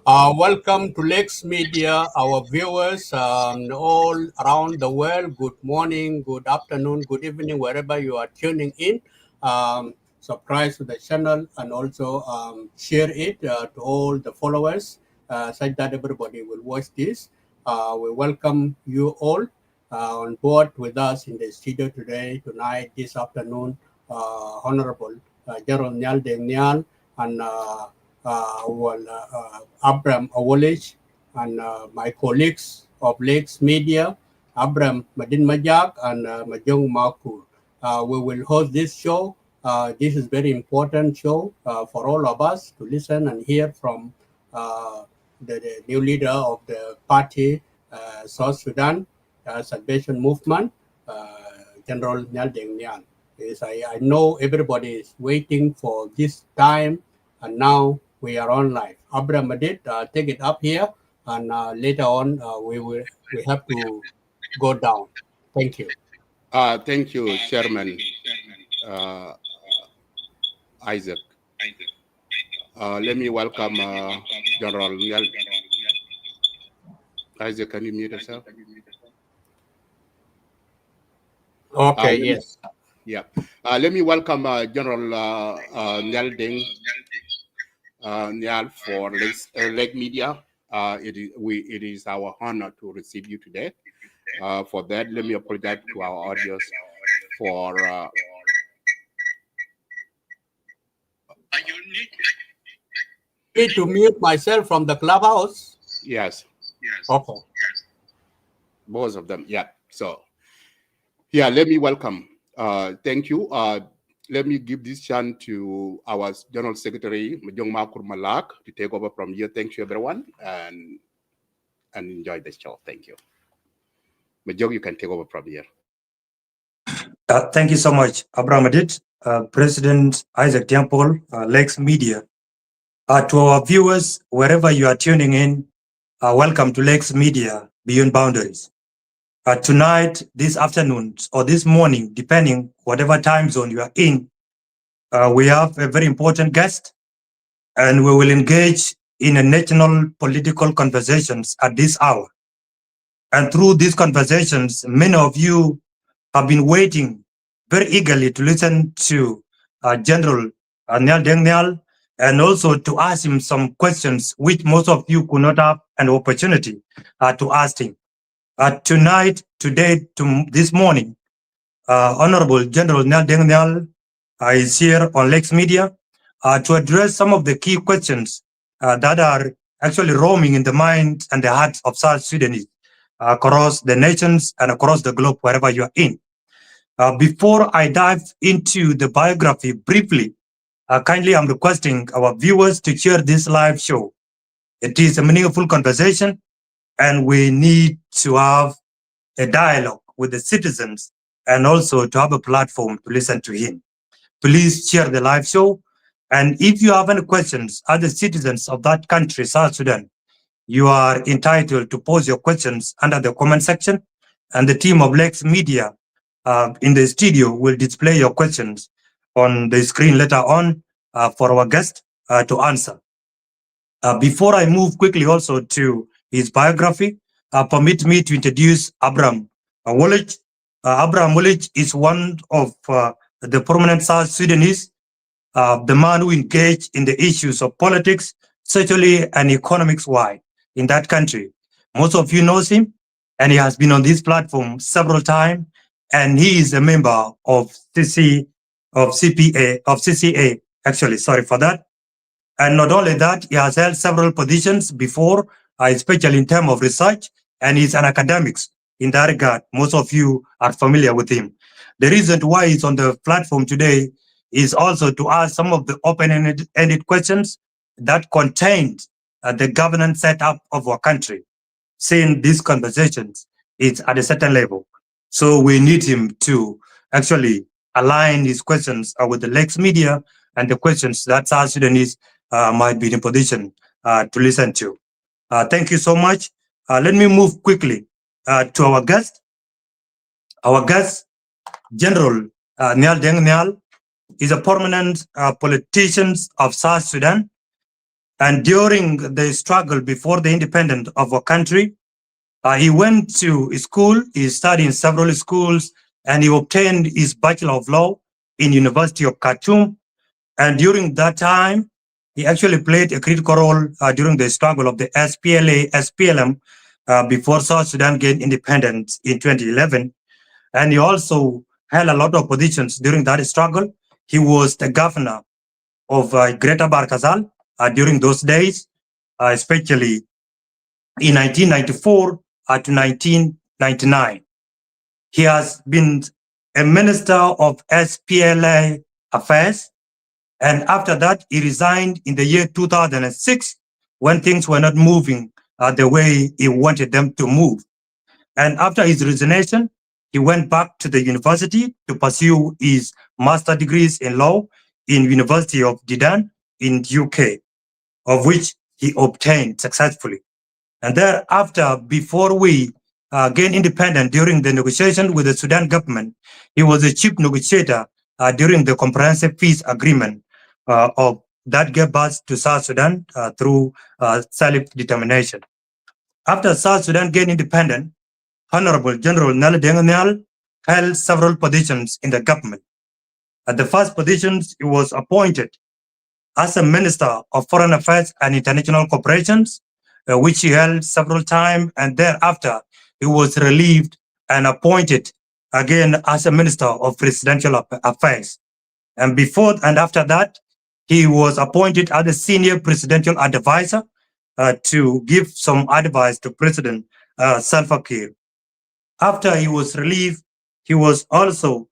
Welcome to Lex Media, our viewers all around the world. Good morning, good afternoon, good evening, wherever you are tuning in. Subscribe to the channel and also share it to all the followers such that everybody will watch this. We welcome you all on board with us in the studio today, tonight, this afternoon. Honorable General Nhial and Abram Awolech and my colleagues of Lakes Media, Abram Madin Majak and Majong Makur. We will host this show. This is very important show for all of us to listen and hear from the new leader of the party, South Sudan Salvation Movement, General Deng. Yes, I know everybody is waiting for this time, and now we are on live. Abraham Madid, take it up here, and later on we have to go down. Thank you. Thank you, Chairman uh, Isaac. Let me welcome General Nhial. Isaac, can you mute yourself? Okay, yes. Yeah. Let me welcome General Nhial Deng Nhial for Lake Media. It is our honor to receive you today. For that, let me apologize to our audience for. Need to mute myself from the clubhouse. Yes. Okay. Both of them. Yeah. So, yeah. Let me welcome. Thank you. Let me give this chance to our General Secretary, Majong Makur Malak, to take over from here. Thank you, everyone, and enjoy the show. Thank you. Majong, you can take over from here. Thank you so much, Abraham Adit, President Isaac Tiampol, Lex Media. To our viewers, wherever you are tuning in, welcome to Lex Media Beyond Boundaries. Tonight, this afternoon, or this morning, depending whatever time zone you are in, we have a very important guest, and we will engage in a national political conversations at this hour. And through these conversations, many of you have been waiting very eagerly to listen to General Nhial Deng Nhial, and also to ask him some questions which most of you could not have an opportunity to ask him. Tonight, today, this morning, Honorable General Nhial Deng Nhial is here on Lex Media to address some of the key questions that are actually roaming in the minds and the hearts of South Sudanese across the nations and across the globe, wherever you are in. Before I dive into the biography briefly, kindly I'm requesting our viewers to share this live show. It is a meaningful conversation, and we need to have a dialogue with the citizens and also to have a platform to listen to him. Please share the live show. And if you have any questions, other citizens of that country, South Sudan, you are entitled to pose your questions under the comment section, and the team of Lex Media in the studio will display your questions on the screen later on for our guest to answer. Before I move quickly also to his biography, permit me to introduce Abram Awolech. Abraham Awolech is one of the prominent South Sudanese, the man who engaged in the issues of politics, socially and economics-wide in that country. Most of you knows him, and he has been on this platform several times, and he is a member of CCA, actually, sorry for that. And not only that, he has held several positions before, especially in terms of research, and he's an academic in that regard. Most of you are familiar with him. The reason why he's on the platform today is also to ask some of the open-ended questions that contain the governance setup of our country, saying these conversations is at a certain level. So we need him to actually align his questions with the Lex Media and the questions that South Sudanese might be in a position to listen to. Thank you so much. Let me move quickly to our guest. Our guest, General Nhial Deng Nhial, is a permanent politician of South Sudan, And during the struggle before the independence of our country, he went to school, he studied in several schools, and he obtained his Bachelor of Law in University of Khartoum. And during that time, he actually played a critical role during the struggle of the SPLA, SPLM, before South Sudan gained independence in 2011. And he also held a lot of positions during that struggle. He was the governor of Greater Barkazal during those days, especially in 1994 to 1999. He has been a minister of SPLA affairs. And after that, he resigned in the year 2006 when things were not moving the way he wanted them to move. And after his resignation, he went back to the university to pursue his master degrees in law in University of Deng in UK, of which he obtained successfully. And thereafter, before we gained independence during the negotiation with the Sudan government, he was the chief negotiator during the comprehensive peace agreement of that gave birth to South Sudan through self-determination. After South Sudan gained independence, Honorable General Nhial held several positions in the government. At the first positions, he was appointed as a Minister of Foreign Affairs and International Cooperations, which he held several times, and thereafter he was relieved and appointed again as a Minister of Presidential Affairs. And before and after that, he was appointed as a Senior Presidential Advisor to give some advice to President Salva Kiir. After he was relieved, he was also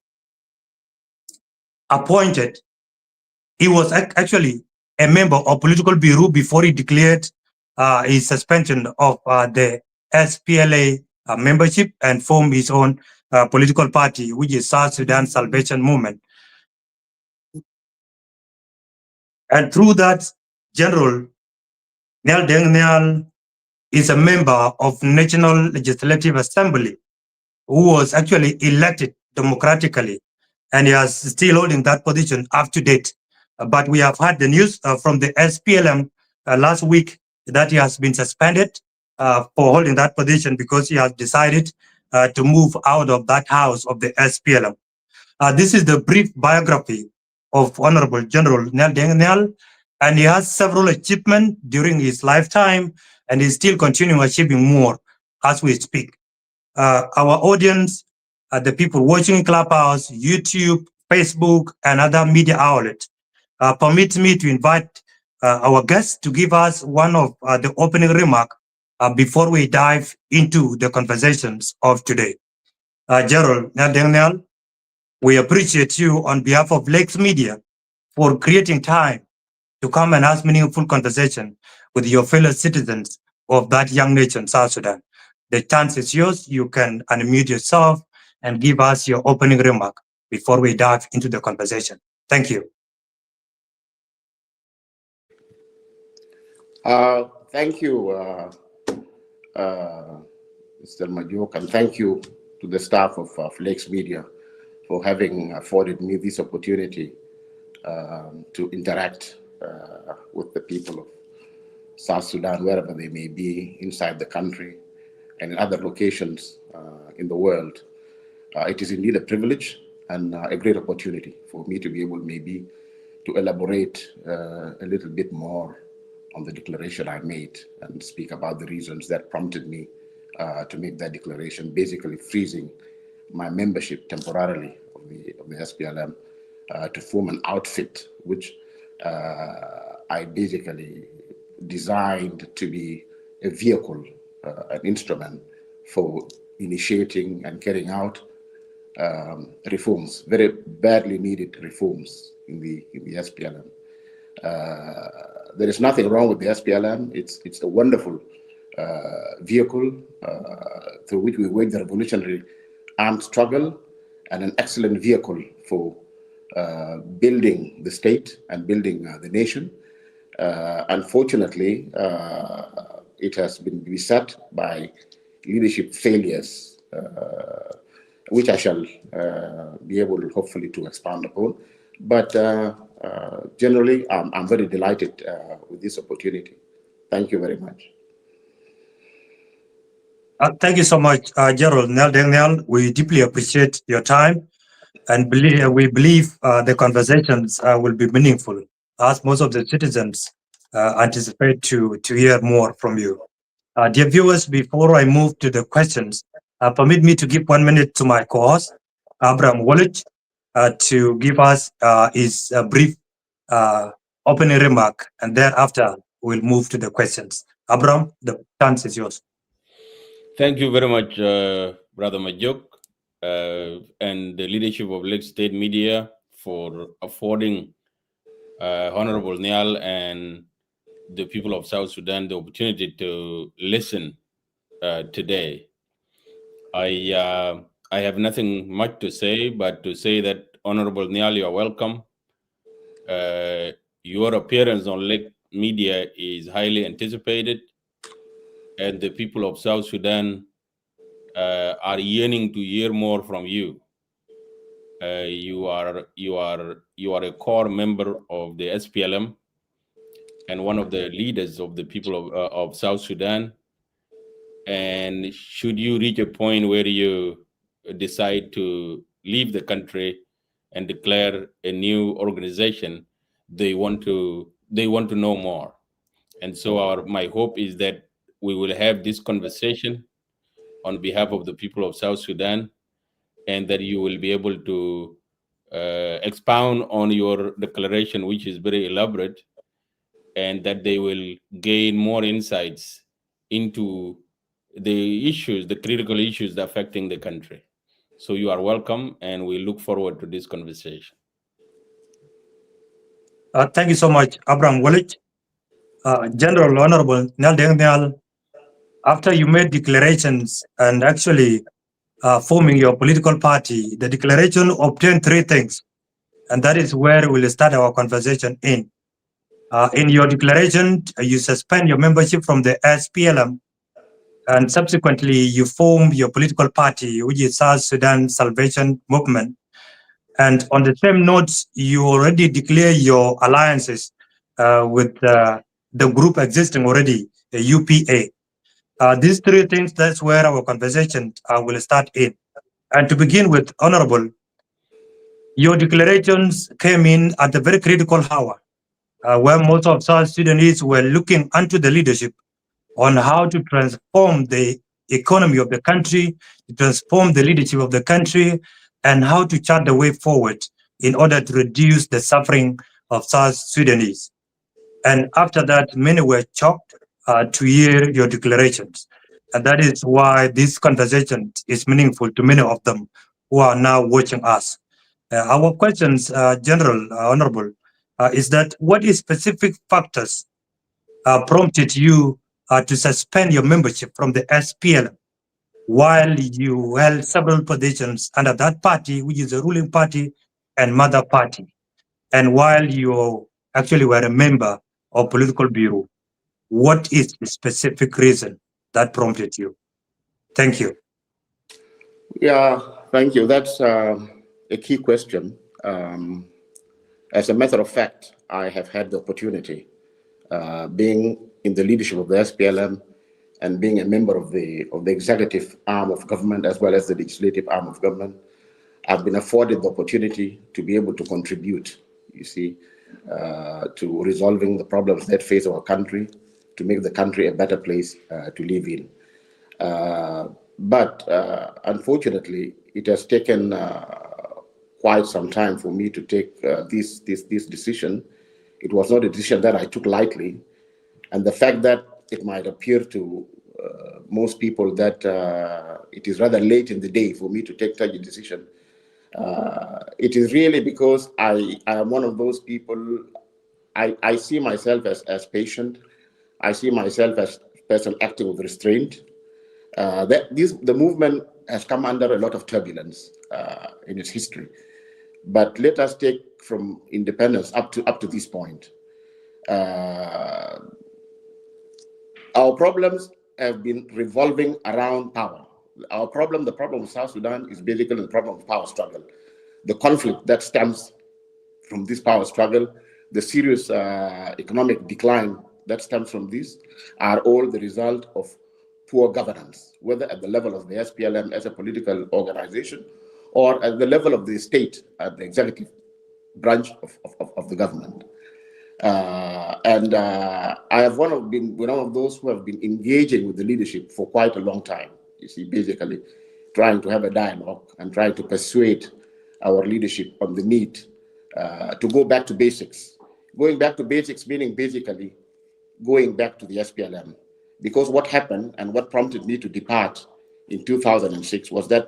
appointed. He was actually a member of political bureau before he declared his suspension of the SPLA membership and formed his own political party, which is South Sudan Salvation Movement. And through that, General Deng is a member of National Legislative Assembly, who was actually elected democratically, and he is still holding that position up to date. But we have had the news from the SPLM last week that he has been suspended for holding that position because he has decided to move out of that house of the SPLM. This is the brief biography of Honorable General Deng, and he has several achievements during his lifetime, and he's still continuing achieving more as we speak. Our audience, the people watching in Clubhouse, YouTube, Facebook, and other media outlets, permit me to invite our guests to give us one of the opening remarks before we dive into the conversations of today. Gerald Deng, we appreciate you on behalf of Lex Media for creating time to come and have meaningful conversation with your fellow citizens of that young nation, South Sudan. The chance is yours. You can unmute yourself and give us your opening remark before we dive into the conversation. Thank you. Thank you, Mr. Majuk, and thank you to the staff of Lex Media for having afforded me this opportunity to interact with the people of South Sudan, wherever they may be, inside the country and in other locations in the world. It is indeed a privilege and a great opportunity for me to be able maybe to elaborate a little bit more on the declaration I made and speak about the reasons that prompted me to make that declaration, basically freezing my membership temporarily of the SPLM to form an outfit which I basically designed to be a vehicle, an instrument for initiating and carrying out reforms, very badly needed reforms in the SPLM. There is nothing wrong with the SPLM. It's a wonderful vehicle through which we wage the revolutionary armed struggle, and an excellent vehicle for building the state and building the nation. Unfortunately, it has been beset by leadership failures, which I shall be able, hopefully, to expand upon. But generally, I'm very delighted with this opportunity. Thank you very much. Thank you so much, Gerald Deng. We deeply appreciate your time, and we believe the conversations will be meaningful, as most of the citizens anticipate to hear more from you. Dear viewers, before I move to the questions, permit me to give 1 minute to my co-host, Abraham Wallich, to give us his brief opening remark, and thereafter we'll move to the questions. Abraham, the chance is yours. Thank you very much, Brother Majuk, and the leadership of Lake State Media for affording Honorable Nhial and the people of South Sudan the opportunity to listen today. I have nothing much to say, but to say that Honorable Nhial, you are welcome. Your appearance on Lake Media is highly anticipated, and the people of South Sudan are yearning to hear more from you. You are a core member of the SPLM and one of the leaders of the people of South Sudan. And should you reach a point where you decide to leave the country and declare a new organization, they want to know more. And so my hope is that we will have this conversation on behalf of the people of South Sudan, and that you will be able to expound on your declaration, which is very elaborate, and that they will gain more insights into the issues, the critical issues affecting the country. So you are welcome, and we look forward to this conversation. Thank you so much, Abraham Wallich. General Honorable Nhial Deng, after you made declarations and actually forming your political party, the declaration obtained 3 things, and that is where we'll start our conversation in. In your declaration, you suspend your membership from the SPLM, and subsequently you form your political party, which is South Sudan Salvation Movement. And on the same note, you already declare your alliances with the group existing already, the UPA. These 3 things, that's where our conversation will start in. And to begin with, Honorable, your declarations came in at a very critical hour, where most of South Sudanese were looking unto the leadership on how to transform the economy of the country, to transform the leadership of the country, and how to chart the way forward in order to reduce the suffering of South Sudanese. And after that, many were shocked to hear your declarations. And that is why this conversation is meaningful to many of them who are now watching us. Our questions, General Honorable, is that what is specific factors prompted you to suspend your membership from the SPLM while you held several positions under that party, which is the ruling party and mother party, and while you actually were a member of political bureau? What is the specific reason that prompted you? Thank you. Yeah, thank you. That's a key question. As a matter of fact, I have had the opportunity, being in the leadership of the SPLM and being a member of the executive arm of government as well as the legislative arm of government. I've been afforded the opportunity to be able to contribute, you see, to resolving the problems that face our country, to make the country a better place to live in. But unfortunately, it has taken quite some time for me to take this decision. It was not a decision that I took lightly, and the fact that it might appear to most people that it is rather late in the day for me to take such a decision, it is really because I am one of those people. I see myself as patient. I see myself as a person acting with restraint. The movement has come under a lot of turbulence in its history, but let us take from independence up to this point. Our problems have been revolving around power. The problem of South Sudan is basically the problem of power struggle, the conflict that stems from this power struggle, the serious economic decline that stems from this, are all the result of poor governance, whether at the level of the SPLM as a political organization or at the level of the state, at the executive branch of the government. I have been one of those who have been engaging with the leadership for quite a long time. You see, basically trying to have a dialogue and trying to persuade our leadership on the need to go back to basics. Going back to basics meaning basically going back to the SPLM. Because what happened and what prompted me to depart in 2006 was that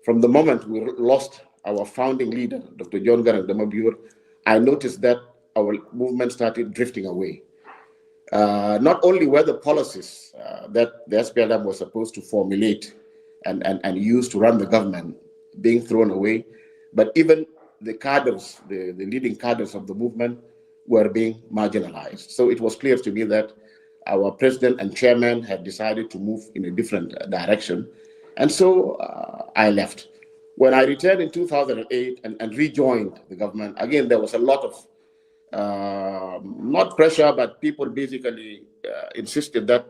from the moment we lost our founding leader, Dr. John Garang Damabur, I noticed that our movement started drifting away. Not only were the policies that the SPLM was supposed to formulate and use to run the government being thrown away, but even the cadres, the leading cadres of the movement were being marginalized. So it was clear to me that our president and chairman had decided to move in a different direction. And so I left. When I returned in 2008 and rejoined the government, again, there was a lot of, not pressure, but people basically insisted that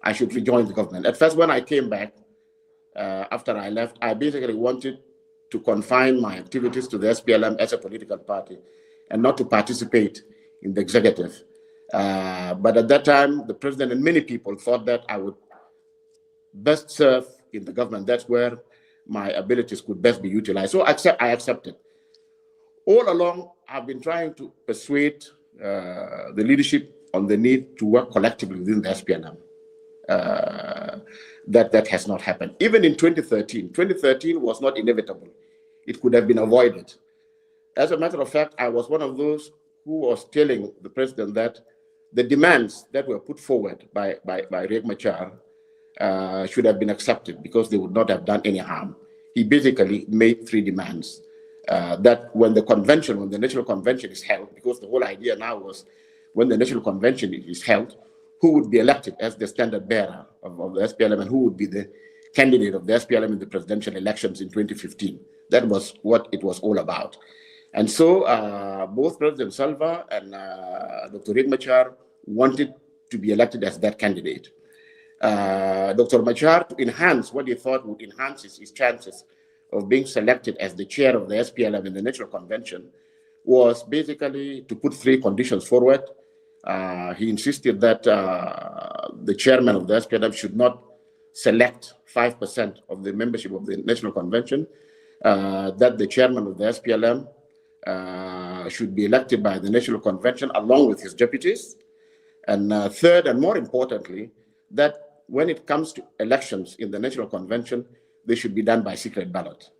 I should rejoin the government. At first, when I came back, after I left, I basically wanted to confine my activities to the SPLM as a political party and not to participate in the executive. But at that time, the president and many people thought that I would best serve in the government. That's where my abilities could best be utilized. So I accepted. All along, I've been trying to persuade the leadership on the need to work collectively within the SPLM. That has not happened. Even in 2013 was not inevitable. It could have been avoided. As a matter of fact, I was one of those who was telling the president that the demands that were put forward by Riek Machar should have been accepted because they would not have done any harm. He basically made 3 demands. That when the National Convention is held, because the whole idea now was when the National Convention is held, who would be elected as the standard bearer of the SPLM and who would be the candidate of the SPLM in the presidential elections in 2015. That was what it was all about. And so both President Salva and Dr. Riek Machar wanted to be elected as that candidate. Dr. Machar, to enhance what he thought would enhance his chances of being selected as the chair of the SPLM in the National Convention, was basically to put 3 conditions forward. He insisted that the chairman of the SPLM should not select 5% of the membership of the National Convention, that the chairman of the SPLM should be elected by the National Convention along with his deputies. And third, and more importantly, that when it comes to elections in the National Convention, they should be done by secret ballot.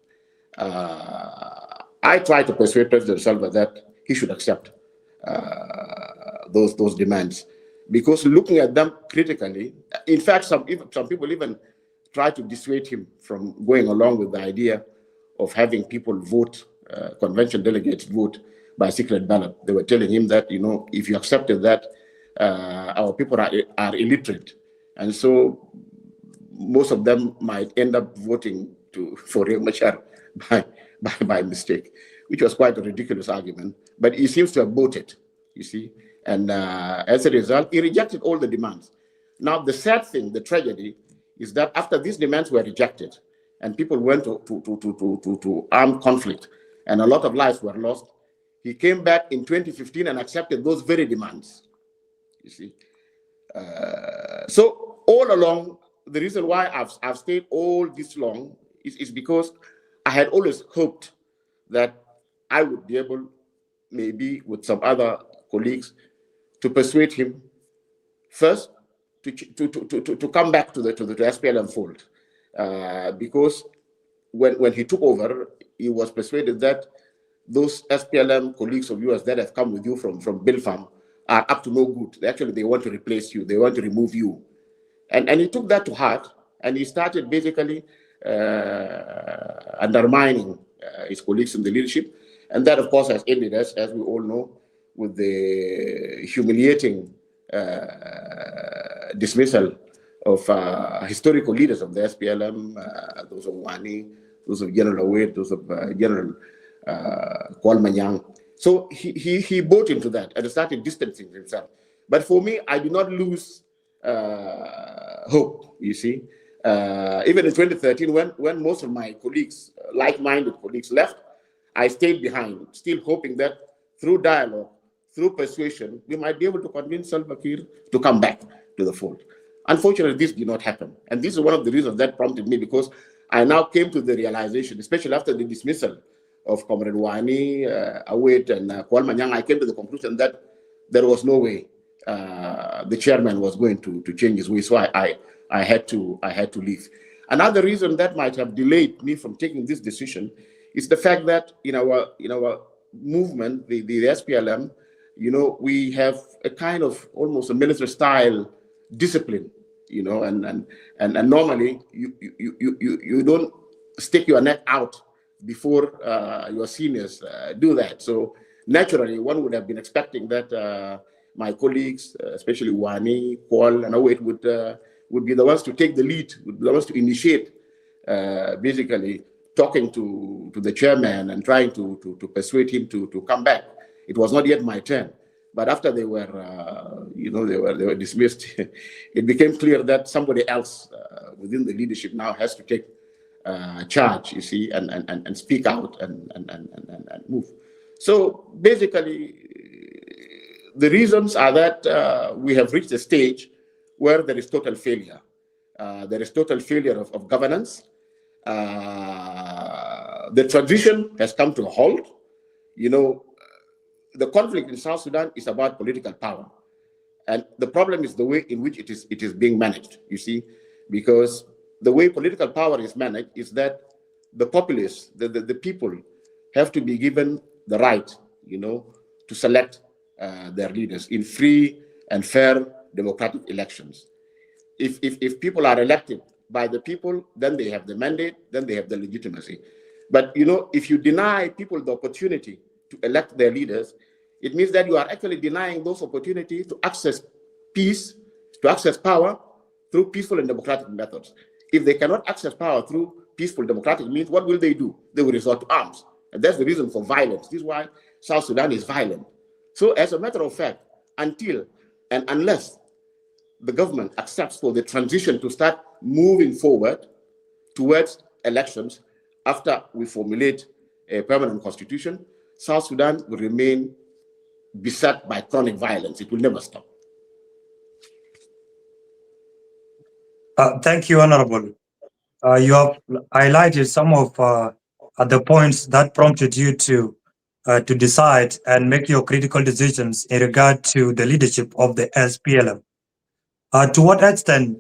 I tried to persuade President Salva that he should accept those demands, because looking at them critically, in fact, some people even try to dissuade him from going along with the idea of having people vote, convention delegates vote by secret ballot. They were telling him that, if you accepted that, our people are illiterate, and so most of them might end up voting for Riek Machar by mistake, which was quite a ridiculous argument. But he seems to have bought it, you see. And as a result, he rejected all the demands. Now, the sad thing, the tragedy, is that after these demands were rejected and people went to armed conflict and a lot of lives were lost, he came back in 2015 and accepted those very demands, you see. So all along, the reason why I've stayed all this long is because I had always hoped that I would be able, maybe with some other colleagues, to persuade him first to come back to the SPLM fold, because when he took over, he was persuaded that those SPLM colleagues of yours that have come with you from Bilfam are up to no good. They want to replace you. They want to remove you. And he took that to heart, and he started basically undermining his colleagues in the leadership. And that, of course, has ended, as we all know, with the humiliating dismissal of historical leaders of the SPLM, those of Wani, those of General Awed, those of General Kwal Manyang. So he bought into that and started distancing himself. But for me, I do not lose hope, you see. Even in 2013, when most of my colleagues, like-minded colleagues, left, I stayed behind, still hoping that through dialogue, through persuasion, we might be able to convince Salva Kiir to come back to the fold. Unfortunately, this did not happen. And this is one of the reasons that prompted me, because I now came to the realization, especially after the dismissal of Comrade Wani, Await, and Kwal Manyang, I came to the conclusion that there was no way the chairman was going to change his way. So I had to leave. Another reason that might have delayed me from taking this decision is the fact that in our movement, the SPLM, we have a kind of almost a military style discipline, and normally you don't stick your neck out before your seniors do that. So naturally, one would have been expecting that my colleagues, especially Wani, Paul, and Await, would be the ones to take the lead, would be the ones to initiate, basically talking to the chairman and trying to persuade him to come back. It was not yet my turn. But after they were, they were dismissed, it became clear that somebody else within the leadership now has to take charge, you see, and speak out and move. So basically, the reasons are that we have reached a stage where there is total failure. There is total failure of governance. The transition has come to a halt. The conflict in South Sudan is about political power. And the problem is the way in which it is being managed, you see, because the way political power is managed is that the populace, the people have to be given the right, to select their leaders in free and fair democratic elections. If people are elected by the people, then they have the mandate, then they have the legitimacy. But, if you deny people the opportunity to elect their leaders, it means that you are actually denying those opportunities to access peace, to access power through peaceful and democratic methods. If they cannot access power through peaceful democratic means, what will they do? They will resort to arms. And that's the reason for violence. This is why South Sudan is violent. So as a matter of fact, until and unless the government accepts for the transition to start moving forward towards elections after we formulate a permanent constitution, South Sudan will remain beset by chronic violence. It will never stop. Thank you, Honorable. You have highlighted some of the points that prompted you to decide and make your critical decisions in regard to the leadership of the SPLM. To what extent,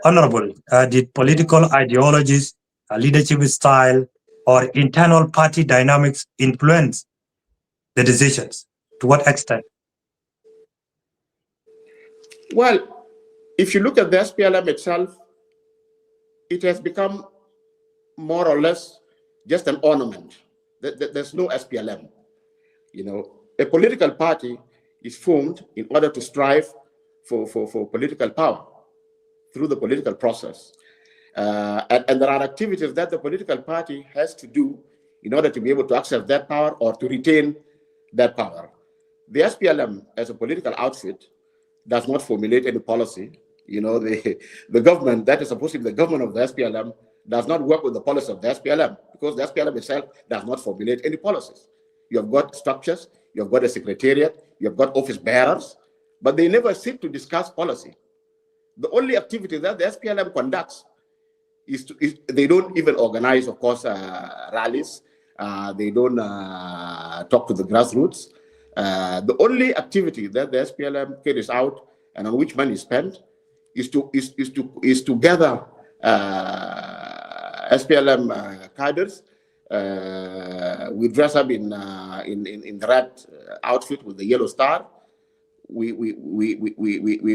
Honorable, did political ideologies, leadership style, or internal party dynamics influence the decisions? To what extent? Well, if you look at the SPLM itself, it has become more or less just an ornament. There's no SPLM. A political party is formed in order to strive for political power through the political process. And there are activities that the political party has to do in order to be able to access that power or to retain that power. The SPLM, as a political outfit, does not formulate any policy. The government that is supposed to be the government of the SPLM does not work with the policy of the SPLM, because the SPLM itself does not formulate any policies. You have got structures, you have got a secretariat, you have got office bearers, but they never sit to discuss policy. The only activity that the SPLM conducts is they don't even organize, of course, rallies. They don't talk to the grassroots. The only activity that the SPLM carries out and on which money is spent is to gather SPLM cadres. We dress up in the red outfit with the yellow star. We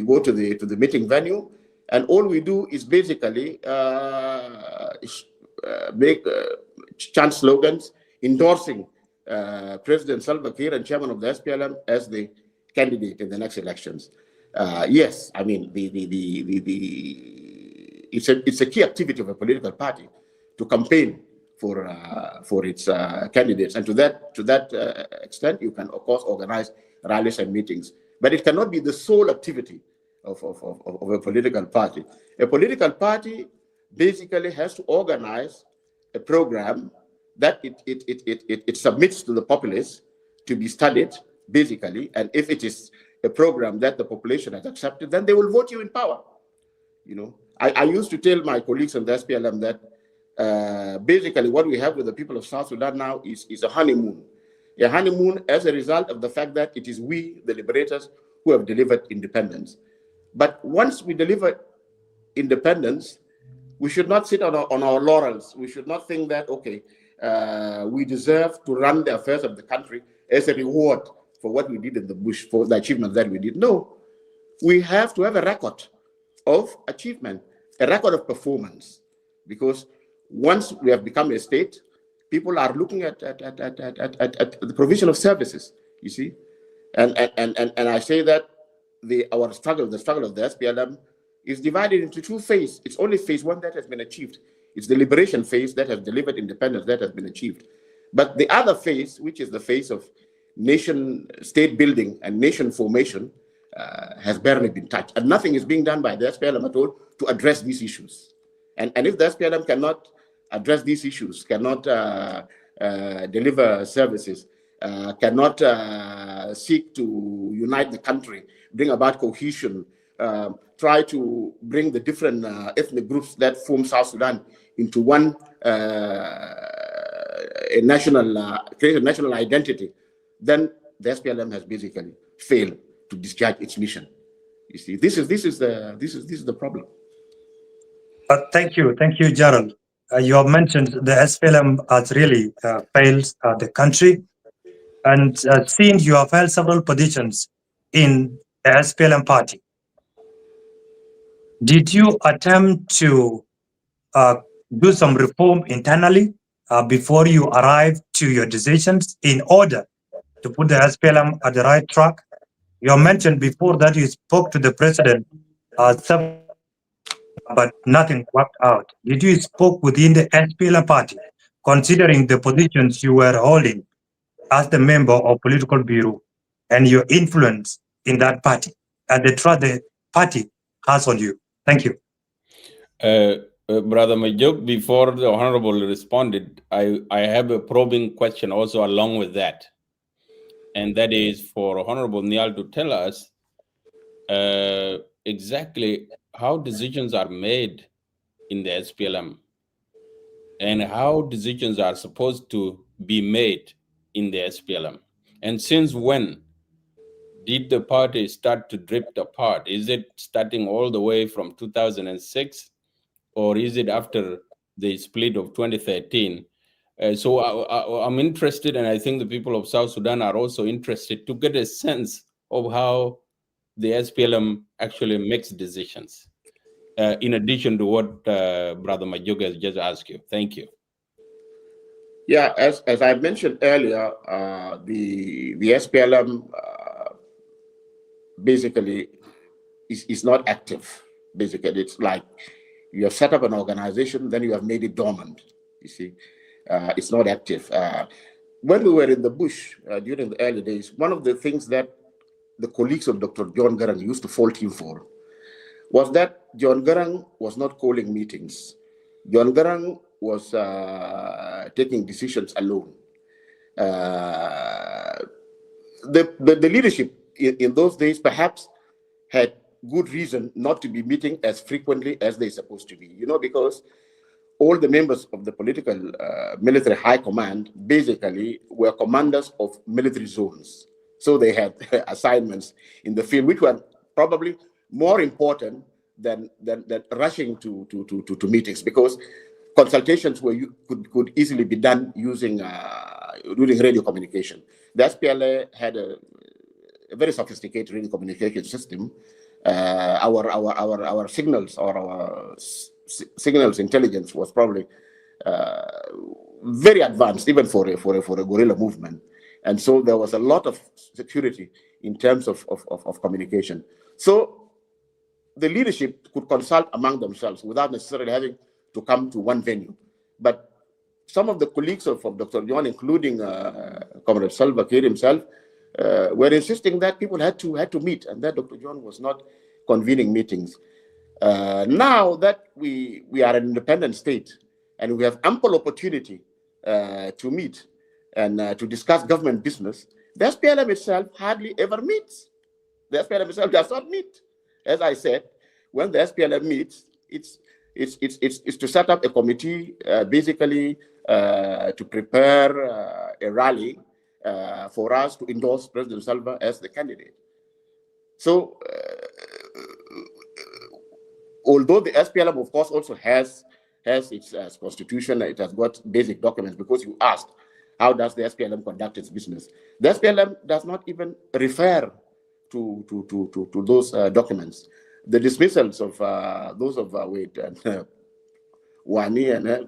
go to the meeting venue, and all we do is basically make chant slogans endorsing President Salva Kiir and chairman of the SPLM as the candidate in the next elections. Yes, I mean it's a key activity of a political party to campaign for its candidates. And to that extent, you can of course organize rallies and meetings, but it cannot be the sole activity of a political party. A political party basically has to organize a program that it submits to the populace to be studied, basically, and if it is a program that the population has accepted, then they will vote you in power. You know, I used to tell my colleagues in the SPLM that basically what we have with the people of South Sudan now is a honeymoon. A honeymoon as a result of the fact that it is we, the liberators, who have delivered independence. But once we deliver independence, we should not sit on our laurels. We should not think that, okay, we deserve to run the affairs of the country as a reward for what we did in the bush, for the achievements that we did. No, we have to have a record of achievement, a record of performance, because once we have become a state, people are looking at the provision of services, you see. And I say that the struggle of the SPLM is divided into two phases. It's only phase one that has been achieved. It's the liberation phase that has delivered independence that has been achieved. But the other phase, which is the phase of nation state building and nation formation, has barely been touched. And nothing is being done by the SPLM at all to address these issues. And if the SPLM cannot address these issues, cannot deliver services, cannot seek to unite the country, bring about cohesion, try to bring the different ethnic groups that form South Sudan into one create a national identity, then the SPLM has basically failed to discharge its mission. You see, this is the problem. Thank you, Gerald. You have mentioned the SPLM has really failed the country, and since you have held several positions in the SPLM party, did you attempt to do some reform internally before you arrive to your decisions in order to put the SPLM at the right track? You mentioned before that you spoke to the president, but nothing worked out. Did you spoke within the SPLM party, considering the positions you were holding as the member of political bureau and your influence in that party and the trust the party has on you? Thank you. Brother Majuk, before the Honorable responded, I have a probing question also along with that. And that is for Honorable Nhial to tell us exactly how decisions are made in the SPLM and how decisions are supposed to be made in the SPLM. And since when did the party start to drift apart? Is it starting all the way from 2006? Or is it after the split of 2013? So I'm interested, and I think the people of South Sudan are also interested to get a sense of how the SPLM actually makes decisions, in addition to what Brother Majuk has just asked you. Thank you. Yeah, as I mentioned earlier, the SPLM basically is not active. Basically, it's like you have set up an organization, then you have made it dormant. You see, it's not active. When we were in the bush during the early days, one of the things that the colleagues of Dr. John Garang used to fault him for was that John Garang was not calling meetings. John Garang was taking decisions alone. The leadership in those days perhaps had good reason not to be meeting as frequently as they're supposed to be, you know, because all the members of the political military high command basically were commanders of military zones. So they had assignments in the field, which were probably more important than rushing to meetings, because consultations could easily be done using radio communication. The SPLA had a very sophisticated radio communication system. Our signals or our signals intelligence was probably very advanced, even for a guerrilla movement, and so there was a lot of security in terms of communication. So the leadership could consult among themselves without necessarily having to come to one venue. But some of the colleagues of Dr. John, including Comrade Salva Kiir himself, were insisting that people had to meet, and that Dr. John was not convening meetings. Now that we are an independent state and we have ample opportunity to meet and to discuss government business, the SPLM itself hardly ever meets. The SPLM itself does not meet. As I said, when the SPLM meets, it's to set up a committee basically to prepare a rally for us to endorse President Salva as the candidate. So, although the SPLM, of course, also has its constitution, it has got basic documents, because you asked, how does the SPLM conduct its business? The SPLM does not even refer to those documents. The dismissals of those of Wade and Wani and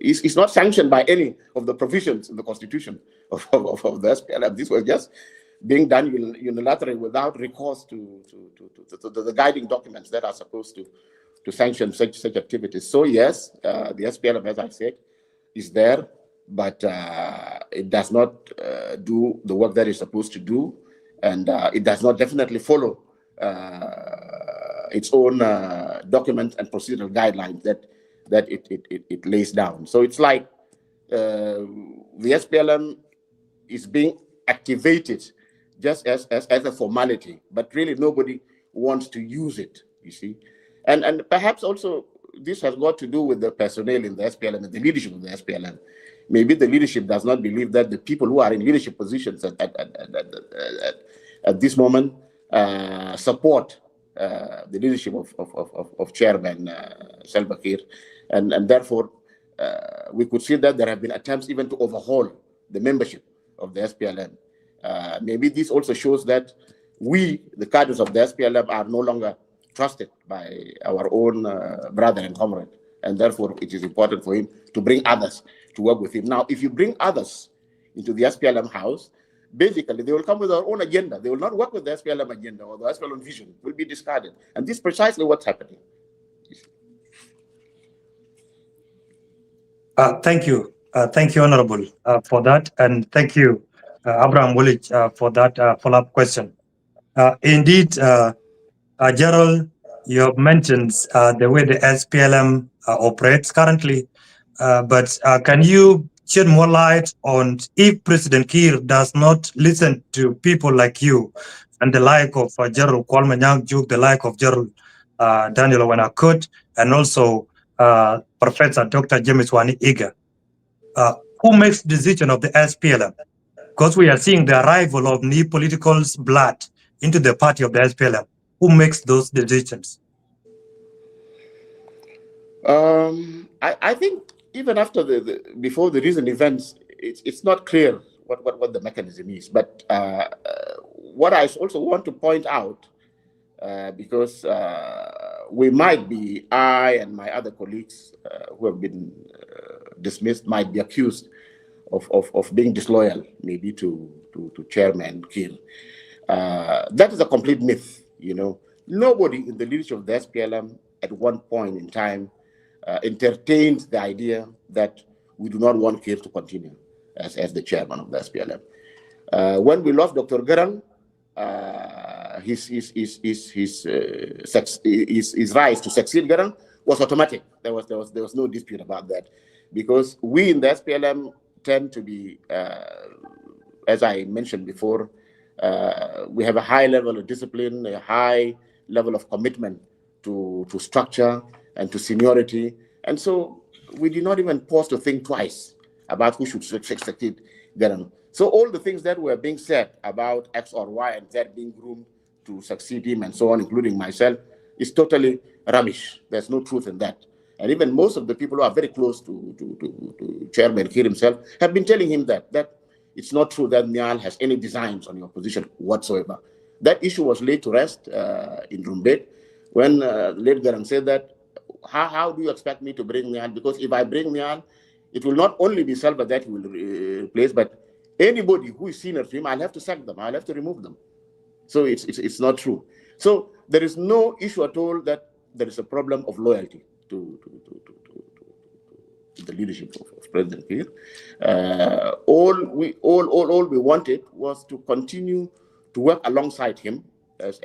is not sanctioned by any of the provisions in the constitution of the SPLM. This was just being done unilaterally without recourse to the guiding documents that are supposed to sanction such activities. So yes, the SPLM, as I said, is there, but it does not do the work that it's supposed to do, and it does not definitely follow its own documents and procedural guidelines that it lays down. So it's like the SPLM is being activated just as a formality, but really nobody wants to use it, you see. And perhaps also this has got to do with the personnel in the SPLM and the leadership of the SPLM. Maybe the leadership does not believe that the people who are in leadership positions at this moment support the leadership of Chairman Salva Kiir, and therefore we could see that there have been attempts even to overhaul the membership of the SPLM. Maybe this also shows that we, the cadres of the SPLM, are no longer trusted by our own brother and comrade, and therefore it is important for him to bring others to work with him. Now, if you bring others into the SPLM house, basically they will come with their own agenda. They will not work with the SPLM agenda, or the SPLM vision will be discarded. And this is precisely what's happening. Thank you. Thank you, Honorable, for that. And thank you, Abraham Woolwich, for that follow-up question. Indeed, Gerald, you have mentioned the way the SPLM operates currently, but can you shed more light on if President Kiir does not listen to people like you and the like of Gerald Kwalmanyang Juk, the like of Gerald Daniel Wanakut, and also Professor Dr. James Wani Iga, who makes decision of the SPLM? Because we are seeing the arrival of new political blood into the party of the SPLM. Who makes those decisions? I think even after before the recent events, it's not clear what the mechanism is. But what I also want to point out, because we might be, I and my other colleagues who have been dismissed might be accused of being disloyal, maybe to Chairman Kiir. That is a complete myth. You know, nobody in the leadership of the SPLM at one point in time entertained the idea that we do not want Kiir to continue as the chairman of the SPLM. When we lost Dr. Garang, his rise to succeed Garang was automatic. There was no dispute about that, because we in the SPLM tend to be, as I mentioned before, we have a high level of discipline, a high level of commitment to structure and to seniority. And so we did not even pause to think twice about who should succeed Garang. So all the things that were being said about X or Y and Z being groomed to succeed him and so on, including myself, is totally rubbish. There's no truth in that. And even most of the people who are very close to Chairman Kiir himself have been telling him that it's not true that Nhial has any designs on your position whatsoever. That issue was laid to rest in Rumbek when late Garang said that, how do you expect me to bring Nhial? Because if I bring Nhial, it will not only be Salva that he will replace, but anybody who is senior to him, I'll have to sack them. I'll have to remove them. So it's not true. So there is no issue at all that there is a problem of loyalty to the leadership of President Kiir. All we wanted was to continue to work alongside him as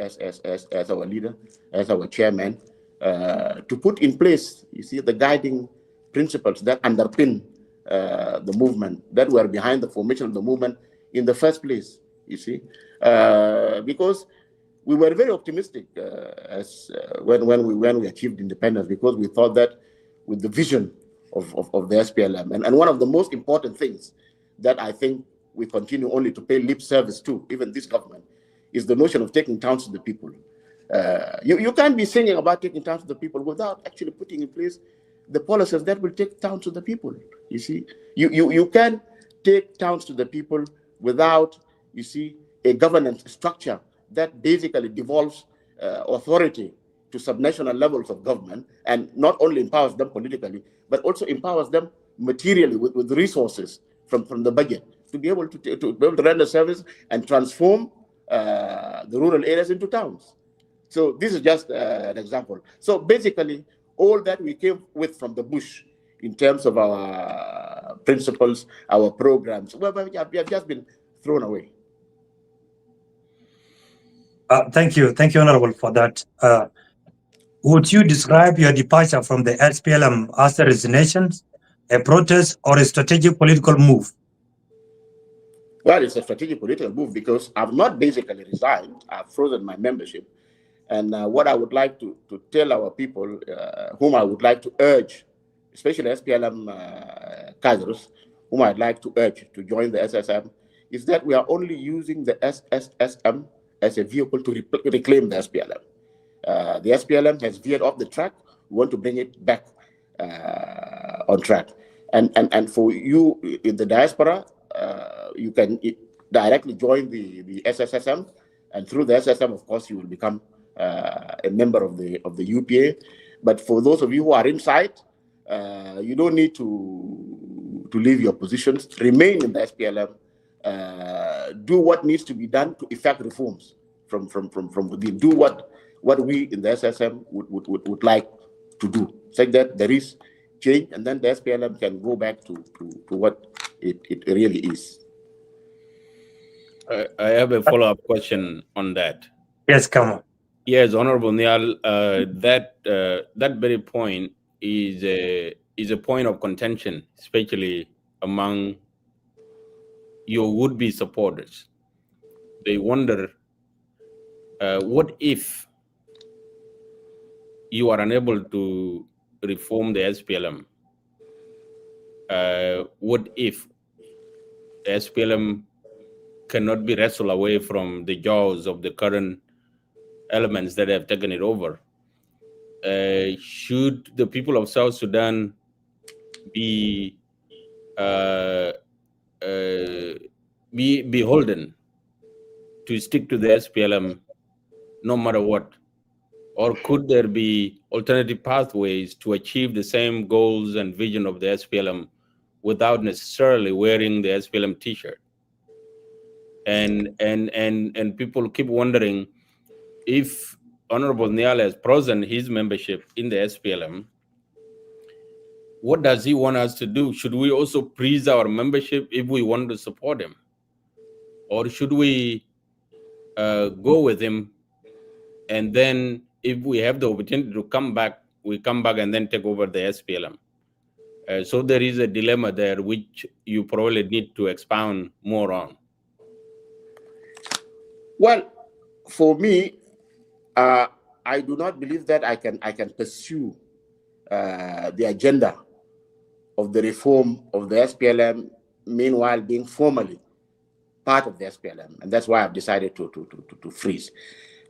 our leader, as our chairman, to put in place, you see, the guiding principles that underpin the movement, that were behind the formation of the movement in the first place, you see. Because we were very optimistic when we achieved independence, because we thought that with the vision of the SPLM, and one of the most important things that I think we continue only to pay lip service to, even this government, is the notion of taking towns to the people. You can't be singing about taking towns to the people without actually putting in place the policies that will take towns to the people. You see, you can take towns to the people without, you see, a governance structure that basically devolves authority to subnational levels of government, and not only empowers them politically, but also empowers them materially with resources from the budget to be able to render service and transform the rural areas into towns. So this is just an example. So basically, all that we came with from the bush in terms of our principles, our programs, we have just been thrown away. Thank you, Honorable, for that. Would you describe your departure from the SPLM as a resignation, a protest, or a strategic political move? Well, it's a strategic political move because I've not basically resigned. I've frozen my membership. And what I would like to tell our people, whom I would like to urge, especially SPLM cadres, whom I'd like to urge to join the SSM, is that we are only using the SSM as a vehicle to reclaim the SPLM. The SPLM has veered off the track. We want to bring it back on track. And for you in the diaspora, you can directly join the SSM, and through the SSM, of course, you will become a member of the UPA. But for those of you who are inside, you don't need to leave your positions. Remain in the SPLM. Do what needs to be done to effect reforms from within. Do what we in the SSM would like to do, such that there is change, and then the SPLM can go back to what it really is. I have a follow-up question on that. Yes, come on. Yes, Honorable Nhial, that very point is a point of contention, especially among your would-be supporters. They wonder, what if you are unable to reform the SPLM? What if the SPLM cannot be wrestled away from the jaws of the current elements that have taken it over? Should the people of South Sudan be beholden to stick to the SPLM no matter what? Or could there be alternative pathways to achieve the same goals and vision of the SPLM without necessarily wearing the SPLM T-shirt? And people keep wondering, if Honorable Nhial has frozen his membership in the SPLM, what does he want us to do? Should we also freeze our membership if we want to support him? Or should we go with him, and then if we have the opportunity to come back, we come back and then take over the SPLM? So there is a dilemma there which you probably need to expound more on. Well, for me, I do not believe that I can pursue the agenda of the reform of the SPLM, meanwhile being formally part of the SPLM, and that's why I've decided to freeze.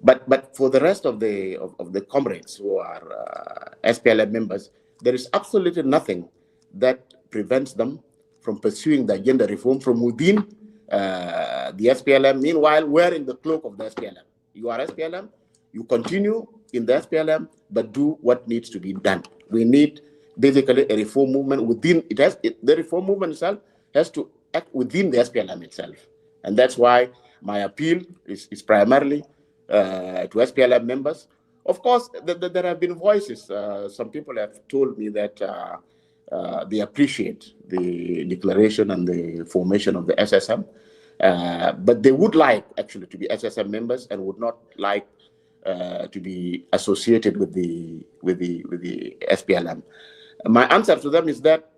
But for the rest of the comrades who are SPLM members, there is absolutely nothing that prevents them from pursuing the agenda reform from within the SPLM, meanwhile wearing the cloak of the SPLM. You are SPLM, you continue in the SPLM, but do what needs to be done. We need basically a reform movement within it. The reform movement itself has to act within the SPLM itself. And that's why my appeal is primarily to SPLM members. Of course, there have been voices. Some people have told me that they appreciate the declaration and the formation of the SSM, but they would like actually to be SSM members and would not like to be associated with the SPLM. My answer to them is that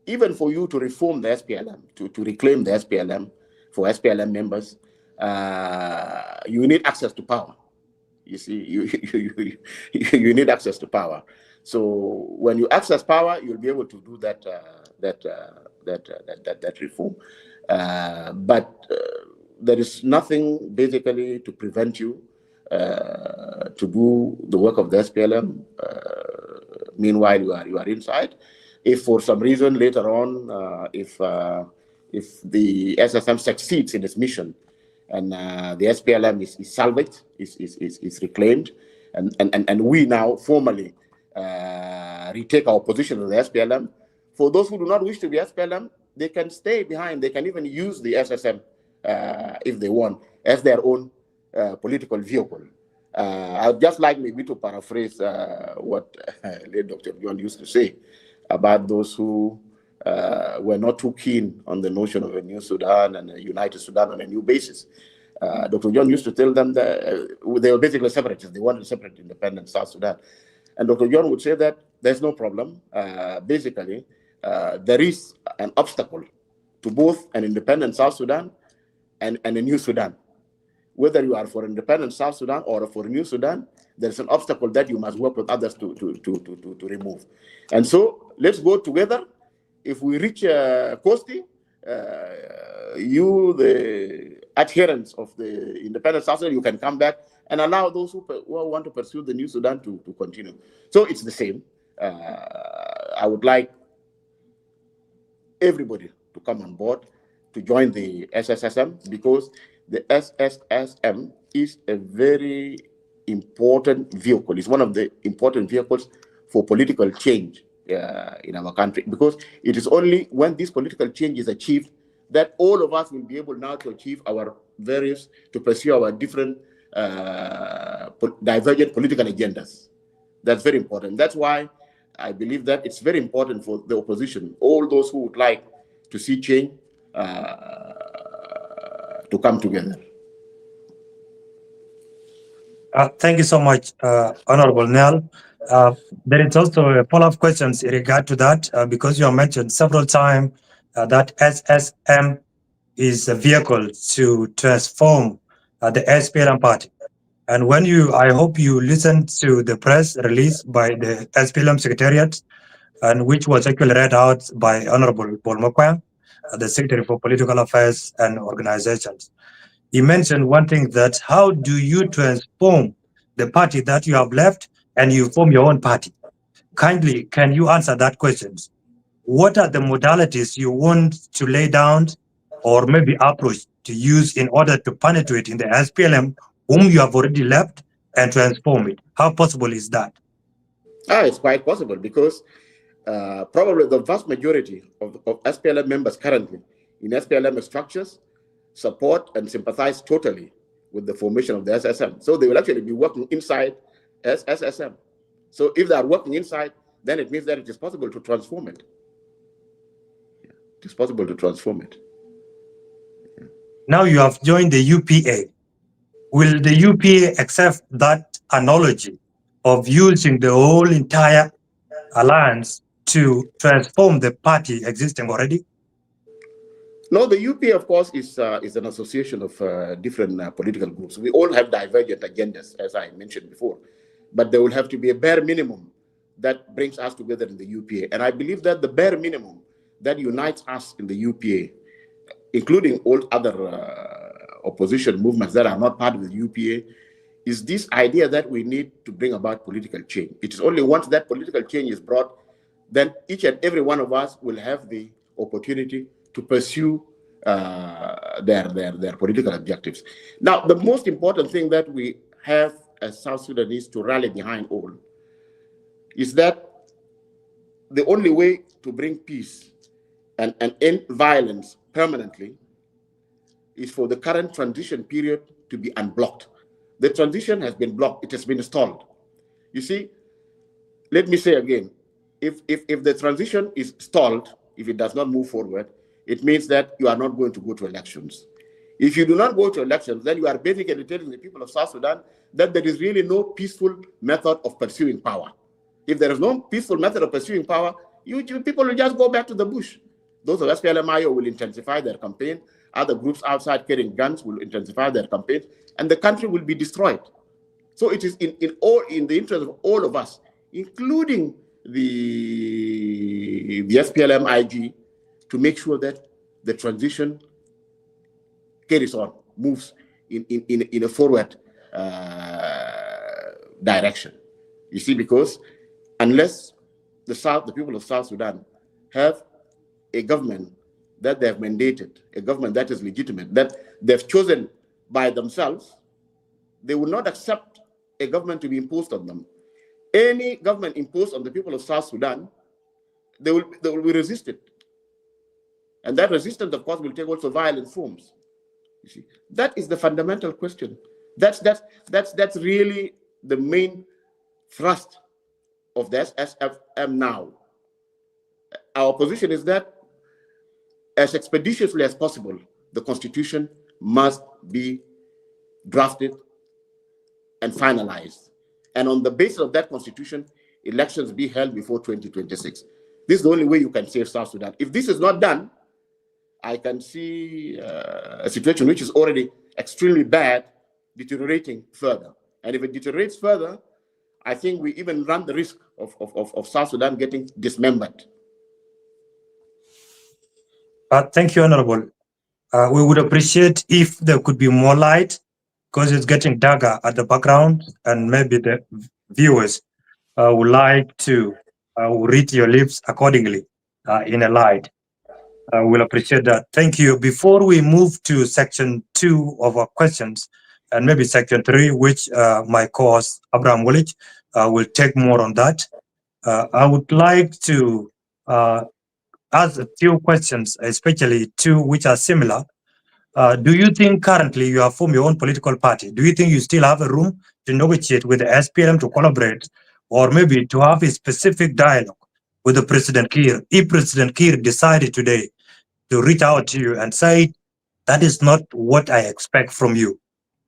even for you to reform the SPLM, to reclaim the SPLM for SPLM members, you need access to power. You see, you need access to power. So when you access power, you'll be able to do that reform. But there is nothing basically to prevent you to do the work of the SPLM. Meanwhile, you are inside. If for some reason later on, if the SSM succeeds in its mission, and the SPLM is salvaged, is reclaimed, and we now formally retake our position in the SPLM. For those who do not wish to be SPLM, they can stay behind. They can even use the SSM if they want as their own political vehicle. I'd just like maybe to paraphrase what late Dr. John used to say about those who were not too keen on the notion of a new Sudan and a united Sudan on a new basis. Dr. John used to tell them that they were basically separatists. They wanted a separate, independent South Sudan. And Dr. John would say that there's no problem. Basically, there is an obstacle to both an independent South Sudan and a new Sudan. Whether you are for independent South Sudan or for a new Sudan, there's an obstacle that you must work with others to remove. And so let's go together. If we reach Kosti, you, the adherents of the independent South Sudan, you can come back and allow those who want to pursue the new Sudan to continue. So it's the same. I would like everybody to come on board to join the SSSM, because the SSSM is a very important vehicle. It's one of the important vehicles for political change in our country, because it is only when this political change is achieved that all of us will be able now to achieve our to pursue our different divergent political agendas. That's very important. That's why I believe that it's very important for the opposition, all those who would like to see change, to come together. Thank you so much, Honorable Nhial. There is also a follow-up questions in regard to that, because you have mentioned several times that SSM is a vehicle to transform the SPLM party. And when I hope you listened to the press release by the SPLM Secretariat, and which was actually read out by Honorable Paul Mokwang, the Secretary for Political Affairs and Organizations. He mentioned one thing, that how do you transform the party that you have left and you form your own party? Kindly, can you answer that question? What are the modalities you want to lay down or maybe approach to use in order to penetrate in the SPLM whom you have already left and transform it? How possible is that? It's quite possible, because probably the vast majority of SPLM members currently in SPLM structures support and sympathize totally with the formation of the SSM. So they will actually be working inside SSM. So if they are working inside, then it means that it is possible to transform it. It is possible to transform it. Now you have joined the UPA. Will the UPA accept that analogy of using the whole entire alliance to transform the party existing already? No, the UPA, of course, is an association of different political groups. We all have divergent agendas, as I mentioned before, but there will have to be a bare minimum that brings us together in the UPA. And I believe that the bare minimum that unites us in the UPA, including all other opposition movements that are not part of the UPA, is this idea that we need to bring about political change. It is only once that political change is brought, then each and every one of us will have the opportunity to pursue their political objectives. Now, the most important thing that we have as South Sudanese to rally behind all is that the only way to bring peace and end violence permanently is for the current transition period to be unblocked. The transition has been blocked. It has been stalled. You see, let me say again, if the transition is stalled, if it does not move forward, it means that you are not going to go to elections. If you do not go to elections, then you are basically telling the people of South Sudan that there is really no peaceful method of pursuing power. If there is no peaceful method of pursuing power, people will just go back to the bush. Those of SPLM-IO will intensify their campaign. Other groups outside carrying guns will intensify their campaign, and the country will be destroyed. So it is in the interest of all of us, including the SPLM-IG, to make sure that the transition carries on, moves in a forward direction. You see, because unless the people of South Sudan have a government that they have mandated, a government that is legitimate, that they've chosen by themselves, they will not accept a government to be imposed on them. Any government imposed on the people of South Sudan, they will be resisted. And that resistance, of course, will take also violent forms. You see, that is the fundamental question. That's really the main thrust of the SFM now. Our position is that as expeditiously as possible, the Constitution must be drafted and finalized. And on the basis of that Constitution, elections be held before 2026. This is the only way you can save South Sudan. If this is not done, I can see a situation which is already extremely bad deteriorating further. And if it deteriorates further, I think we even run the risk of South Sudan getting dismembered. Thank you, Honorable. We would appreciate if there could be more light, because it's getting darker at the background, and maybe the viewers would like to read your lips accordingly in a light. We'll appreciate that. Thank you. Before we move to section 2 of our questions, and maybe section 3, which my co-host Abraham Wolich will take more on that, I would like to ask a few questions, especially 2 which are similar. Do you think currently you have formed your own political party? Do you think you still have a room to negotiate with the SPLM to collaborate, or maybe to have a specific dialogue with the President Kiir? If President Kiir decided today to reach out to you and say, that is not what I expect from you,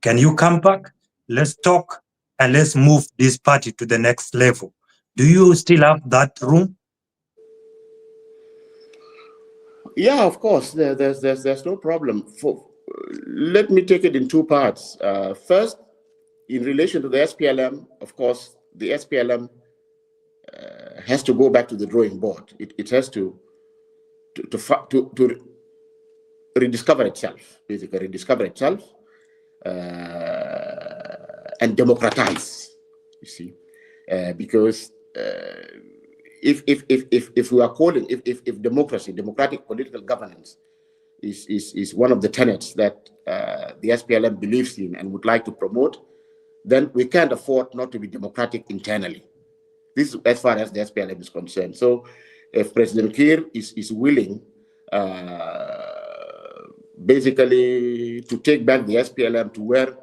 can you come back? Let's talk and let's move this party to the next level. Do you still have that room? Yeah, of course. There's no problem. Let me take it in 2 parts. First, in relation to the SPLM, of course, the SPLM has to go back to the drawing board. It has to rediscover itself, basically rediscover itself and democratize. You see, because if we are calling if democracy, democratic political governance is one of the tenets that the SPLM believes in and would like to promote, then we can't afford not to be democratic internally. This is as far as the SPLM is concerned. So if President Kiir is willing basically to take back the SPLM to where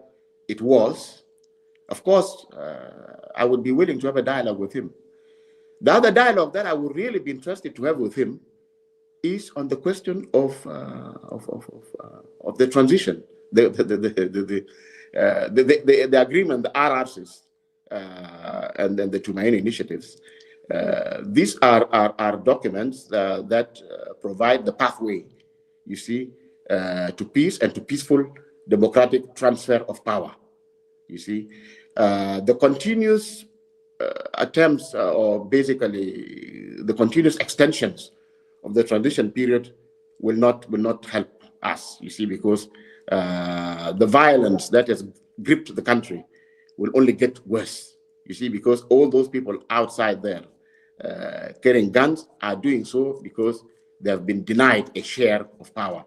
it was, of course, I would be willing to have a dialogue with him. The other dialogue that I would really be interested to have with him is on the question of the transition, the agreement, the RRCs, and then the Tumaini initiatives. These are documents that provide the pathway, you see, to peace and to peaceful democratic transfer of power. You see, the continuous attempts, or basically the continuous extensions of the transition period will not help us, you see, because the violence that has gripped the country will only get worse, you see, because all those people outside there carrying guns are doing so because they have been denied a share of power.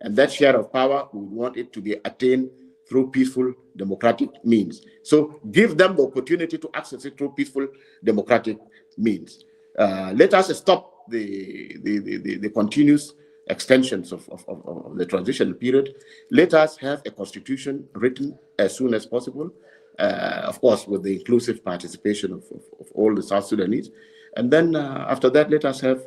And that share of power, we want it to be attained through peaceful democratic means. So give them the opportunity to access it through peaceful democratic means. Let us stop the continuous extensions of the transition period. Let us have a constitution written as soon as possible, of course, with the inclusive participation of all the South Sudanese. And then after that, let us have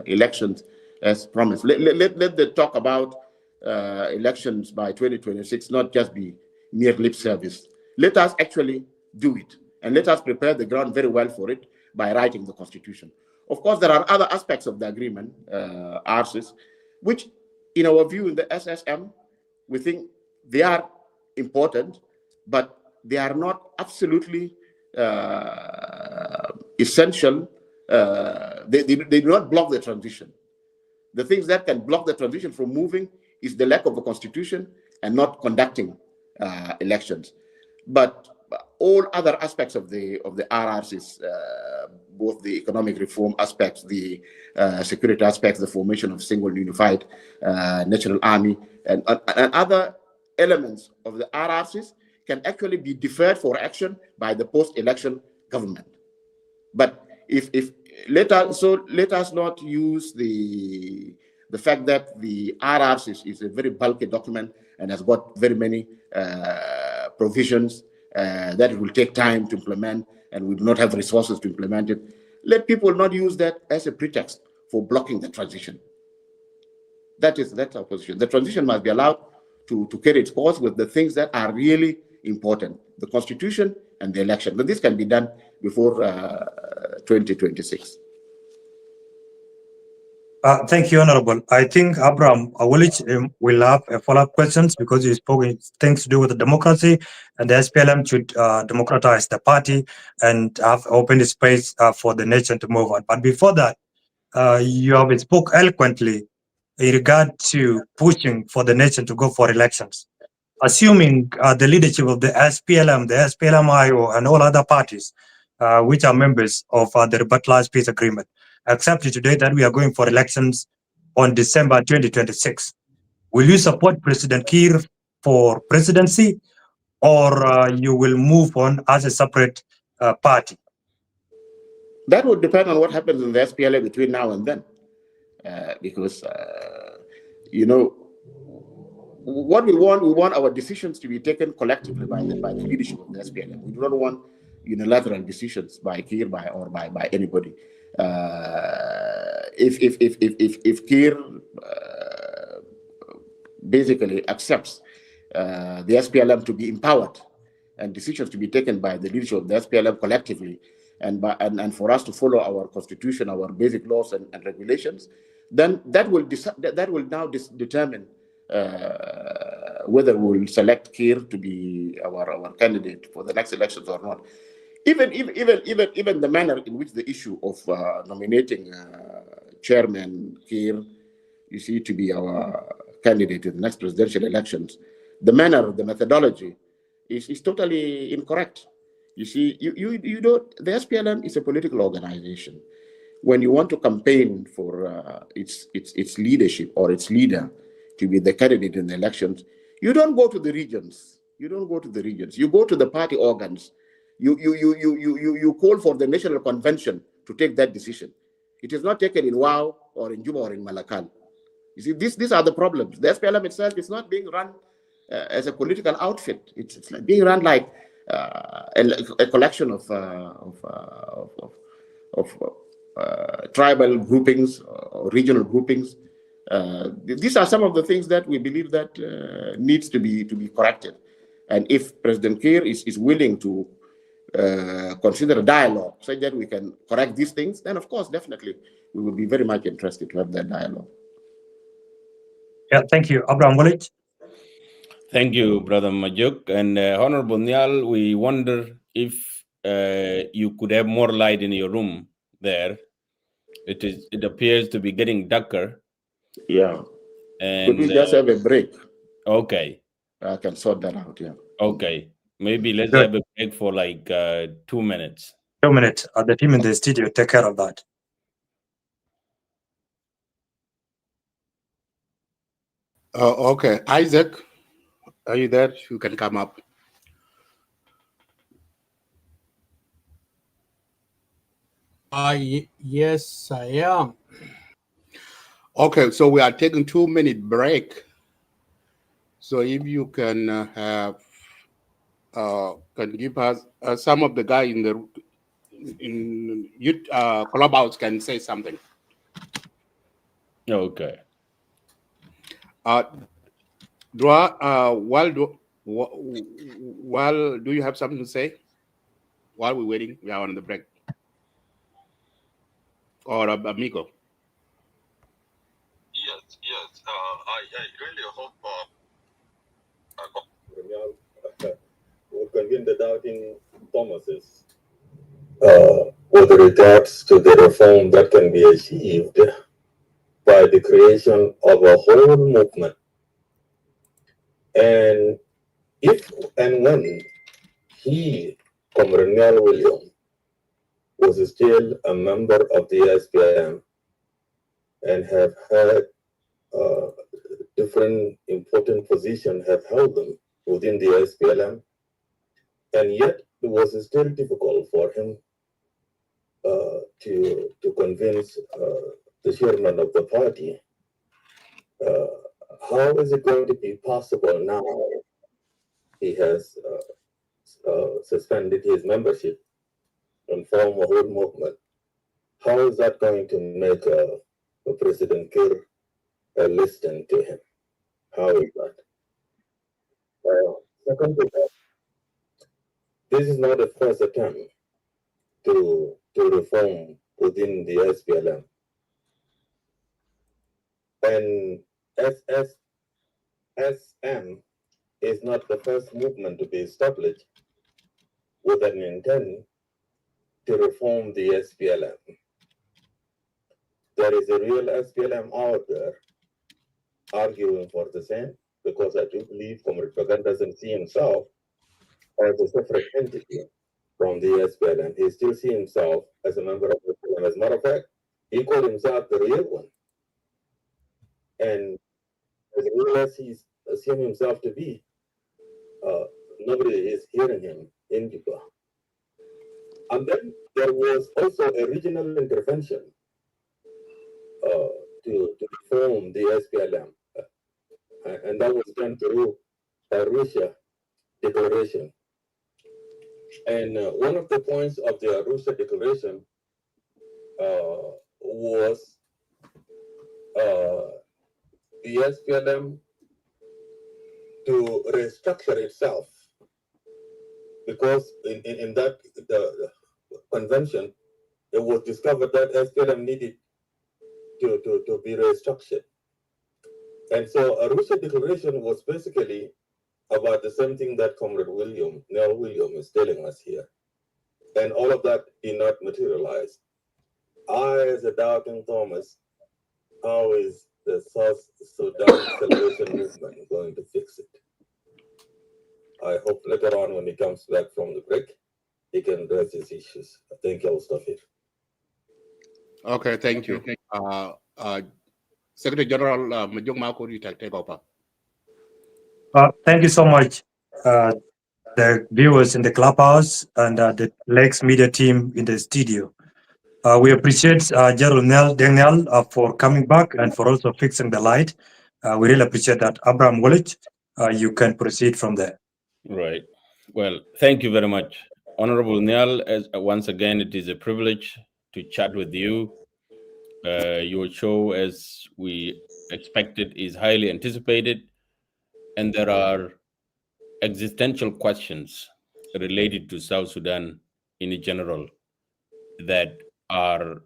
elections as promised. Let the talk about elections by 2026 not just be mere lip service. Let us actually do it, and let us prepare the ground very well for it by writing the constitution. Of course, there are other aspects of the agreement, RCs, which, in our view, in the SSM, we think they are important, but they are not absolutely essential. They do not block the transition. The things that can block the transition from moving is the lack of a constitution and not conducting elections. But all other aspects of the RRCs, both the economic reform aspects, the security aspects, the formation of single unified national army, and other elements of the RRCs can actually be deferred for action by the post-election government. But if let us not use the fact that the RRCs is a very bulky document and has got very many provisions that it will take time to implement, and we do not have resources to implement it. Let people not use that as a pretext for blocking the transition. That's our position. The transition must be allowed to carry its course with the things that are really important, the constitution and the election. But this can be done before 2026. Thank you, Honorable. I think Abraham Awolich will have a follow-up questions because he spoke things to do with the democracy, and the SPLM should democratize the party and have opened space for the nation to move on. But before that, you have spoke eloquently in regard to pushing for the nation to go for elections. Assuming the leadership of the SPLM, the SPLM-IO, and all other parties, which are members of the revitalized peace agreement, accepted today that we are going for elections on December 2026. Will you support President Kiir for presidency, or you will move on as a separate party? That would depend on what happens in the SPLA between now and then, because what we want our decisions to be taken collectively by the leadership of the SPLM. We do not want unilateral decisions by Kiir or by anybody. If Kiir basically accepts the SPLM to be empowered and decisions to be taken by the leadership of the SPLM collectively, and for us to follow our constitution, our basic laws and regulations, then that will now determine whether we will select Kiir to be our candidate for the next elections or not. Even the manner in which the issue of nominating Chairman Kiir, you see, to be our candidate in the next presidential elections, the manner, the methodology is totally incorrect. You see, you don't. The SPLM is a political organization. When you want to campaign for its leadership or its leader to be the candidate in the elections, you don't go to the regions. You don't go to the regions. You go to the party organs. You call for the national convention to take that decision. It is not taken in Wau or in Juba or in Malakal. You see, these are the problems. The SPLM itself is not being run as a political outfit. It's like being run like a collection of tribal groupings or regional groupings. These are some of the things that we believe that needs to be corrected. And if President Kiir is willing to consider a dialogue so that we can correct these things, then of course, definitely, we would be very much interested to have that dialogue. Yeah, thank you. Abraham Wallich. Thank you, Brother Majuk. And Honorable Nhial, we wonder if you could have more light in your room there. It appears to be getting darker. Yeah. And could we just have a break? Okay. I can sort that out, yeah. Okay. Maybe let's Good. have a break for like 2 minutes. 2 minutes. The team in the studio take care of that. Okay, Isaac, are you there? You can come up. Yes, I am. Okay, so we are taking 2-minute break. So if you can can give us some of the guy in the you Clubhouse can say something. Okay. Dua, while do you have something to say? While we're waiting, we are on the break. Or Amigo. Yes. I really hope will convene the doubting Thomases with regards to the reform that can be achieved by the creation of a whole movement. And if and when he, Comrade Nhial William, was still a member of the SPLM and have had different important positions, have held them within the SPLM, and yet it was still difficult for him to convince the chairman of the party. How is it going to be possible now? He has suspended his membership and formed a whole movement. How is that going to make President Kir listen to him? How is that? Second to that, this is not the first attempt to reform within the SPLM. And SM is not the first movement to be established with an intent to reform the SPLM. There is a real SPLM out there arguing for the same, because I do believe Comrade Pagan doesn't see himself as a separate entity from the SPLM. He still sees himself as a member of the SPLM. As a matter of fact, he called himself the real one. And as real as he assumed himself to be, nobody is hearing him in Juba. And then there was also a regional intervention to reform the SPLM. And that was done through a Arusha Declaration. And one of the points of the Arusha Declaration was the SPLM to restructure itself, because in that the convention, it was discovered that SPLM needed to be restructured. And so Arusha Declaration was basically about the same thing that Comrade Nhial William is telling us here. And all of that did not materialize. I, as a doubting Thomas, how is the South Sudan Salvation Movement going to fix it? I hope later on when he comes back from the break, he can address these issues. I think I'll stop here. Okay, thank you. Secretary General Majong Mako, you take over. Thank you so much, the viewers in the clubhouse and the Lex Media team in the studio. We appreciate General Deng for coming back and for also fixing the light. We really appreciate that. Abraham Wolich, you can proceed from there. Right. Well, thank you very much. Honorable Nhial, as once again, it is a privilege to chat with you. Your show, as we expected, is highly anticipated, and there are existential questions related to South Sudan in general that are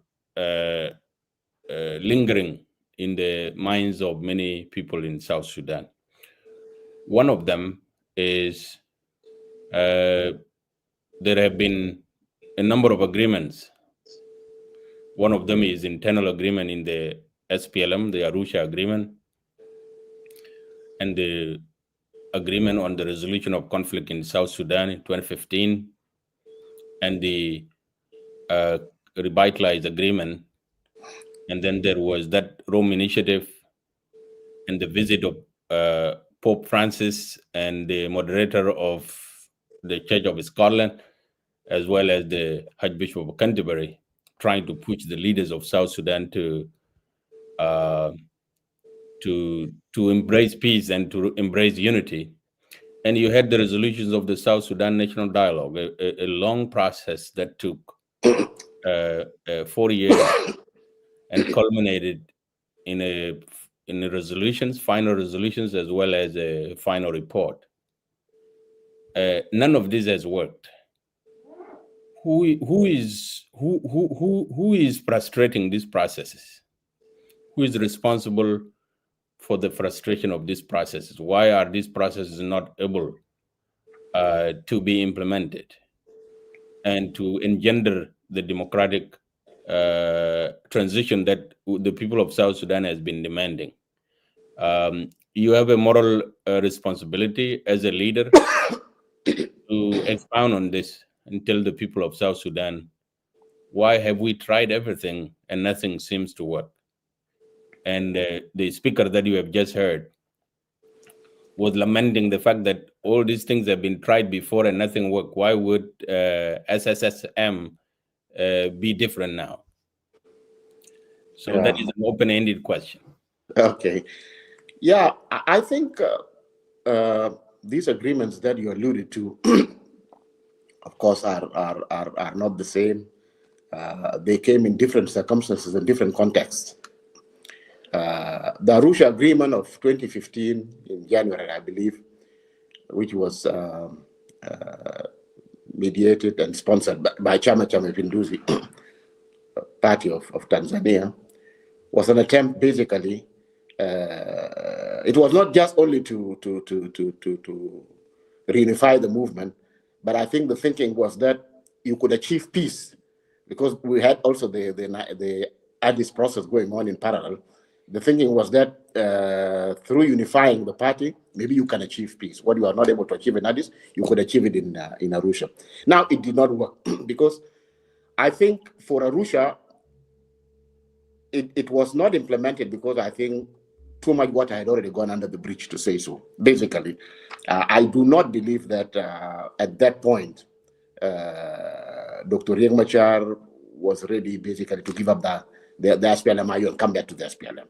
lingering in the minds of many people in South Sudan. One of them is there have been a number of agreements. One of them is internal agreement in the SPLM, the Arusha agreement, and the agreement on the resolution of conflict in South Sudan in 2015, and the revitalized agreement. And then there was that Rome initiative and the visit of Pope Francis and the moderator of the Church of Scotland, as well as the Archbishop of Canterbury, trying to push the leaders of South Sudan to embrace peace and to embrace unity. And you had the resolutions of the South Sudan National Dialogue, a long process that took 4 years and culminated in a resolutions, final resolutions, as well as a final report. None of this has worked. Who is frustrating these processes? Who is responsible for the frustration of these processes? Why are these processes not able to be implemented and to engender the democratic transition that the people of South Sudan has been demanding? You have a moral responsibility as a leader to expound on this and tell the people of South Sudan, why have we tried everything and nothing seems to work? And the speaker that you have just heard was lamenting the fact that all these things have been tried before and nothing worked. Why would SSSM be different now? So that is an open-ended question. Okay. Yeah, I think these agreements that you alluded to, of course, are not the same. They came in different circumstances and different contexts. The Arusha Agreement of 2015 in January, I believe, which was mediated and sponsored by Chama Cha Mapinduzi Party of Tanzania, was an attempt, basically. It was not just only to reunify the movement, but I think the thinking was that you could achieve peace, because we had also the Addis process going on in parallel. The thinking was that through unifying the party, maybe you can achieve peace. What you are not able to achieve in Addis, you could achieve it in Arusha. Now, it did not work because I think for Arusha, it was not implemented because I think too much water had already gone under the bridge, to say so. Basically, I do not believe that at that point, Dr. Riek Machar was ready basically to give up the SPLM-IO and come back to the SPLM,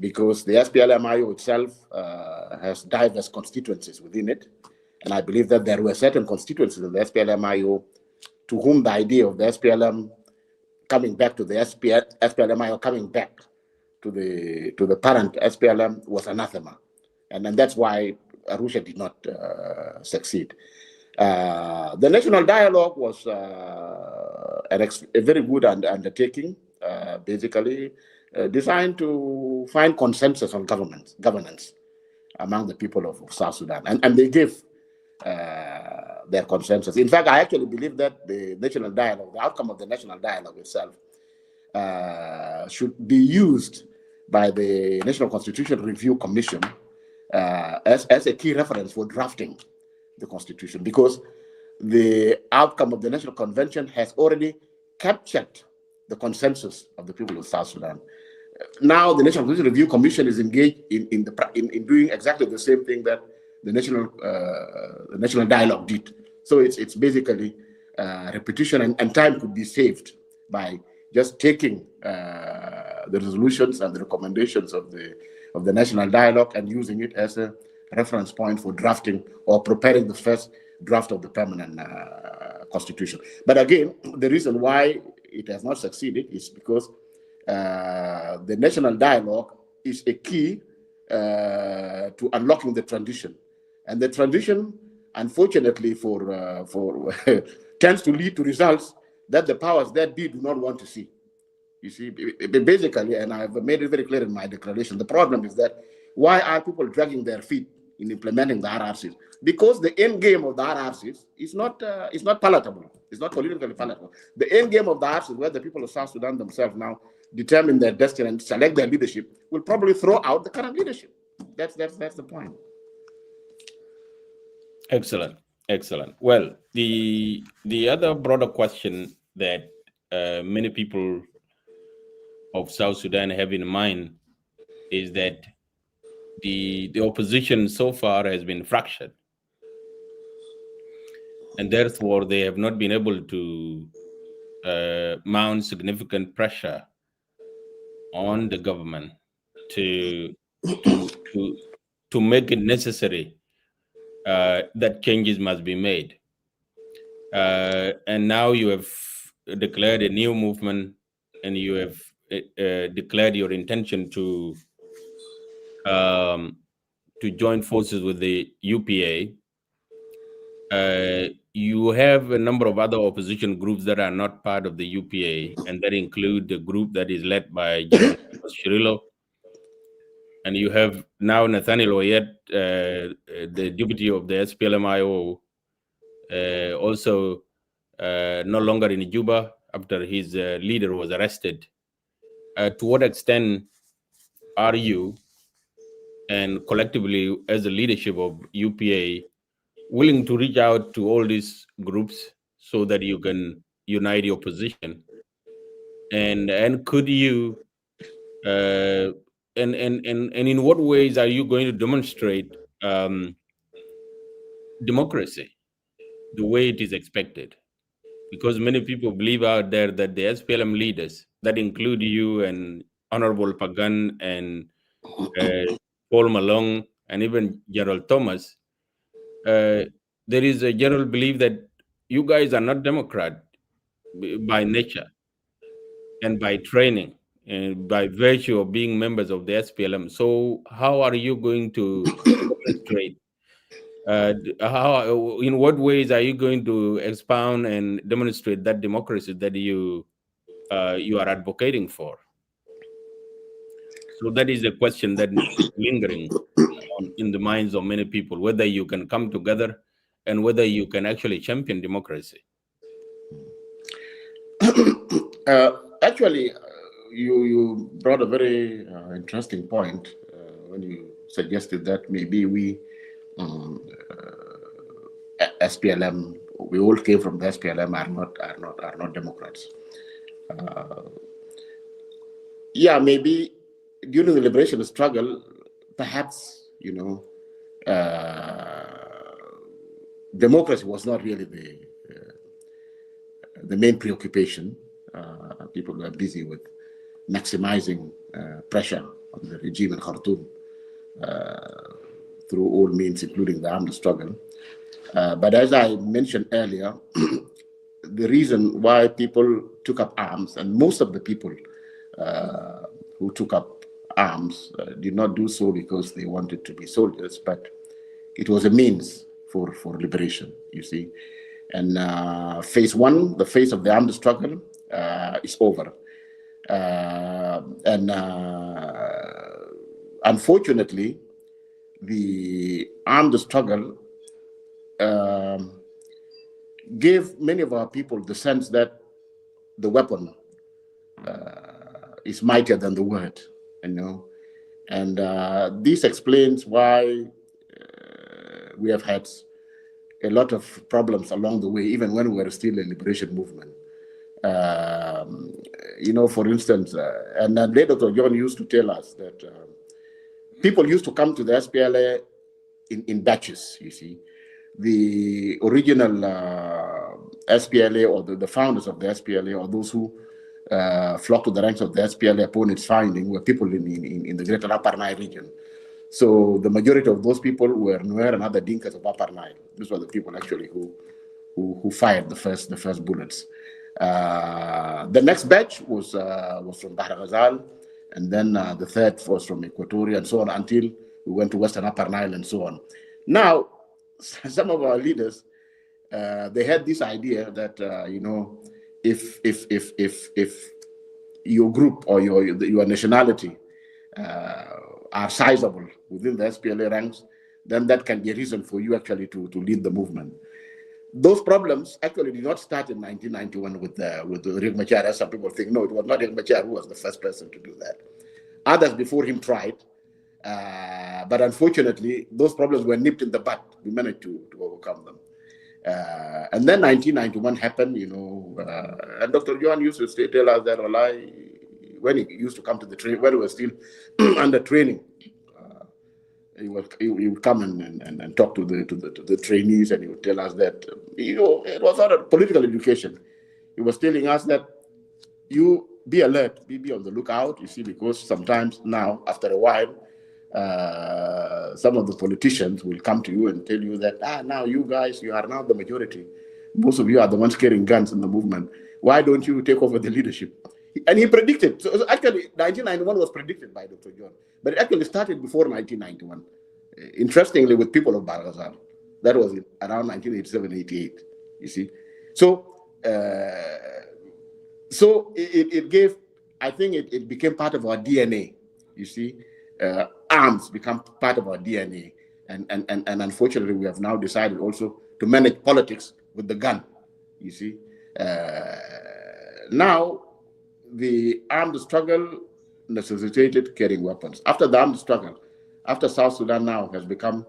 because the SPLM-IO itself has diverse constituencies within it. And I believe that there were certain constituencies in the SPLM-IO to whom the idea of the SPLM coming back to the SPLM-IO coming back to the parent SPLM was anathema. And that's why Arusha did not succeed. The national dialogue was a very good undertaking, basically designed to find consensus on governance among the people of South Sudan. And they gave their consensus. In fact, I actually believe that the national dialogue, the outcome of the national dialogue itself, should be used by the National Constitution Review Commission as a key reference for drafting the Constitution, because the outcome of the National Convention has already captured the consensus of the people of South Sudan. Now the National Constitution Review Commission is engaged in doing exactly the same thing that the national dialogue did. So it's basically repetition, and time could be saved by just taking the resolutions and the recommendations of the national dialogue and using it as a reference point for drafting or preparing the first draft of the permanent constitution. But again, the reason why it has not succeeded is because the national dialogue is a key to unlocking the transition, and the transition, unfortunately, for tends to lead to results that the powers that be do not want to see. You see, basically, and I've made it very clear in my declaration, the problem is that why are people dragging their feet in implementing the RRCs? Because the end game of the RRCs is not palatable. It's not politically palatable. The end game of the RRCs, where the people of South Sudan themselves now determine their destiny and select their leadership, will probably throw out the current leadership. That's the point. Excellent. Well, the other broader question that many people of South Sudan have in mind is that the opposition so far has been fractured, and therefore they have not been able to mount significant pressure on the government to make it necessary that changes must be made. And now you have declared a new movement, and you have declared your intention to join forces with the UPA. You have a number of other opposition groups that are not part of the UPA, and that include the group that is led by General Shirilo. And you have now Nathaniel Oyet, the deputy of the SPLMIO, also no longer in Juba after his leader was arrested. To what extent are you and collectively as the leadership of UPA willing to reach out to all these groups so that you can unite your position? And could you and in what ways are you going to demonstrate democracy the way it is expected? Because many people believe out there that the SPLM leaders, that include you and Honorable Pagan and Paul Malong and even General Thomas, there is a general belief that you guys are not Democrat by nature and by training and by virtue of being members of the SPLM. So how are you going to demonstrate? In what ways are you going to expound and demonstrate that democracy that you are advocating for? So that is a question that is lingering in the minds of many people, whether you can come together and whether you can actually champion democracy. Actually, you brought a very interesting point when you suggested that maybe we SPLM, we all came from the SPLM, are not Democrats. Yeah, maybe during the liberation struggle, perhaps democracy was not really the main preoccupation. People were busy with maximizing pressure on the regime in Khartoum through all means, including the armed struggle. But as I mentioned earlier, the reason why people took up arms, and most of the people who took up arms did not do so because they wanted to be soldiers, but it was a means for liberation, you see. And phase one, the phase of the armed struggle, is over. And unfortunately, the armed struggle gave many of our people the sense that the weapon is mightier than the word, and this explains why we have had a lot of problems along the way, even when we were still a liberation movement. For instance, and later Dr. John used to tell us that people used to come to the SPLA in batches, you see. The original SPLA or the founders of the SPLA, or those who flocked to the ranks of the SPLA upon its founding, were people in the greater Upper Nile region. So the majority of those people were Nuer and other Dinkas of Upper Nile. These were the people actually who fired the first bullets. The next batch was from Bahr Ghazal, and then the third was from Equatoria, and so on, until we went to Western Upper Nile and so on. Now, some of our leaders, they had this idea that if your group or your nationality are sizable within the SPLA ranks, then that can be a reason for you actually to lead the movement. Those problems actually did not start in 1991 with Riek Machar, as some people think. No, it was not Riek Machar who was the first person to do that. Others before him tried, but unfortunately, those problems were nipped in the bud. We managed to overcome them. And then 1991 happened, and Dr. Johan used to tell us that when he used to come to the training, when we were still under training, he would come and talk to the trainees, and he would tell us that it was not a political education. He was telling us that you be alert, be on the lookout, you see, because sometimes now, after a while, some of the politicians will come to you and tell you that now you guys, you are now the majority, Most of you are the ones carrying guns in the movement. Why don't you take over the leadership? And he predicted. So actually, 1991 was predicted by Dr. John, but it actually started before 1991. Interestingly, with people of Barghazal, that was around 1987, 88. You see, so it gave. I think it became part of our DNA. You see, arms become part of our DNA, and unfortunately, we have now decided also to manage politics with the gun. You see, now the armed struggle necessitated carrying weapons. After the armed struggle, after South Sudan now has become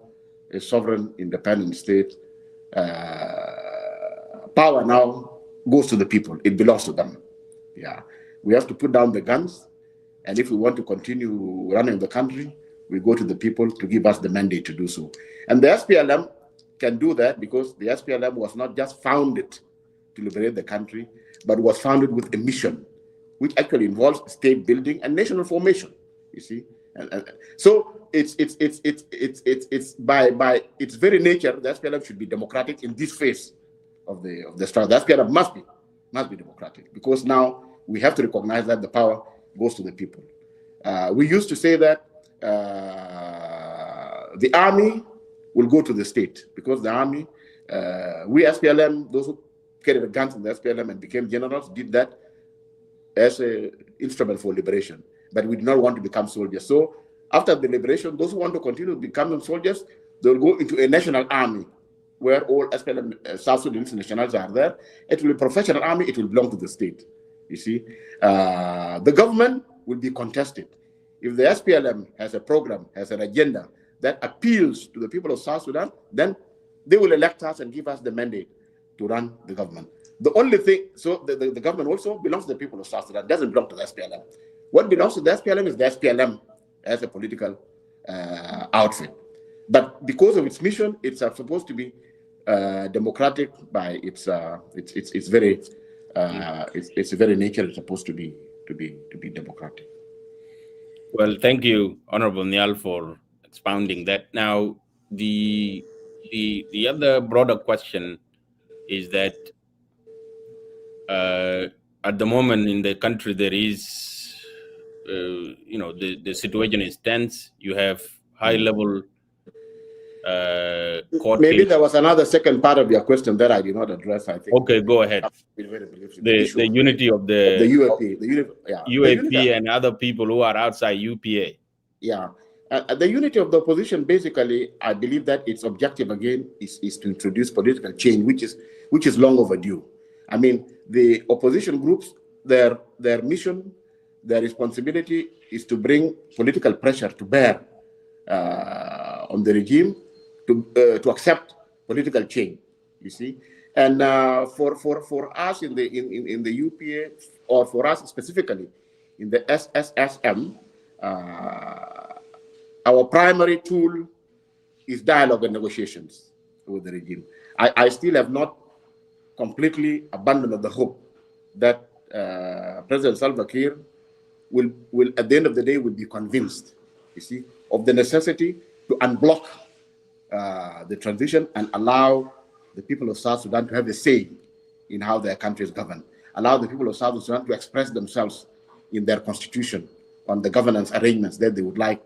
a sovereign, independent state, power now goes to the people. It belongs to them. Yeah, we have to put down the guns, and if we want to continue running the country, we go to the people to give us the mandate to do so. And the SPLM can do that because the SPLM was not just founded to liberate the country, but was founded with a mission, which actually involves state building and national formation. You see, and so it's by its very nature, the SPLM should be democratic in this phase of the struggle. The SPLM must be democratic because now we have to recognize that the power goes to the people. We used to say that the army will go to the state because the army, we SPLM, those who carried the guns in the SPLM and became generals, did that as an instrument for liberation. But we did not want to become soldiers. So after the liberation, those who want to continue becoming soldiers, they'll go into a national army where all SPLM South Sudanese nationals are there. It will be a professional army. It will belong to the state. You see, the government will be contested. If the SPLM has a program, has an agenda that appeals to the people of South Sudan, then they will elect us and give us the mandate to run the government. The only thing, so the government also belongs to the people of South Sudan, doesn't belong to the SPLM. What belongs to the SPLM is the SPLM as a political outfit. But because of its mission, it's supposed to be democratic by its very nature. It's supposed to be democratic. Well, thank you, Honorable Nhial, for expounding that. Now, the other broader question is that at the moment in the country there is, the situation is tense. You have high-level court Maybe case. there was another second part of your question that I did not address. I think. Okay, go ahead. The unity of the UAP and other people who are outside UPA. Yeah. The unity of the opposition, basically, I believe that its objective again is to introduce political change, which is long overdue. I mean, the opposition groups, their mission, their responsibility is to bring political pressure to bear on the regime to accept political change. You see, and for us in the UPA, or for us specifically in the SSSM. Our primary tool is dialogue and negotiations with the regime. I still have not completely abandoned the hope that President Salva Kiir will at the end of the day will be convinced, you see, of the necessity to unblock the transition and allow the people of South Sudan to have a say in how their country is governed. Allow the people of South Sudan to express themselves in their constitution on the governance arrangements that they would like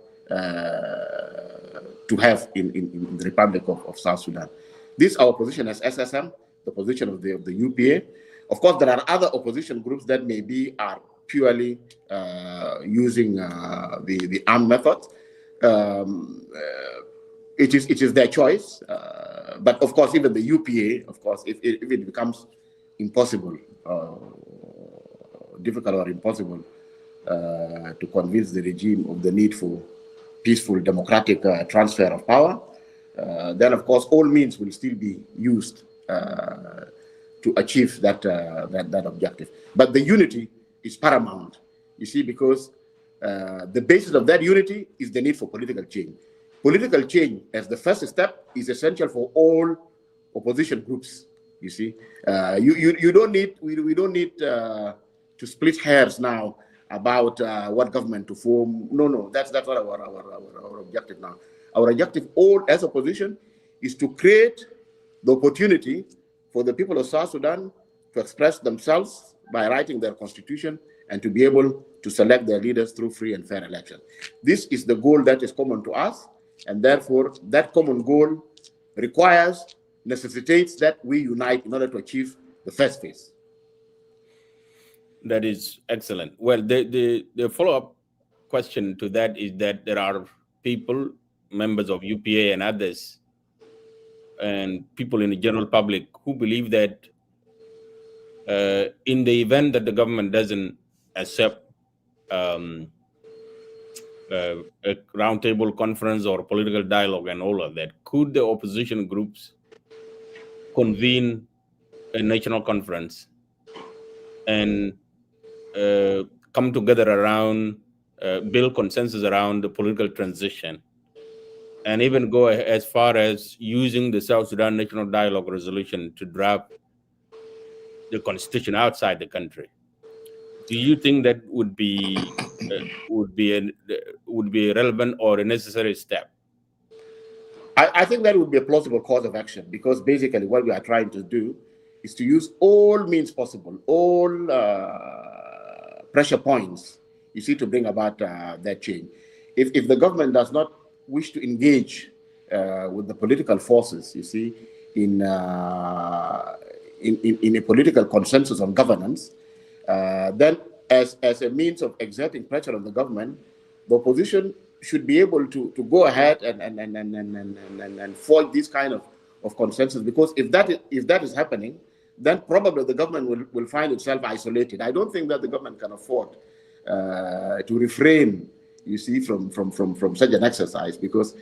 to have in the Republic of South Sudan. This is our position as SSM, the position of the UPA. Of course, there are other opposition groups that maybe are purely using the armed method. It is their choice. But of course, even the UPA, of course, if it becomes impossible, difficult or impossible to convince the regime of the need for peaceful democratic transfer of power, then of course all means will still be used to achieve that objective. But the unity is paramount, you see, because the basis of that unity is the need for political change. Political change as the first step is essential for all opposition groups. You see, we don't need to split hairs now about what government to form. No, that's not our objective now. Our objective, all as opposition, is to create the opportunity for the people of South Sudan to express themselves by writing their constitution and to be able to select their leaders through free and fair election. This is the goal that is common to us, and therefore that common goal necessitates that we unite in order to achieve the first phase. That is excellent. Well, the follow-up question to that is that there are people, members of UPA and others, and people in the general public who believe that in the event that the government doesn't accept a roundtable conference or political dialogue and all of that, could the opposition groups convene a national conference and come together around, build consensus around the political transition, and even go as far as using the South Sudan National Dialogue resolution to draft the constitution outside the country? Do you think that would be a relevant or a necessary step? I think that would be a plausible course of action, because basically what we are trying to do is to use all means possible, all pressure points, you see, to bring about that change. If the government does not wish to engage with the political forces, you see, in a political consensus on governance, then as a means of exerting pressure on the government, the opposition should be able to go ahead and forge this kind of consensus, because if that is happening, then probably the government will find itself isolated. I don't think that the government can afford to refrain, you see, from such an exercise, because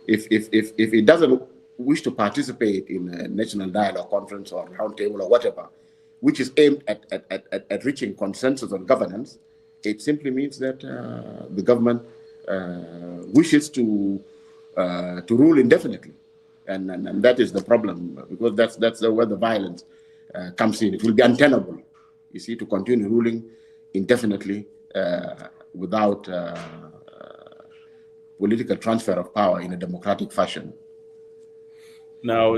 if it doesn't wish to participate in a national dialogue conference or roundtable or whatever, which is aimed at reaching consensus on governance, it simply means that the government wishes to rule indefinitely, and that is the problem, because that's where the violence comes in. It will be untenable, you see, to continue ruling indefinitely without political transfer of power in a democratic fashion. Now,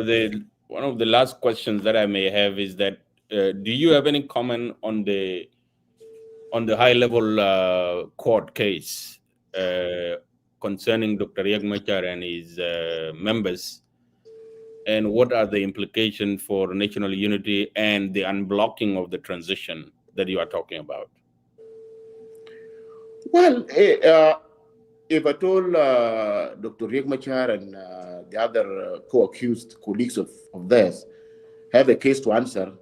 one of the last questions that I may have is that do you have any comment on the high-level court case concerning Dr. Riek Machar and his members, and what are the implications for national unity and the unblocking of the transition that you are talking about? Well, if at all Dr. Riek Machar and the other co-accused colleagues of theirs have a case to answer,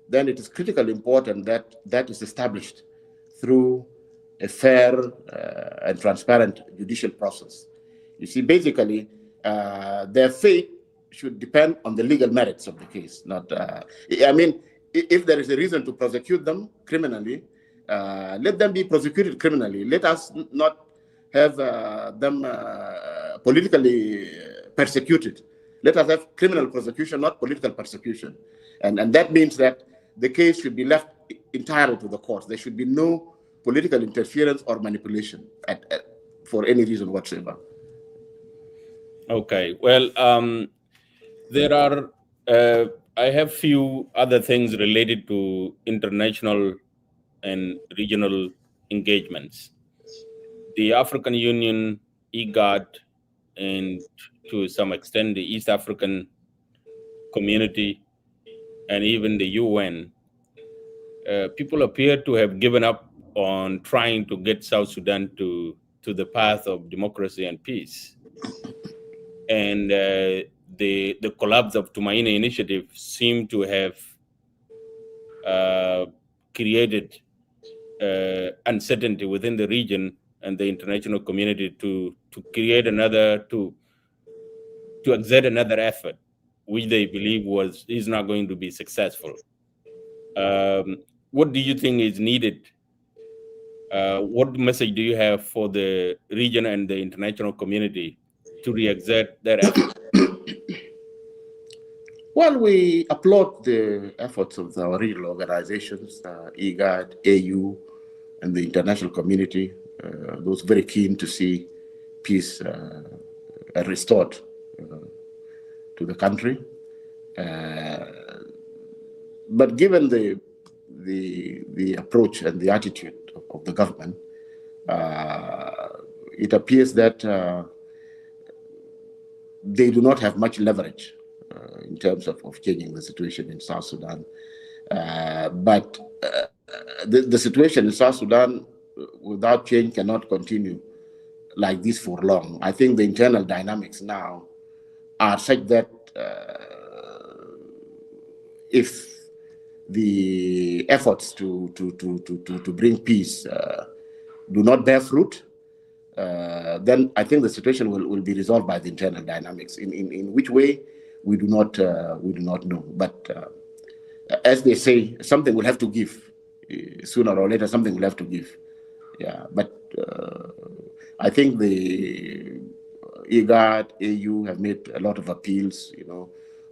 then it is critically important that that is established through a fair and transparent judicial process. You see, basically, their fate should depend on the legal merits of the case. Not, I mean, if there is a reason to prosecute them criminally, let them be prosecuted criminally. Let us not have them politically persecuted. Let us have criminal prosecution, not political persecution. And that means that the case should be left entirely to the courts. There should be no political interference or manipulation for any reason whatsoever. Okay. Well, there are, I have few other things related to international and regional engagements. The African Union, IGAD, and to some extent the East African community, and even the UN, people appear to have given up on trying to get South Sudan to the path of democracy and peace. And the collapse of Tumaini initiative seemed to have created uncertainty within the region and the international community to create to exert another effort, which they believe is not going to be successful. What do you think is needed? What message do you have for the region and the international community to re-exert their effort? Well, we applaud the efforts of our regional organizations, IGAD, AU, and the international community. Those very keen to see peace restored to the country. But given the approach and the attitude of the government, it appears that they do not have much leverage in terms of changing the situation in South Sudan. But the situation in South Sudan without change cannot continue like this for long. I think the internal dynamics now are such that if the efforts to bring peace do not bear fruit, then I think the situation will be resolved by the internal dynamics. In which way, we do not know. But as they say, something will have to give. Sooner or later, something will have to give. Yeah, but I think the IGAD, AU have made a lot of appeals,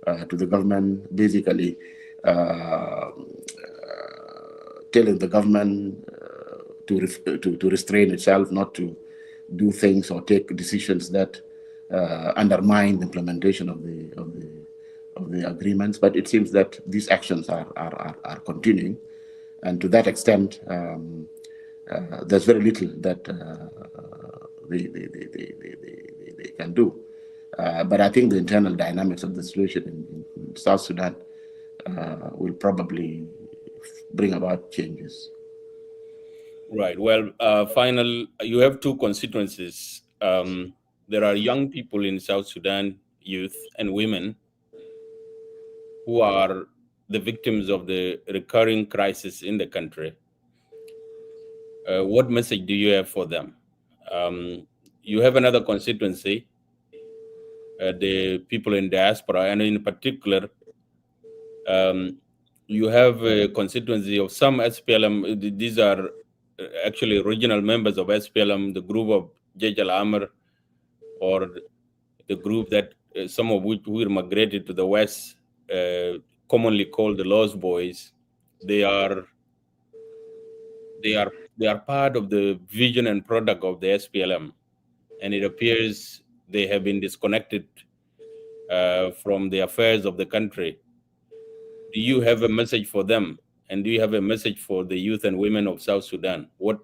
to the government, basically telling the government to restrain itself, not to do things or take decisions that undermine the implementation of the agreements. But it seems that these actions are continuing, and to that extent, there's very little that they can do. But I think the internal dynamics of the situation in South Sudan will probably bring about changes. Right. Well, you have two constituencies. There are young people in South Sudan, youth and women, who are the victims of the recurring crisis in the country. What message do you have for them? You have another constituency, the people in diaspora, and in particular, you have a constituency of some SPLM. These are actually original members of SPLM, the group of Jejal Amr, or the group that some of which were migrated to the West, commonly called the Lost Boys. They are part of the vision and product of the SPLM, and it appears they have been disconnected from the affairs of the country. Do you have a message for them, and do you have a message for the youth and women of South Sudan? What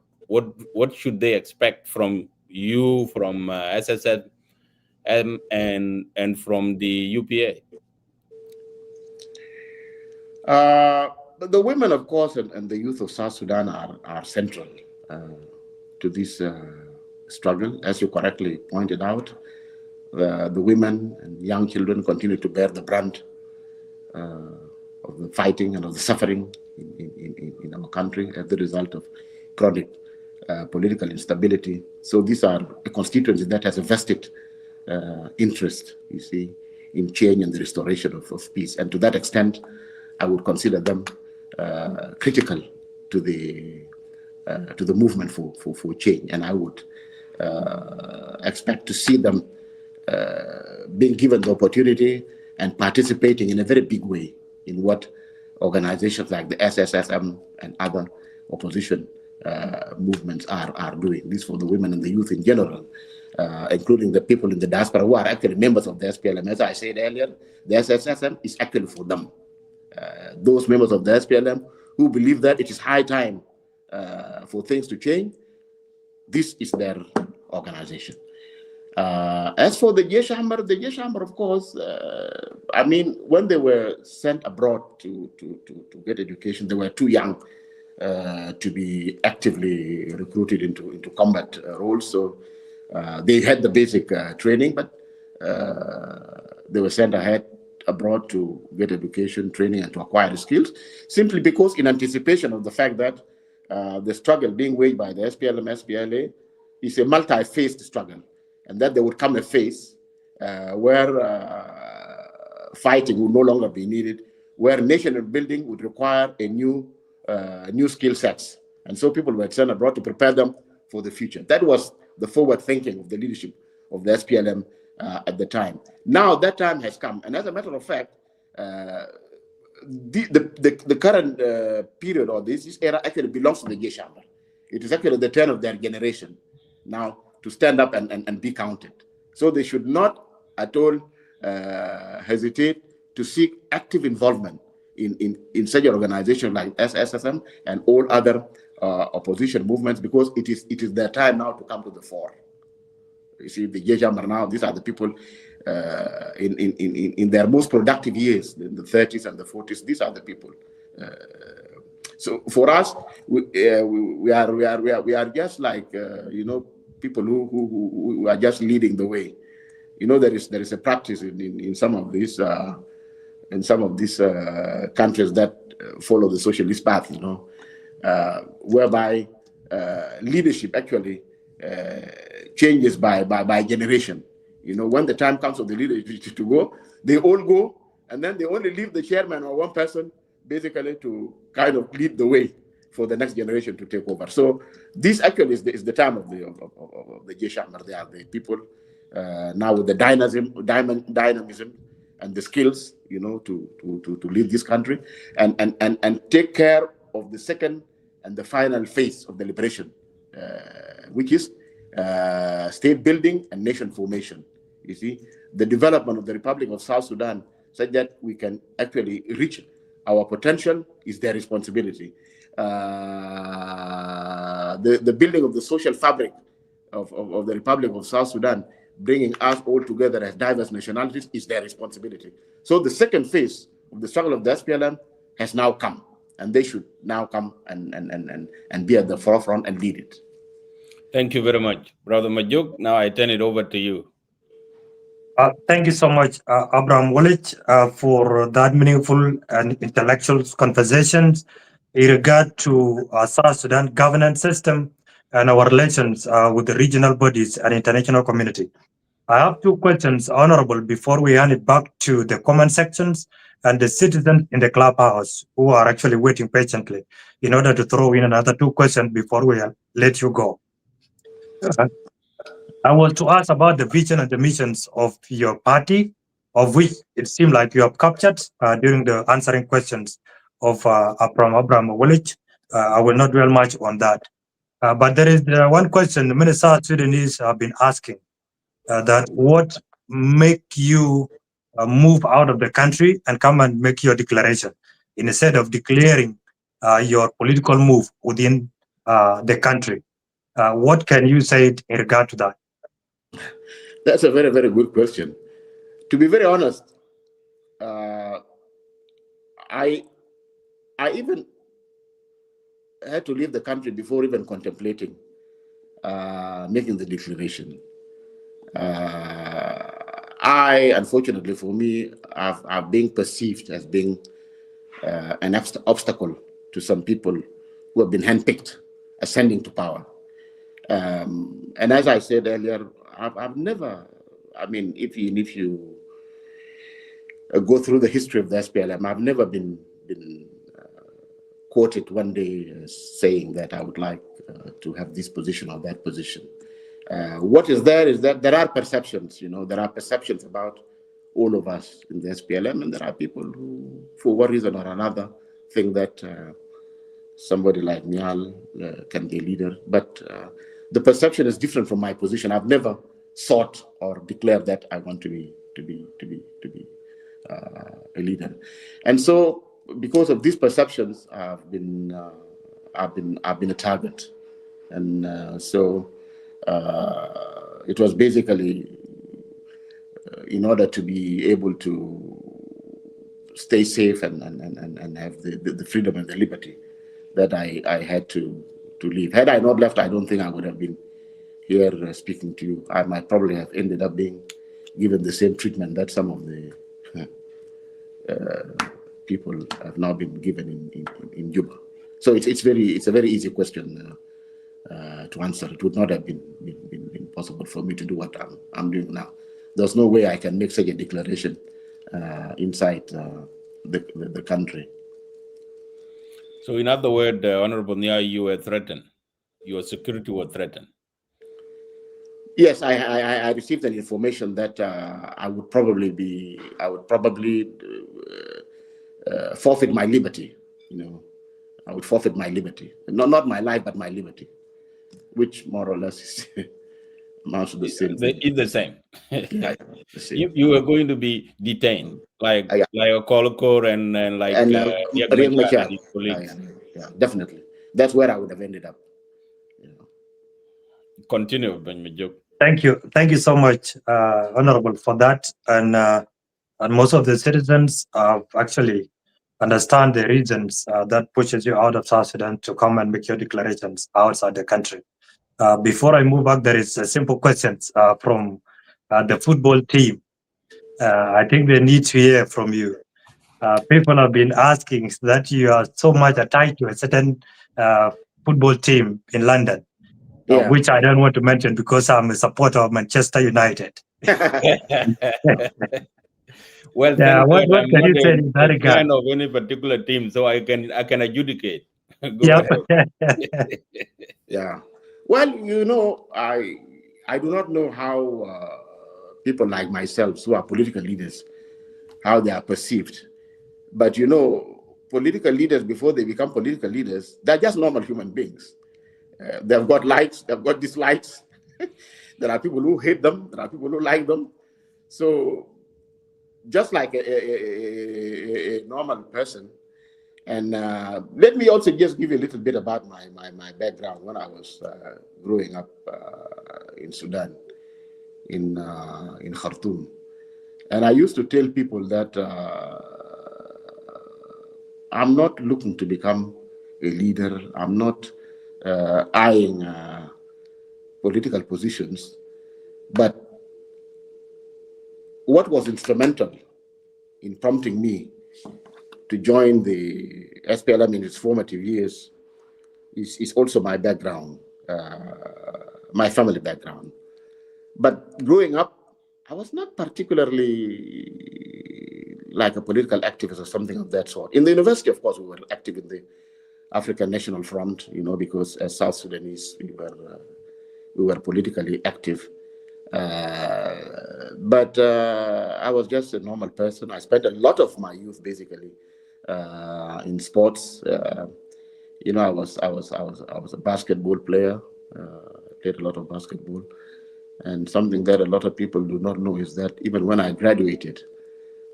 should they expect from you, from SSM, and from the UPA? The women, of course, and the youth of South Sudan are central to this struggle. As you correctly pointed out, the women and young children continue to bear the brunt of the fighting and of the suffering in our country as the result of chronic political instability. So these are a constituency that has a vested interest, you see, in change and the restoration of peace. And to that extent, I would consider them critical to the movement for change. And I would expect to see them being given the opportunity and participating in a very big way in what organizations like the SSM and other opposition movements are doing. This for the women and the youth in general, including the people in the diaspora who are actually members of the SPLM. As I said earlier, the SSM is actually for them. Those members of the SPLM who believe that it is high time for things to change, this is their organization. As for the Jesh Amr, of course, I mean, when they were sent abroad to get education, they were too young to be actively recruited into combat roles. So they had the basic training, but they were sent ahead abroad to get education, training, and to acquire the skills, simply because in anticipation of the fact that the struggle being waged by the SPLM, SPLA is a multi-phased struggle, and that there would come a phase where fighting would no longer be needed, where national building would require a new skill sets. And so people were sent abroad to prepare them for the future. That was the forward thinking of the leadership of the SPLM at the time. Now that time has come, and as a matter of fact, the current period or this era actually belongs to the Jesh Amr. It is actually the turn of their generation now to stand up and be counted. So they should not at all hesitate to seek active involvement in such an organization like SSM and all other opposition movements, because it is their time now to come to the fore. You see, the Yejamar now, these are the people in their most productive years, in the 30s and the 40s. These are the people. So for us, we are just like people who are just leading the way. There is a practice in some of these countries that follow the socialist path, whereby leadership actually changes by generation. When the time comes for the leadership to go, they all go, and then they only leave the chairman or one person basically to kind of lead the way for the next generation to take over. So this actually is the time of the Jeshamar. They are the people now with the dynamism and the skills, to lead this country and take care of the second and the final phase of the liberation, which is state building and nation formation. You see, the development of the Republic of South Sudan, such that we can actually reach our potential, is their responsibility. The building of the social fabric of the Republic of South Sudan, bringing us all together as diverse nationalities, is their responsibility. So the second phase of the struggle of the SPLM has now come, and they should now come and be at the forefront and lead it. Thank you very much, Brother Majuk. Now I turn it over to you. Thank you so much, Abraham Wallich, for that meaningful and intellectual conversations in regard to South Sudan governance system and our relations with the regional bodies and international community. I have two questions, Honorable, before we hand it back to the comment sections and the citizens in the clubhouse who are actually waiting patiently in order to throw in another two questions before we let you go. I want to ask about the vision and the missions of your party, of which it seemed like you have captured during the answering questions of Abraham Wallich. I will not dwell much on that. But there is one question the many South Sudanese have been asking, that what make you move out of the country and come and make your declaration instead of declaring your political move within the country? What can you say in regard to that? That's a very, very good question. To be very honest, I even had to leave the country before even contemplating making the declaration. Unfortunately for me, I've been perceived as being an obstacle to some people who have been handpicked ascending to power. And as I said earlier, I've never, if you go through the history of the SPLM, I've never been quoted one day as saying that I would like to have this position or that position. What is that there are perceptions, there are perceptions about all of us in the SPLM, and there are people who, for one reason or another, think that somebody like Nhial can be a leader. But the perception is different from my position. I've never sought or declared that I want to be a leader, and so because of these perceptions, I've been a target, and so it was basically in order to be able to stay safe and have the freedom and the liberty that I had to leave. Had I not left, I don't think I would have been here speaking to you. I might probably have ended up being given the same treatment that some of the people have now been given in Juba. So it's a very easy question to answer. It would not have been possible for me to do what I'm doing now. There's no way I can make such a declaration inside the country. So in other words, Honorable Nhial, you were threatened. Your security was threatened. Yes, I received an information that I would probably forfeit my liberty. I would forfeit my liberty, not my life, but my liberty, which more or less is amounts to the same thing. It's the same. Yeah, the same. You are going to be detained, like Yeah. a Kolokor and like And Riek Riek Machar Machar. and his colleagues. Yeah, definitely. That's where I would have ended up. Continue, Ben Majuk. Thank you so much, Honorable, for that. And most of the citizens actually understand the reasons that pushes you out of South Sudan to come and make your declarations outside the country. Before I move back, there is a simple question from the football team. I think they need to hear from you. People have been asking that you are so much attached to a certain football team in London, which I don't want to mention because I'm a supporter of Manchester United. Well, Yeah, thank what God I'm can not you say in that a fan regard? of any particular team, so I can adjudicate. Go Yeah. ahead. Yeah. Well, I do not know how people like myself, who are political leaders, how they are perceived. But political leaders, before they become political leaders, they're just normal human beings. They've got likes, they've got dislikes. There are people who hate them, there are people who like them. So just like a normal person. And let me also just give you a little bit about my background when I was growing up in Sudan, in Khartoum. And I used to tell people that I'm not looking to become a leader. I'm not eyeing political positions. But what was instrumental in prompting me to join the SPLM in its formative years is also my background, my family background. But growing up, I was not particularly like a political activist or something of that sort. In the university, of course, we were active in the African National Front, because as South Sudanese, we were politically active. But I was just a normal person. I spent a lot of my youth basically in sports. I was a basketball player. Played a lot of basketball, and something that a lot of people do not know is that even when I graduated,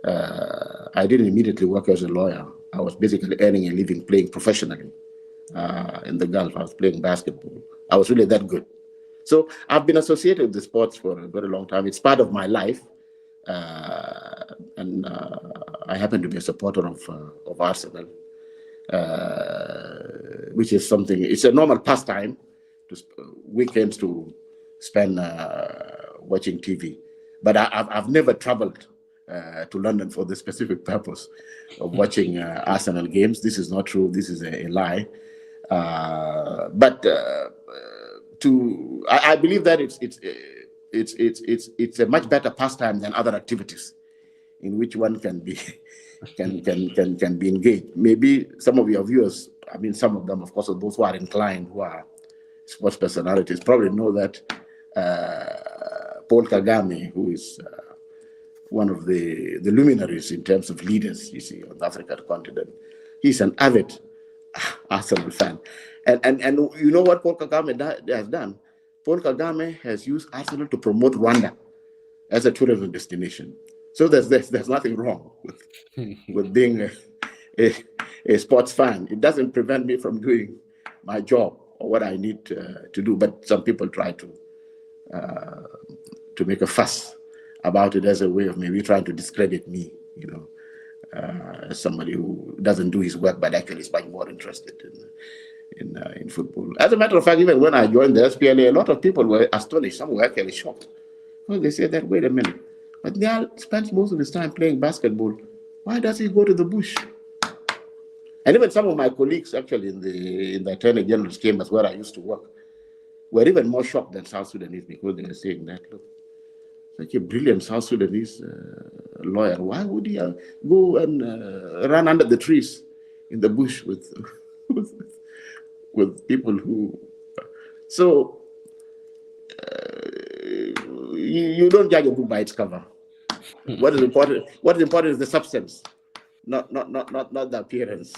I didn't immediately work as a lawyer. I was basically earning a living playing professionally in the Gulf. I was playing basketball. I was really that good. So I've been associated with the sports for a very long time. It's part of my life. And I happen to be a supporter of Arsenal, which is something, it's a normal pastime to weekends to spend watching TV. But I've never traveled to London for the specific purpose of watching Arsenal games. This is not true. This is a lie. But I believe that it's a much better pastime than other activities in which one can be engaged. Maybe some of your viewers, some of them, of course, those who are inclined, who are sports personalities, probably know that Paul Kagame, who is one of the luminaries in terms of leaders, you see, on the African continent, he's an avid Arsenal fan. And you know what Paul Kagame has done? Paul Kagame has used Arsenal to promote Rwanda as a tourism destination. So there's nothing wrong with being a sports fan. It doesn't prevent me from doing my job or what I need to do. But some people try to make a fuss about it as a way of maybe trying to discredit me, as somebody who doesn't do his work, but actually is much more interested in football. As a matter of fact, even when I joined the SPLA, a lot of people were astonished. Some were actually shocked. Well, they said that, wait a minute, but Nhial spends most of his time playing basketball. Why does he go to the bush? And even some of my colleagues, actually, in the Attorney General's chambers where I used to work, were even more shocked than South Sudanese, because they were saying that, look, such a brilliant South Sudanese lawyer, why would he go and run under the trees in the bush with people who... So you don't judge a book by its cover. What is important is the substance, not the appearance.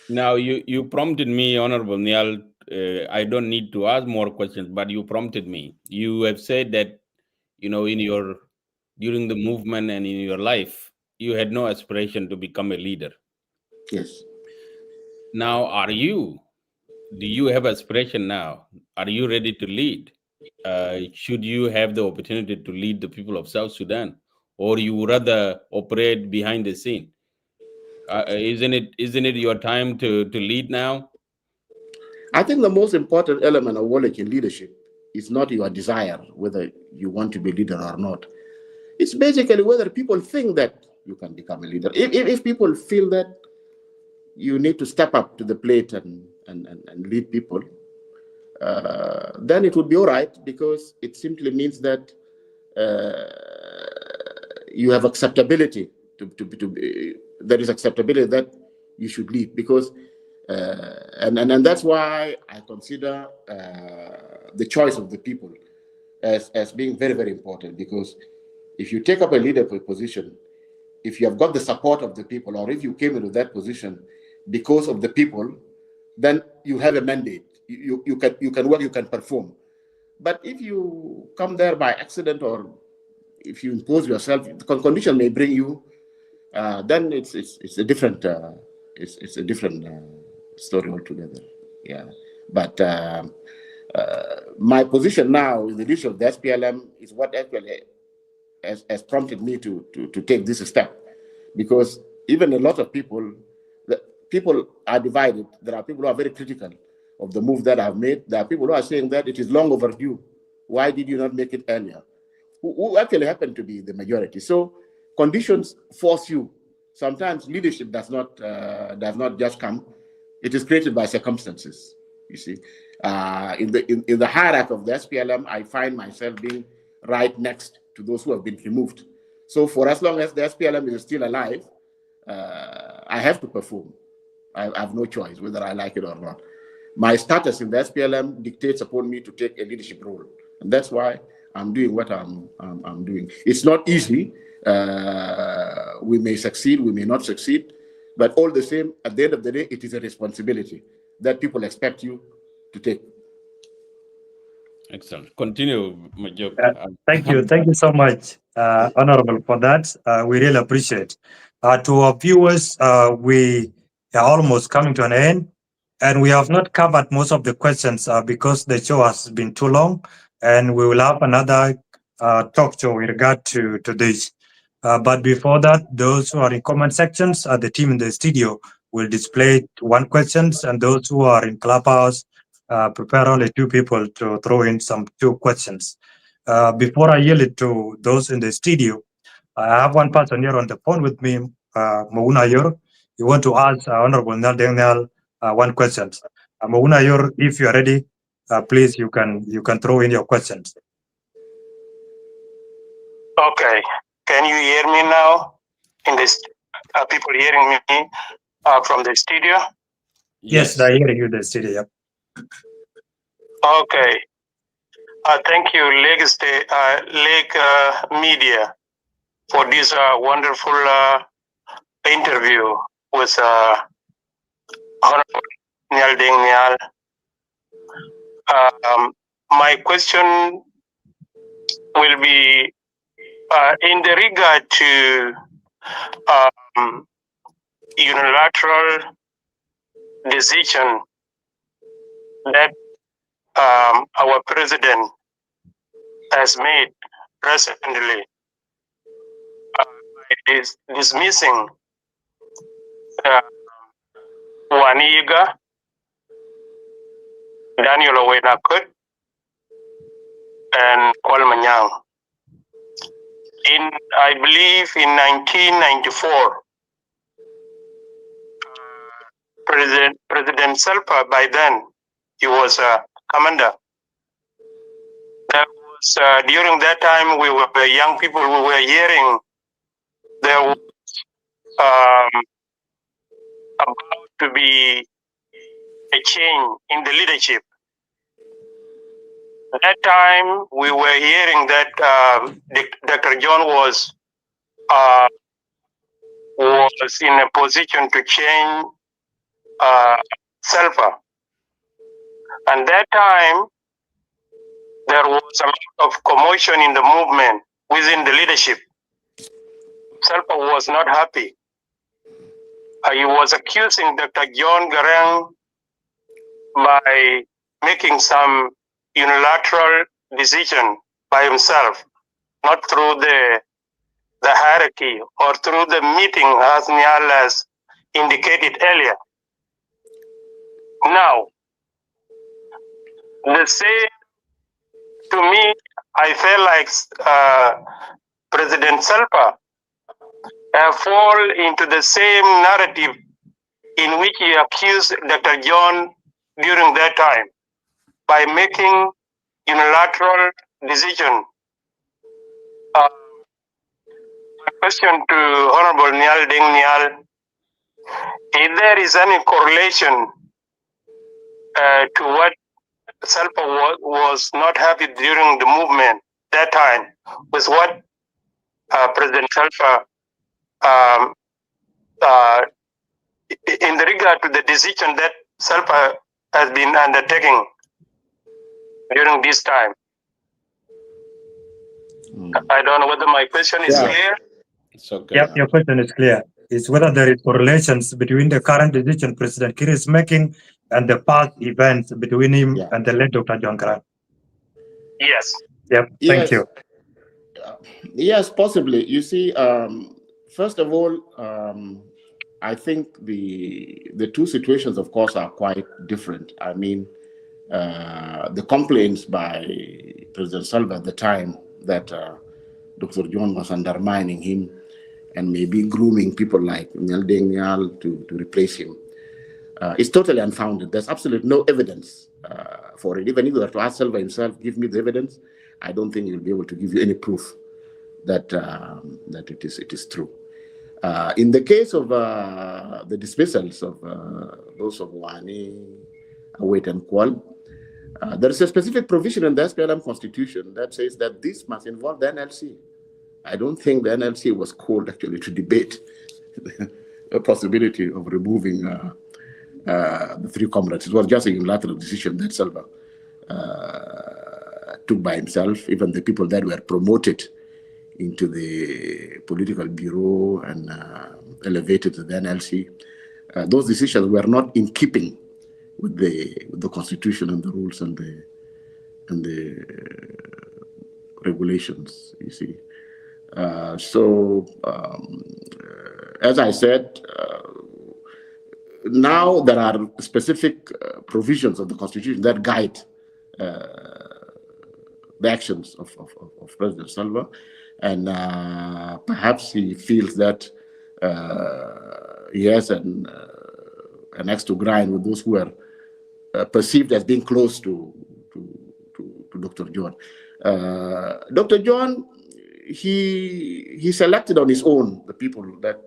Now you prompted me, Honorable Nhial, I don't need to ask more questions, but you prompted me. You have said that, during the movement and in your life, you had no aspiration to become a leader. Yes. Now, do you have aspiration now? Are you ready to lead? Should you have the opportunity to lead the people of South Sudan, or you rather operate behind the scene? Isn't it your time to lead now? I think the most important element of knowledge in leadership is not your desire, whether you want to be a leader or not. It's basically whether people think that you can become a leader. If people feel that you need to step up to the plate and lead people, then it would be all right, because it simply means that you have acceptability there is acceptability that you should lead, because and that's why I consider the choice of the people as being very, very important, because if you take up a leadership position, if you have got the support of the people, or if you came into that position because of the people, then you have a mandate. You can work, you can perform. But if you come there by accident, or if you impose yourself, the condition may bring you. Then it's a different it's a different story altogether. Yeah, but my position now in the leadership of the SPLM is what actually has prompted me to take this step, because even a lot of people are divided. There are people who are very critical of the move that I've made. There are people who are saying that it is long overdue. Why did you not make it earlier? Who actually happen to be the majority. So conditions force you. Sometimes leadership does not just come. It is created by circumstances. You see, in the hierarchy of the SPLM, I find myself being right next to those who have been removed. So for as long as the SPLM is still alive, I have to perform. I have no choice whether I like it or not. My status in the SPLM dictates upon me to take a leadership role, and that's why I'm doing what I'm doing. It's not easy. We may succeed, we may not succeed, but all the same, at the end of the day, it is a responsibility that people expect you to take. Excellent. Continue, Majok. Thank you so much, Honorable, for that. We really appreciate. To our viewers, we are almost coming to an end, and we have not covered most of the questions because the show has been too long, and we will have another talk show in regard to this. But before that, those who are in comment sections, the team in the studio will display one questions, and those who are in Clubhouse, prepare only two people to throw in some two questions. Before I yield it to those in the studio, I have one person here on the phone with me, Mauna Yor. You want to ask Honorable Deng one question. Mauna Yor, if you are ready, please you can throw in your questions. Okay. Can you hear me now? In this, are people hearing me from the studio? Yes, I hear you in the studio. Yep. Okay. Thank you, Lake Media, for this wonderful interview with Honorable Nhial. My question will be in the regard to unilateral decision that our president has made recently by dismissing Waniga, Daniel Owenakut, and Kwalmanyang. I believe in 1994, President Salpa, by then, he was a commander. There was, during that time, we were young people, we were hearing there was about to be a change in the leadership. At that time, we were hearing that Dr. John was in a position to change Salva. And that time, there was a lot of commotion in the movement within the leadership. Salpa was not happy. He was accusing Dr. John Garang by making some unilateral decision by himself, not through the hierarchy or through the meeting as Nhial has indicated earlier. Now, the same, to me, I feel like President Salpa fall into the same narrative in which he accused Dr. John during that time by making unilateral decision. My question to Honorable Deng Nhial, if there is any correlation to what Salpa was not happy during the movement that time with what President Salpa in the regard to the decision that Salpa has been undertaking during this time. I don't know whether my question is clear. It's okay. Yep, your question is clear. It's whether there is correlations between the current decision President Kiir is making and the past events between him and the late Dr. John Garang. Yes. Yep, thank you. Yes, possibly. You see, first of all, I think the two situations, of course, are quite different. I mean, the complaints by President Salva at the time that Dr. John was undermining him and maybe grooming people like Nhial to replace him is totally unfounded. There's absolutely no evidence for it. Even if you were to ask Salva himself, give me the evidence, I don't think he'll be able to give you any proof that that it is true. In the case of the dismissals of those of Wani, Await and Kwal, there is a specific provision in the SPLM constitution that says that this must involve the NLC. I don't think the NLC was called actually to debate the possibility of removing the three comrades. It was just a unilateral decision that Salva took by himself. Even the people that were promoted into the political bureau and elevated to the NLC, those decisions were not in keeping with the constitution and the rules and the regulations. You see, as I said, now there are specific provisions of the constitution that guide the actions of President Salva. And perhaps he feels that he has an axe to grind with those who are perceived as being close to Dr. John. Dr. John, he selected on his own the people that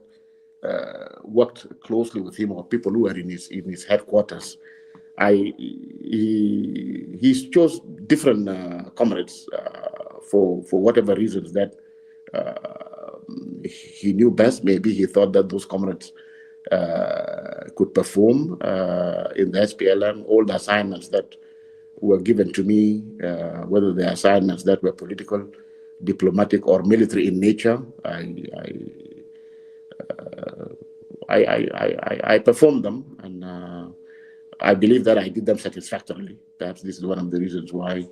worked closely with him, or people who were in his headquarters. He chose different comrades for whatever reasons that he knew best. Maybe he thought that those comrades could perform in the SPLM. All the assignments that were given to me, whether the assignments that were political, diplomatic, or military in nature, I performed them, and I believe that I did them satisfactorily. Perhaps this is one of the reasons why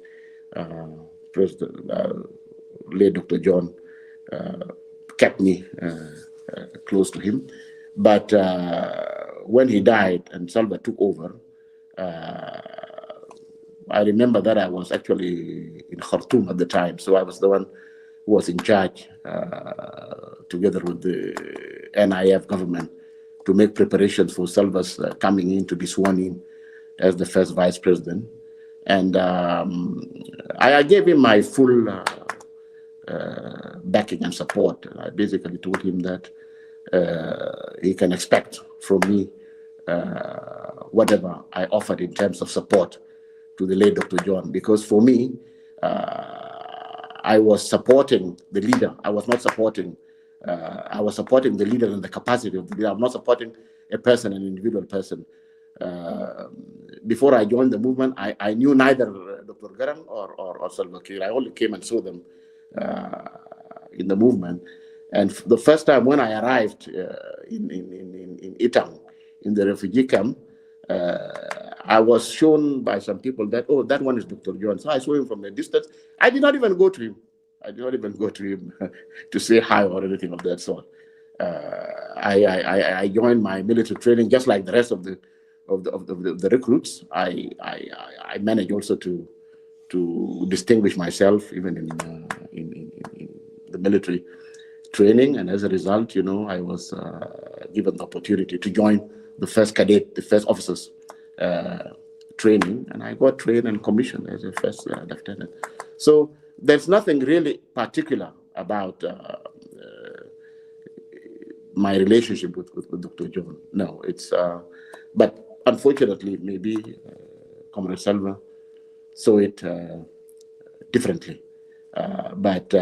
late Dr. John kept me close to him. But when he died and Salva took over, I remember that I was actually in Khartoum at the time. So I was the one who was in charge, together with the NIF government, to make preparations for Salva's coming in to be sworn in as the first vice president. And I gave him my full backing and support. I basically told him that he can expect from me whatever I offered in terms of support to the late Dr. John, because for me, I was supporting the leader. I was not supporting, I was supporting the leader in the capacity of the leader. I'm not supporting a person, an individual person. Before I joined the movement, I knew neither Dr. Garang or Salva Kiir. I only came and saw them in the movement. And the first time when I arrived in Itang, in the refugee camp, I was shown by some people that, oh, that one is Dr. John. So I saw him from a distance. I did not even go to him. To say hi or anything of that sort. I joined my military training just like the rest of the recruits. I managed also to distinguish myself even in the military training, and as a result, I was given the opportunity to join the first officers training, and I got trained and commissioned as a first lieutenant. So there's nothing really particular about my relationship with Dr. John. No, it's but unfortunately, maybe Comrade Salva saw it differently. But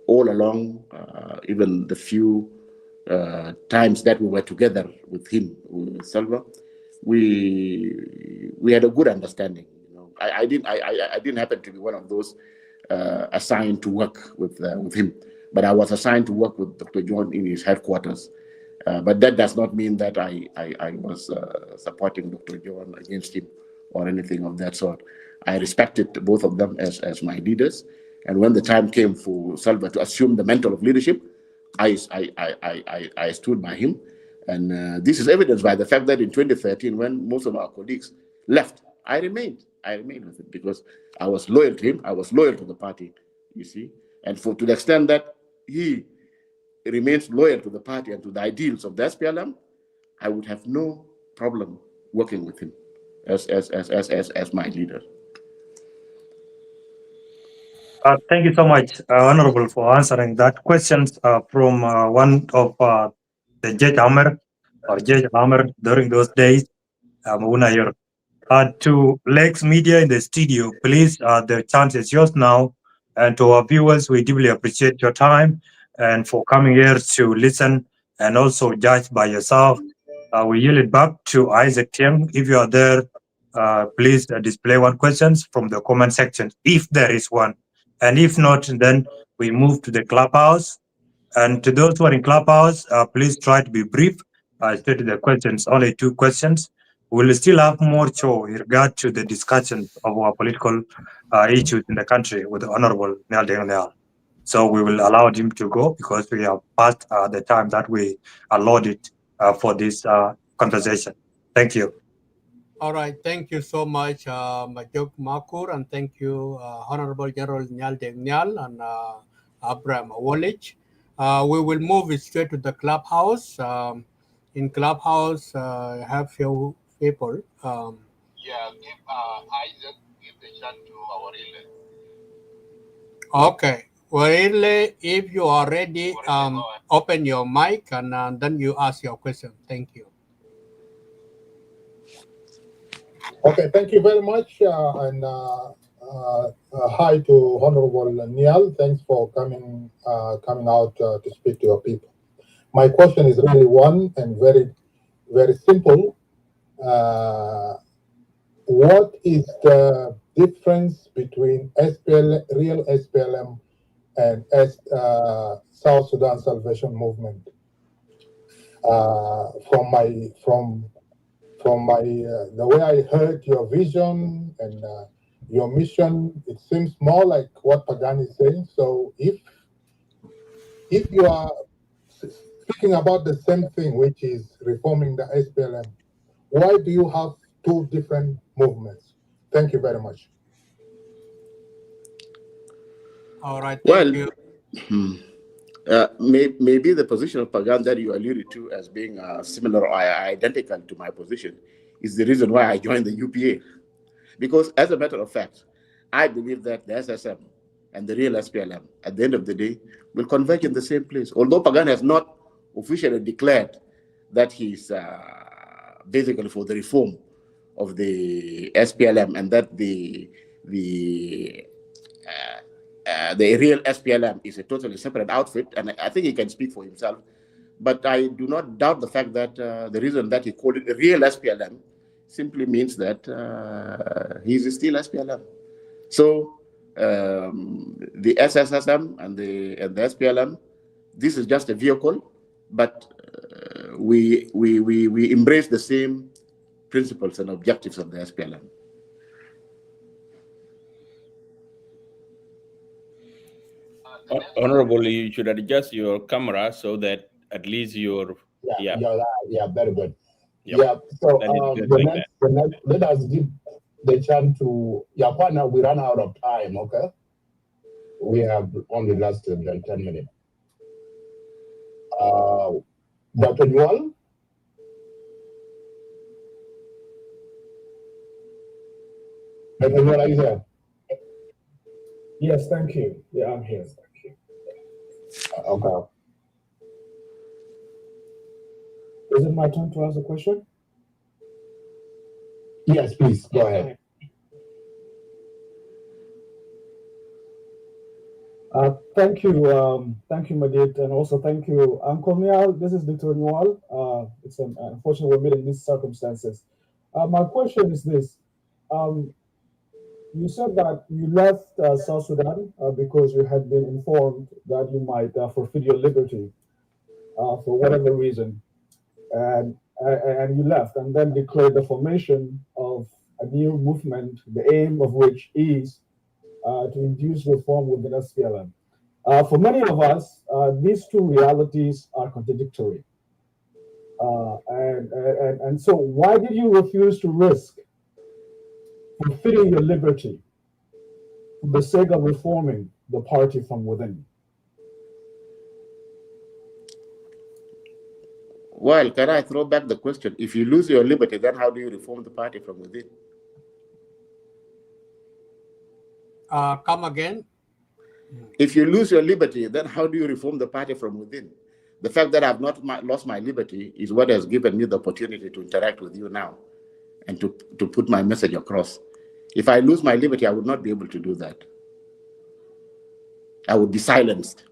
all along, even the few times that we were together with him, with Salva, we had a good understanding. I didn't happen to be one of those assigned to work with him, but I was assigned to work with Dr. John in his headquarters. But that does not mean that I was supporting Dr. John against him or anything of that sort. I respected both of them as my leaders, and when the time came for Salva to assume the mantle of leadership, I stood by him, and this is evidenced by the fact that in 2013, when most of our colleagues left, I remained with him because I was loyal to him. I was loyal to the party, you see, and to the extent that he remains loyal to the party and to the ideals of the SPLM, I would have no problem working with him as my leader. Thank you so much, Honorable, for answering that question from one of the Judge Hammer or Judge Hammer during those days. To Lex Media in the studio, please, the chance is yours now. And to our viewers, we deeply appreciate your time and for coming here to listen and also judge by yourself. We yield it back to Isaac Tim. If you are there, please display one question from the comment section, if there is one. And if not, then we move to the clubhouse. And to those who are in clubhouse, please try to be brief. I stated the questions, only 2 questions. We'll still have more show in regard to the discussion of our political issues in the country with the Honorable Nhial. So we will allow him to go because we have passed the time that we allotted for this conversation. Thank you. All right, thank you so much, Majok Makur, and thank you, Honorable General Nhial and Abraham Wallich. We will move straight to the clubhouse. In clubhouse, I have few people. Give Isaac, give the chance to our relay. Okay, well, if you are ready, open your mic and then you ask your question. Thank you. Okay, thank you very much, and hi to Honorable Nhial. Thanks for coming out to speak to your people. My question is really one and very, very simple. What is the difference between real SPLM and South Sudan Salvation Movement? From the way I heard your vision and your mission, it seems more like what Pagan is saying. So if you are speaking about the same thing, which is reforming the SPLM, why do you have 2 different movements? Thank you very much. All right, thank you. Maybe the position of Pagan that you alluded to as being similar or identical to my position is the reason why I joined the UPA. Because as a matter of fact, I believe that the SSM and the real SPLM, at the end of the day, will converge in the same place. Although Pagan has not officially declared that he's basically for the reform of the SPLM and that the real SPLM is a totally separate outfit, and I think he can speak for himself. But I do not doubt the fact that the reason that he called it a real SPLM simply means that he's still SPLM. So the SSSM and the SPLM, this is just a vehicle, but we embrace the same principles and objectives of the SPLM. Honorable, you should adjust your camera so that at least your very good. Yep. Yeah, so the next, let us give the chance to Yapana. We run out of time, okay? We have only less than 10 minutes. Dr. Nhial? Dr. Nhial, are you there? Yes, thank you. Yeah, I'm here. Thank you. Okay. Is it my turn to ask a question? Yes, please, go ahead. Thank you, Madid, and also thank you, Uncle Nhial. This is Dr. Nhial. It's unfortunate we're meeting in these circumstances. My question is this. You said that you left South Sudan because you had been informed that you might forfeit your liberty for whatever reason. And you left and then declared the formation of a new movement, the aim of which is to induce reform within SPLM. For many of us, these two realities are contradictory. And so why did you refuse to risk forfeiting your liberty for the sake of reforming the party from within? Well, can I throw back the question? If you lose your liberty, then how do you reform the party from within? Come again? If you lose your liberty, then how do you reform the party from within? The fact that I've not lost my liberty is what has given me the opportunity to interact with you now and to put my message across. If I lose my liberty, I would not be able to do that. I would be silenced.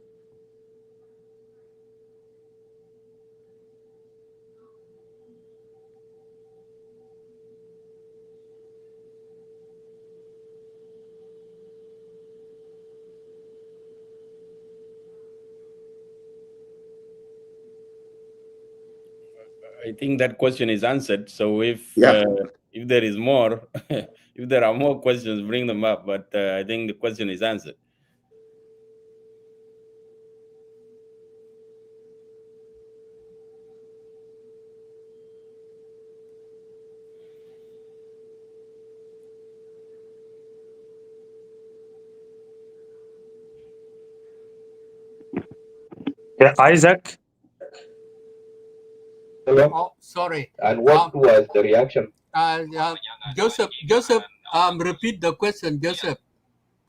I think that question is answered. So if there is more, if there are more questions, bring them up. But I think the question is answered. Yeah, Isaac. Hello? Oh, sorry. And what was the reaction? Joseph, repeat the question, Joseph.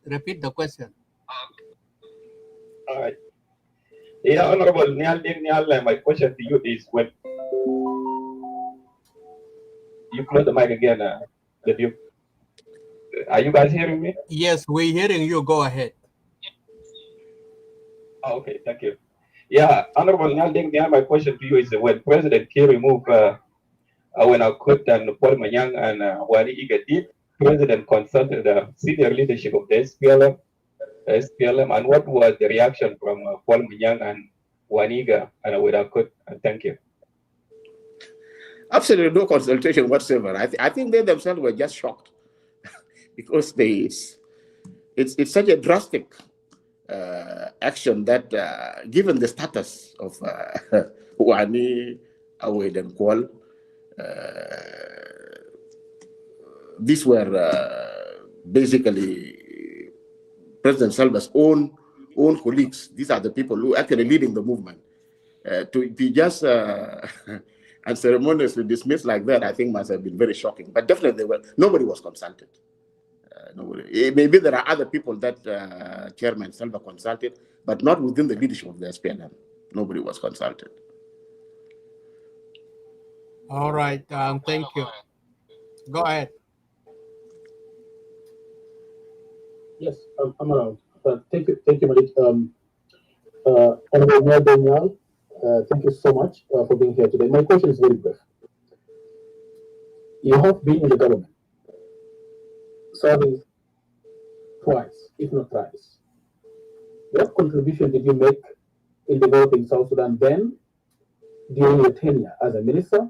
Repeat the question. All right. Yeah, Honorable Nhial, my question to you is when you close the mic again, are you guys hearing me? Yes, we're hearing you. Go ahead. Oh, okay, thank you. Yeah, Honorable Nhial, my question to you is when President Kiir removed when Akut and Paul Manyang and Wani Iga did, President consulted the senior leadership of the SPLM, and what was the reaction from Paul Manyang and Waniga and Akut? And thank you. Absolutely no consultation whatsoever. I think they themselves were just shocked because it's such a drastic action that given the status of Wani, Awed and Kwal, these were basically President Salva's own colleagues. These are the people who actually leading the movement. To be just unceremoniously dismissed like that, I think must have been very shocking. But definitely, nobody was consulted. Maybe there are other people that Chairman Salva consulted, but not within the leadership of the SPLM. Nobody was consulted. All right. Thank you. Go ahead. Yes, I'm around. Thank you, Malik. Honorable Nhial, Thank you so much for being here today. My question is very brief. You have been in the government, serving twice, if not thrice. What contribution did you make in developing South Sudan then, during your tenure as a minister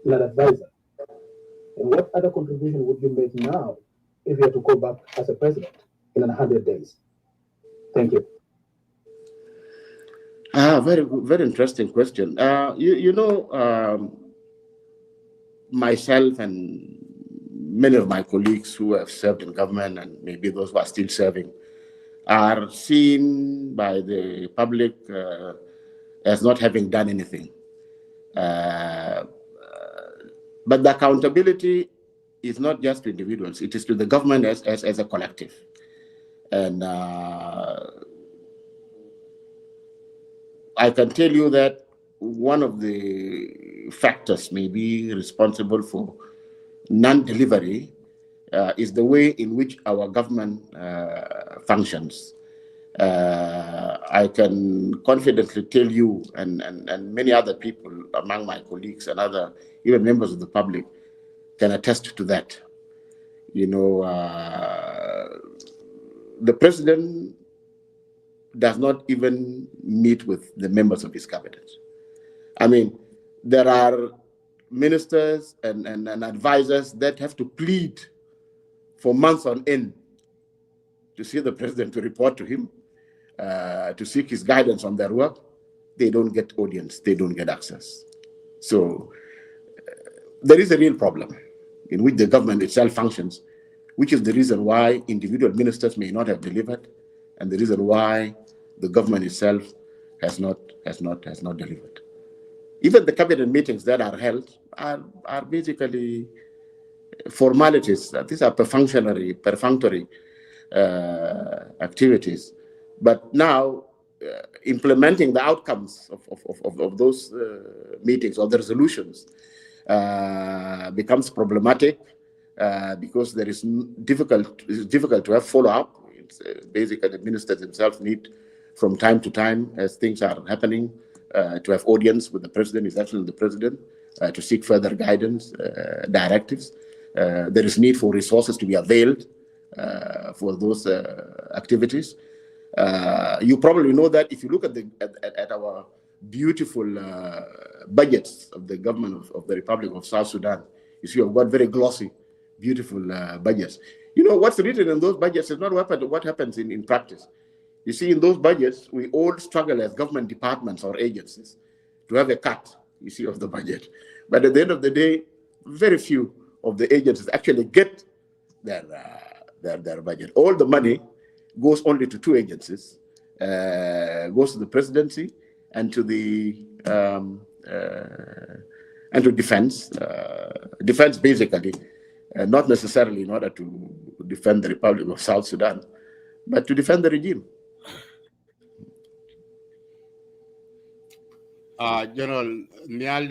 and an advisor? And what other contribution would you make now if you had to go back as a president in 100 days? Thank you. Very, very interesting question. Myself and many of my colleagues who have served in government and maybe those who are still serving are seen by the public as not having done anything. But the accountability is not just to individuals, it is to the government as a collective. And I can tell you that one of the factors maybe responsible for non-delivery is the way in which our government functions. I can confidently tell you and many other people among my colleagues and other even members of the public can attest to that. The president does not even meet with the members of his cabinet. I mean, there are ministers and advisors that have to plead for months on end to see the president, to report to him, to seek his guidance on their work. They don't get audience, they don't get access. So there is a real problem in which the government itself functions, which is the reason why individual ministers may not have delivered, and the reason why the government itself has not delivered. Even the cabinet meetings that are held are basically formalities. These are perfunctory activities. But now, implementing the outcomes of those meetings or the resolutions becomes problematic because it's difficult to have follow-up. It's basically the ministers themselves need, from time to time, as things are happening, to have audience with the president, his excellency the president, to seek further guidance, directives. There is need for resources to be availed for those activities. You probably know that if you look at our beautiful budgets of the government of the Republic of South Sudan, you see we've got very glossy, beautiful budgets. What's written in those budgets is not what happens in practice. You see, in those budgets, we all struggle as government departments or agencies to have a cut, you see, of the budget. But at the end of the day, very few of the agencies actually get their budget. All the money goes only to two agencies, goes to the presidency and to the and to defense. Defense basically, not necessarily in order to defend the Republic of South Sudan, but to defend the regime. General Nhial,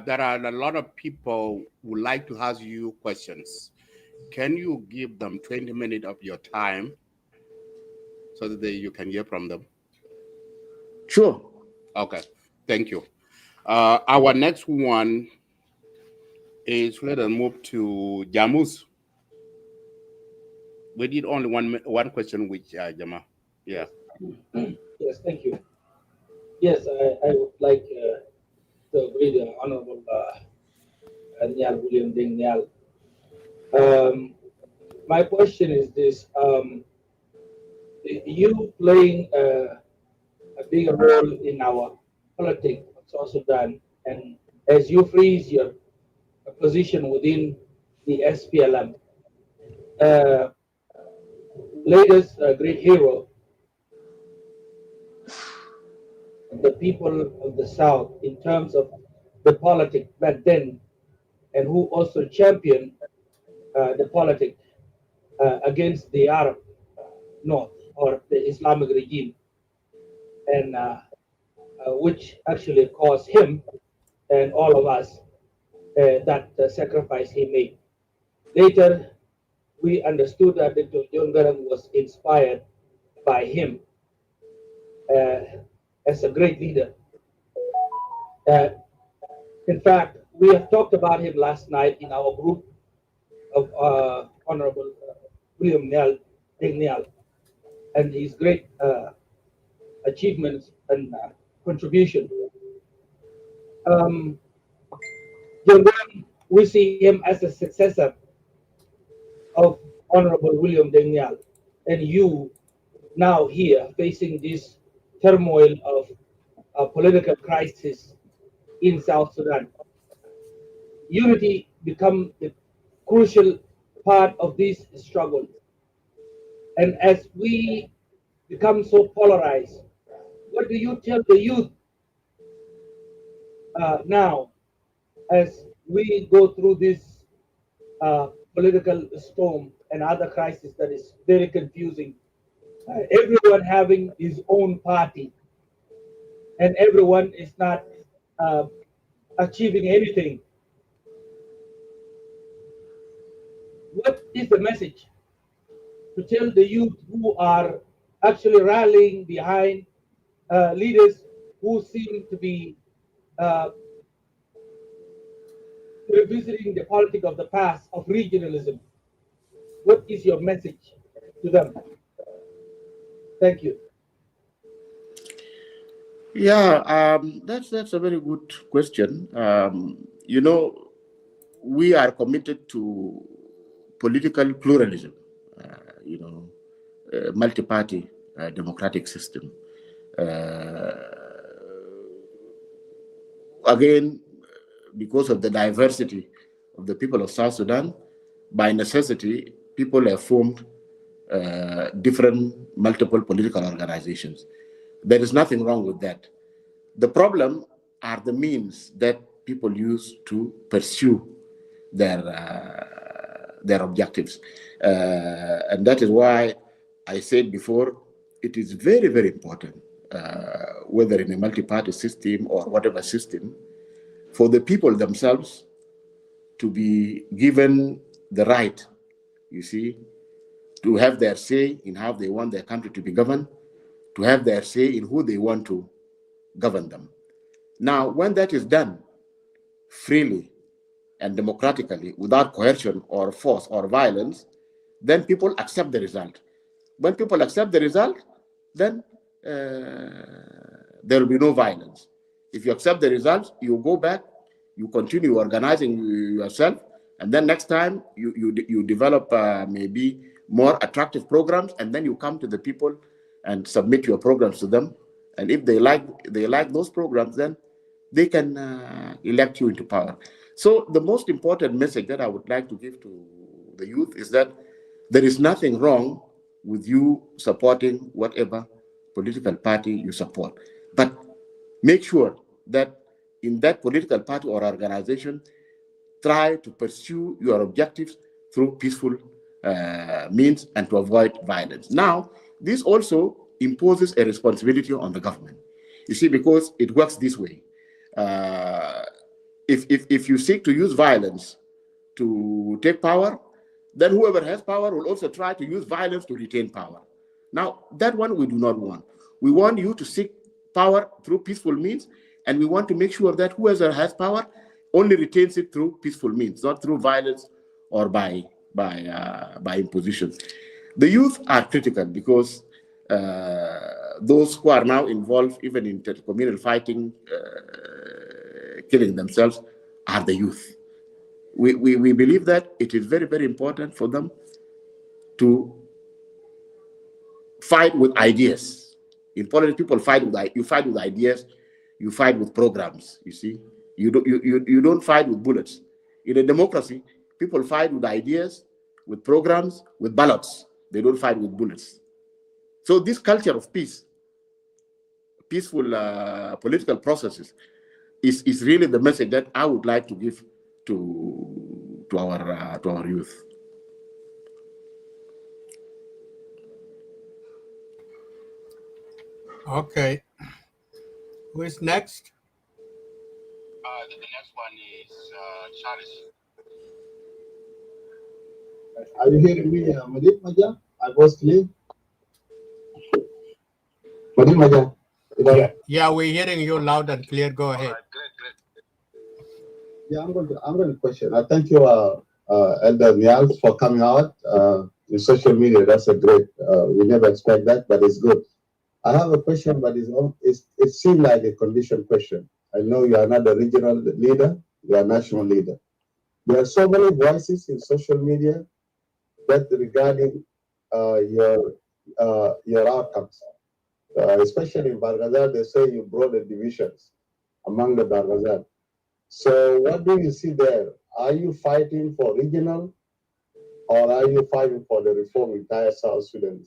there are a lot of people who would like to ask you questions. Can you give them 20 minutes of your time so that you can hear from them? Sure. Okay, thank you. Our next one is, let us move to Jamus. We did only one question, which Jama. Yeah. Yes, thank you. Yes, I would like to agree with the Honorable Nhial, William Deng Nhial. My question is this: you playing a bigger role in our politics of South Sudan, and as you freeze your position within the SPLM, latest great hero, the people of the South, in terms of the politics back then, and who also championed the politics against the Arab North or the Islamic regime, and which actually caused him and all of us that sacrifice he made. Later, we understood that Dr. John Garang was inspired by him as a great leader In fact, we have talked about him last night in our group of Honorable William Nhial, Deng Nhial, and his great achievements and contribution. John Deng, we see him as a successor of Honorable William Deng Nhial, and you now here facing this turmoil of a political crisis in South Sudan. Unity become the crucial part of this struggle. And as we become so polarized, what do you tell the youth now as we go through this political storm and other crisis that is very confusing? Everyone having his own party, and everyone is not achieving anything. What is the message to tell the youth who are actually rallying behind leaders who seem to be revisiting the politics of the past of regionalism? What is your message to them? Thank you. Yeah, that's a very good question. You know, we are committed to political pluralism. You know, multi-party democratic system. Again, because of the diversity of the people of South Sudan, by necessity, people have formed different multiple political organizations. There is nothing wrong with that. The problem are the means that people use to pursue their objectives. And that is why I said before, it is very, very important, whether in a multi-party system or whatever system, for the people themselves to be given the right, you see, to have their say in how they want their country to be governed, to have their say in who they want to govern them. Now, when that is done freely and democratically, without coercion or force or violence, then people accept the result. When people accept the result, then there will be no violence. If you accept the results, you go back, you continue organizing yourself, and then next time you develop maybe more attractive programs, and then you come to the people and submit your programs to them. And if they like those programs, then they can elect you into power. So the most important message that I would like to give to the youth is that there is nothing wrong with you supporting whatever political party you support. But make sure that in that political party or organization, try to pursue your objectives through peaceful means and to avoid violence. Now, this also imposes a responsibility on the government. You see, because it works this way. If you seek to use violence to take power, then whoever has power will also try to use violence to retain power. Now, that one we do not want. We want you to seek power through peaceful means, and we want to make sure that whoever has power only retains it through peaceful means, not through violence or by imposition. The youth are critical because those who are now involved even in communal fighting, killing themselves, are the youth. We believe that it is very, very important for them to fight with ideas. In politics, people fight with ideas, you fight with programs. You see, you don't fight with bullets. In a democracy, people fight with ideas, with programs, with ballots. They don't fight with bullets. So this culture of peace, peaceful political processes, is really the message that I would like to give to our youth. Okay. Who is next? The next one is Charles. Are you hearing me, Madid Maja? I was clear. Madid Maja. Yeah, we're hearing you loud and clear. Go ahead. Great. Yeah, I'm going to question. I thank you, Elder Nhial, for coming out in social media. That's a great. We never expect that, but it's good. I have a question, but it seems like a condition question. I know you are not a regional leader; you are a national leader. There are so many voices in social media that regarding your outcomes, especially in Bargazal. They say you brought the divisions among the Bargazal. So what do you see there? Are you fighting for regional or are you fighting for the reform entire South Sudan?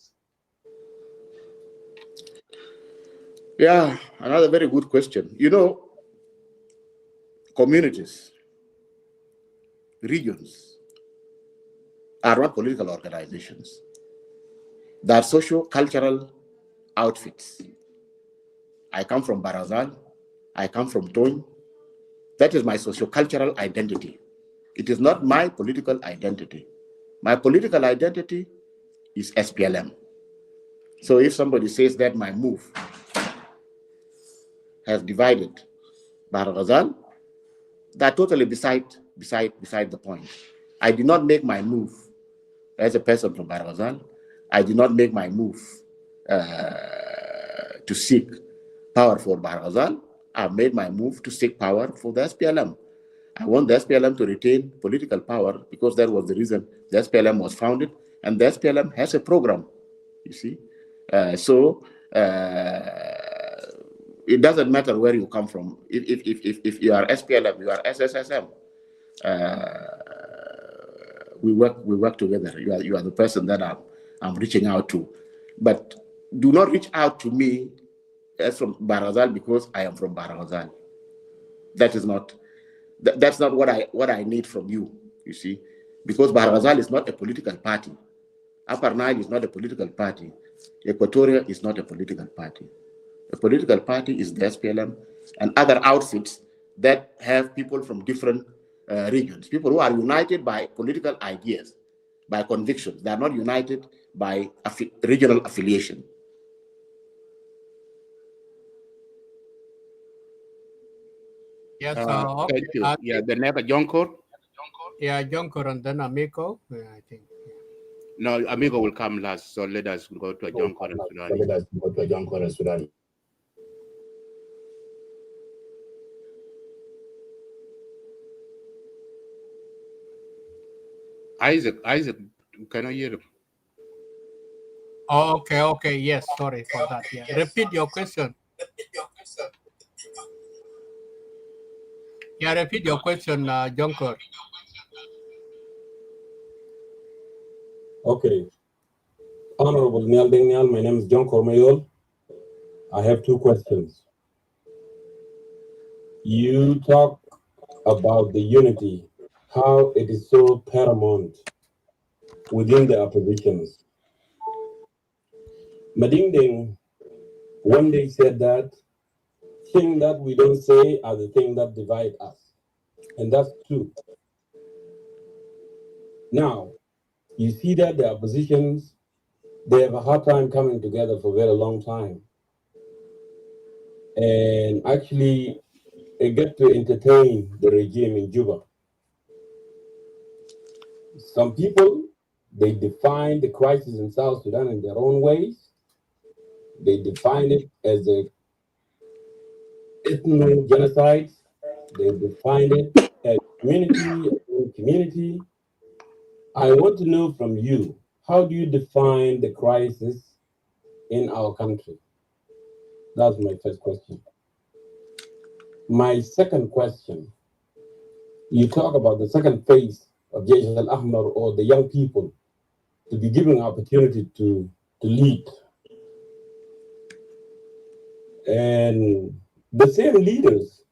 Yeah, another very good question. You know, communities, regions are not political organizations. They are socio-cultural outfits. I come from Barazal. I come from Tony. That is my socio-cultural identity. It is not my political identity. My political identity is SPLM. So if somebody says that my move has divided Barazal, that's totally beside the point. I did not make my move as a person from Barazal. I did not make my move to seek power for Barazal. I made my move to seek power for the SPLM. I want the SPLM to retain political power because that was the reason the SPLM was founded, and the SPLM has a program, you see. It doesn't matter where you come from. If you are SPLM, you are SSSM. We work together. You are the person that I'm reaching out to, but do not reach out to me as from Barazal because I am from Barazal. That's not what I need from you. You see, because Barazal is not a political party. Upper Nile is not a political party. Equatoria is not a political party. A political party is the SPLM and other outfits that have people from different regions, people who are united by political ideas, by convictions. They are not united by regional affiliation. Yes, Thank you. Yeah, the neighbor Jonkor. Yeah, Jonkor and then Amico, I think. No, Amigo will come last, so let us go to Jonkor and Sudan. Let us go to Jonkor and Sudan. Isaac, can I hear him? Oh, okay. Yes, sorry for that. Yeah. Repeat your question. Yeah, repeat your question, Jonkor. Okay. Honorable Deng, my name is John Cormayol. I have two questions. You talk about the unity, how it is so paramount within the oppositions. Deng one day said that things that we don't say are the things that divide us. And that's true. Now, you see that the oppositions, they have a hard time coming together for a very long time. And actually, they get to entertain the regime in Juba. Some people, they define the crisis in South Sudan in their own ways. They define it as a ethnic genocide. They define it as community. I want to know from you, how do you define the crisis in our country? That's my first question. My second question, you talk about the second phase of Jaysh al-Ahmar, or the young people, to be given opportunity to lead. And the same leaders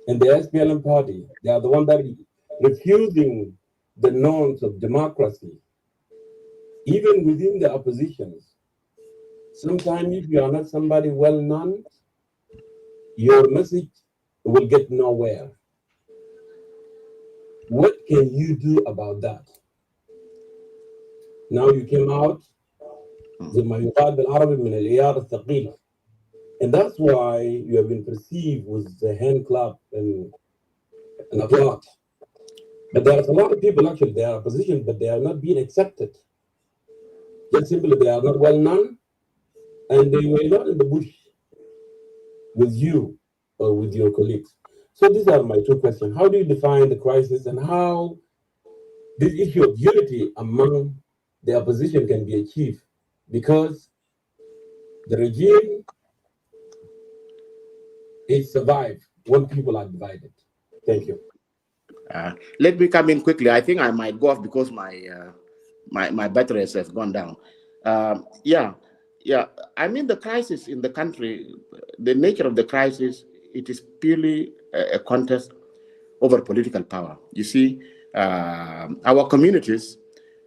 in the SPLM party, they are the ones that are refusing the norms of democracy, even within the oppositions. Sometimes if you are not somebody well known, your message will get nowhere. What can you do about that? Now you came out زي ما يقال بالعربي من العيار الثقيل, and that's why you have been perceived with the hand clap and and applaud. But there's a lot of people actually, they are opposition, but they are not being accepted. Just simply, they are not well known, and they were not in the bush with you or with your colleagues. So these are my two questions. How do you define the crisis, and how this issue of unity among the opposition can be achieved? Because the regime is survived when people are divided. Thank you. Let me come in quickly. I think I might go off because my battery has gone down. Yeah. I mean, the crisis in the country, the nature of the crisis, it is purely a contest over political power. You see, our communities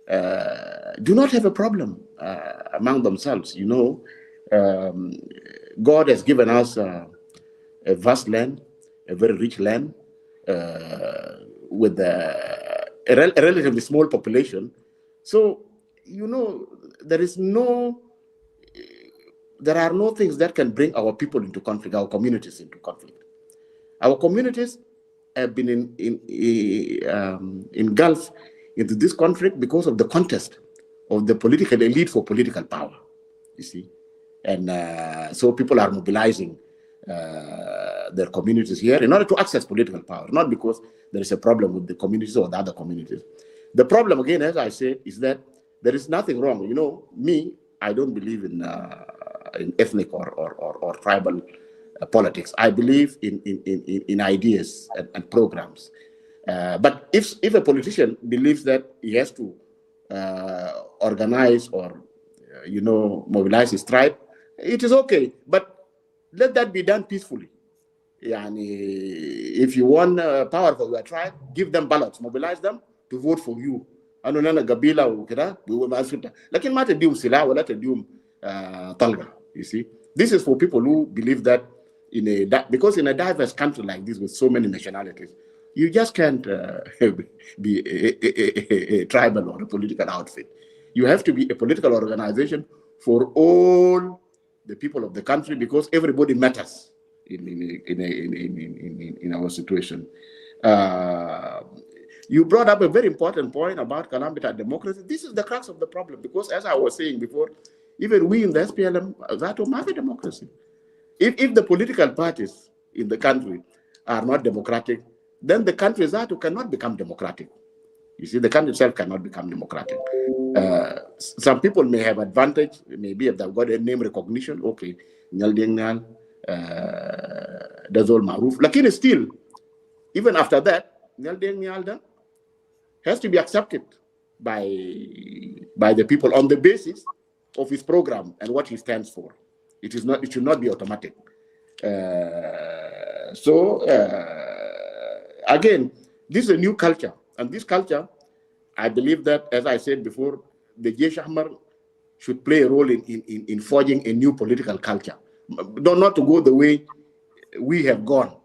do not have a problem among themselves. You know, God has given us a vast land, a very rich land, with a relatively small population. So, you know, there are no things that can bring our people into conflict, our communities into conflict. Our communities have been engulfed into this conflict because of the contest of the political elite for political power, you see. And so people are mobilizing their communities here in order to access political power, not because there is a problem with the communities or the other communities. The problem, again, as I said, is that there is nothing wrong. You know, I don't believe in ethnic or tribal politics. I believe in ideas and programs. But if a politician believes that he has to organize or mobilize his tribe, it is okay. But let that be done peacefully. If you want power for your tribe, give them ballots, mobilize them to vote for you. You see, this is for people who believe that because in a diverse country like this with so many nationalities, you just can't be a tribal or a political outfit. You have to be a political organization for all the people of the country, because everybody matters in our situation. You brought up a very important point about calamity democracy. This is the crux of the problem, because as I was saying before, even we in the SPLM, that will have a democracy. If the political parties in the country are not democratic, then the country cannot become democratic. You see, the country itself cannot become democratic. Some people may have advantage, maybe if they've got a name recognition, okay, Nhial Deng Nhial, that's all maruf. Lakini still, even after that, Nhial Deng Nhial has to be accepted by the people on the basis of his program and what he stands for. It should not be automatic. Again, this is a new culture, and this culture, I believe that, as I said before, the Jaish Ahmar should play a role in forging a new political culture, not to go the way we have gone.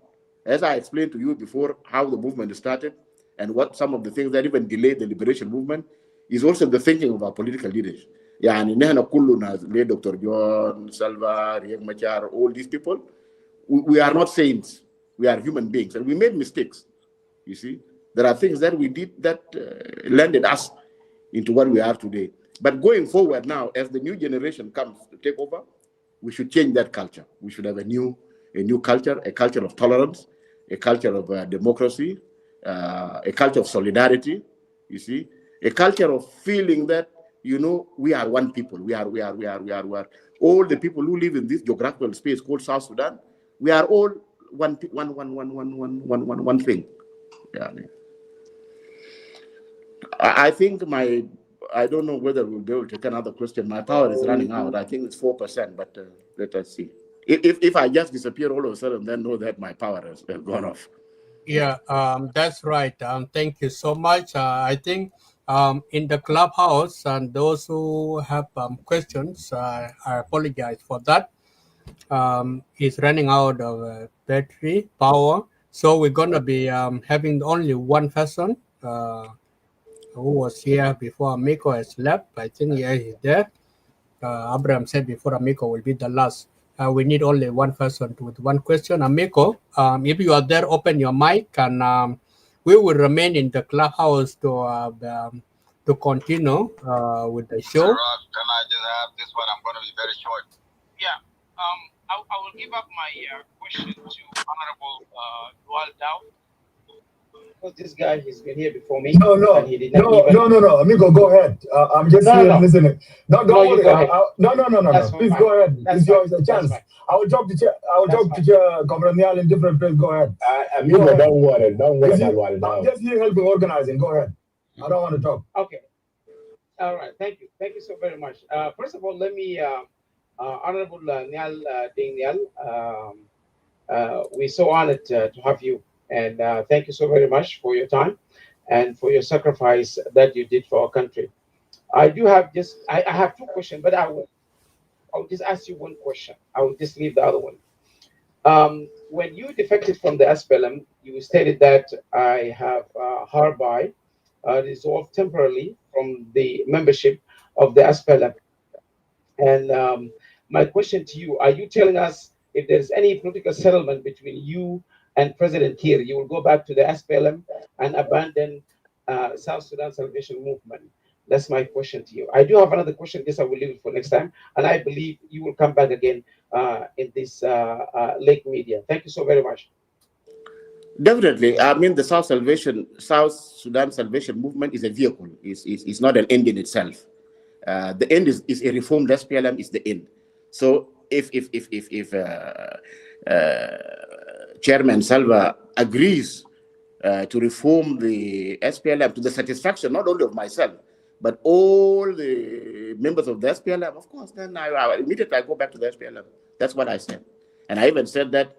As I explained to you before, how the movement started and what some of the things that even delayed the liberation movement is also the thinking of our political leaders. Dr. John, Salva, Riek Machar, all these people, we are not saints. We are human beings, and we made mistakes. You see, there are things that we did that landed us into what we are today. But going forward now, as the new generation comes to take over, we should change that culture. We should have a new culture, a culture of tolerance, a culture of democracy, a culture of solidarity. You see, a culture of feeling that we are one people. We are all the people who live in this geographical space called South Sudan. We are all one thing. Yeah. I think I don't know whether we'll be able to take another question. My power is running out. I think it's 4%, but let us see. If I just disappear all of a sudden, then know that my power has gone off. Yeah, that's right. Thank you so much. I think in the clubhouse, and those who have questions, I apologize for that. It's running out of battery power. So we're going to be having only one person who was here before Amico has left. I think he's there. Abraham said before Amico will be the last. We need only one person with one question. Amico, if you are there, open your mic and we will remain in the clubhouse to continue with the show. Can I just have this one? I'm going to be very short. Yeah. I will give up my question to Honorable Dual Dow. Because this guy has been here before me. No, amigo, go ahead. I'm just here listening. Don't worry. No. Please go ahead. It's yours a chance. I will drop the chair. Governor Nhial in different place. Go ahead. Amigo, don't worry. I'm just here helping organizing. Go ahead. I don't want to talk. Okay. All right. Thank you. Thank you so very much. First of all, let me, Honorable Nhial, Deng Nhial, we're so honored to have you. And thank you so very much for your time and for your sacrifice that you did for our country. I do have I have two questions, but I'll just ask you one question. I will just leave the other one. When you defected from the SPLM, you stated that I have hereby dissolved temporarily from the membership of the SPLM. And my question to you, are you telling us if there's any political settlement between you and President Kiir, you will go back to the SPLM and abandon South Sudan Salvation Movement? That's my question to you. I do have another question. This I will leave it for next time. And I believe you will come back again in this Lake Media. Thank you so very much. Definitely. I mean, the South Sudan Salvation Movement is a vehicle. It's not an end in itself. The end is a reformed SPLM is the end. So if Chairman Salva agrees to reform the SPLM to the satisfaction not only of myself, but all the members of the SPLM, of course, then I immediately go back to the SPLM. That's what I said. And I even said that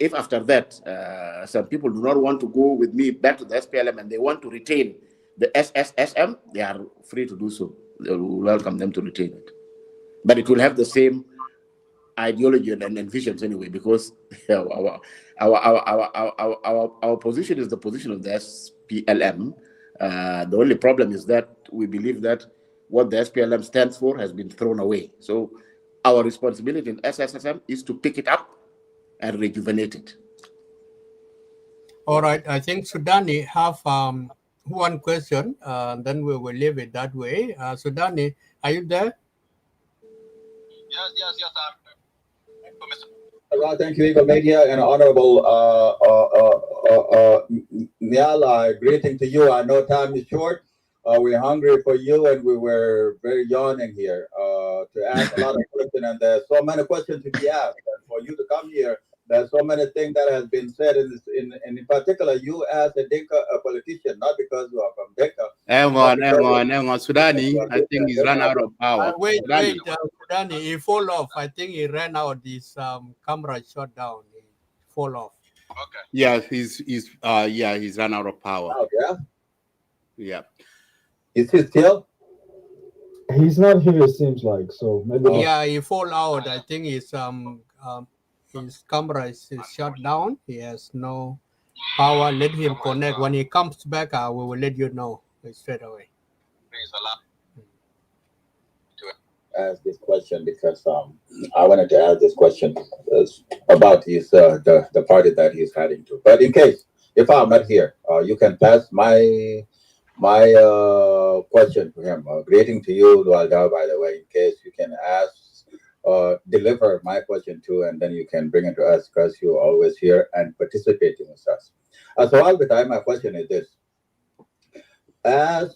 if after that some people do not want to go with me back to the SPLM and they want to retain the SSSM, they are free to do so. We will welcome them to retain it. But it will have the same ideology and visions anyway, because our position is the position of the SPLM. The only problem is that we believe that what the SPLM stands for has been thrown away. So our responsibility in SSSM is to pick it up and rejuvenate it. All right. I think Sudani have one question, then we will leave it that way. Sudani, are you there? Yes. Thank you, Eagle Media, and Honorable Nhial. Greeting to you. I know time is short. We're hungry for you, and we were very yawning here to ask a lot of questions, and there's so many questions to be asked. And for you to come here, there's so many things that has been said, in particular, you as a Dinka politician, not because you are from Dinka. Hang on. Sudani, I think he's run out of power. Wait, Sudani, he fall off. I think he ran out. His camera shut down. He fall off. Okay. Yeah, he's run out of power. Oh, yeah? Yeah. Is he still? He's not here, it seems like. So maybe. Yeah, he fall out. I think his camera is shut down. He has no power. Let him connect. When he comes back, we will let you know straight away. Please allow Ask this question because I wanted to ask this question about his the party that he's heading to. But in case if I'm not here, you can pass my question to him. Greeting to you, Lualda, by the way, in case you can ask deliver my question too, and then you can bring it to us because you're always here and participating with us. So all the time, my question is this: as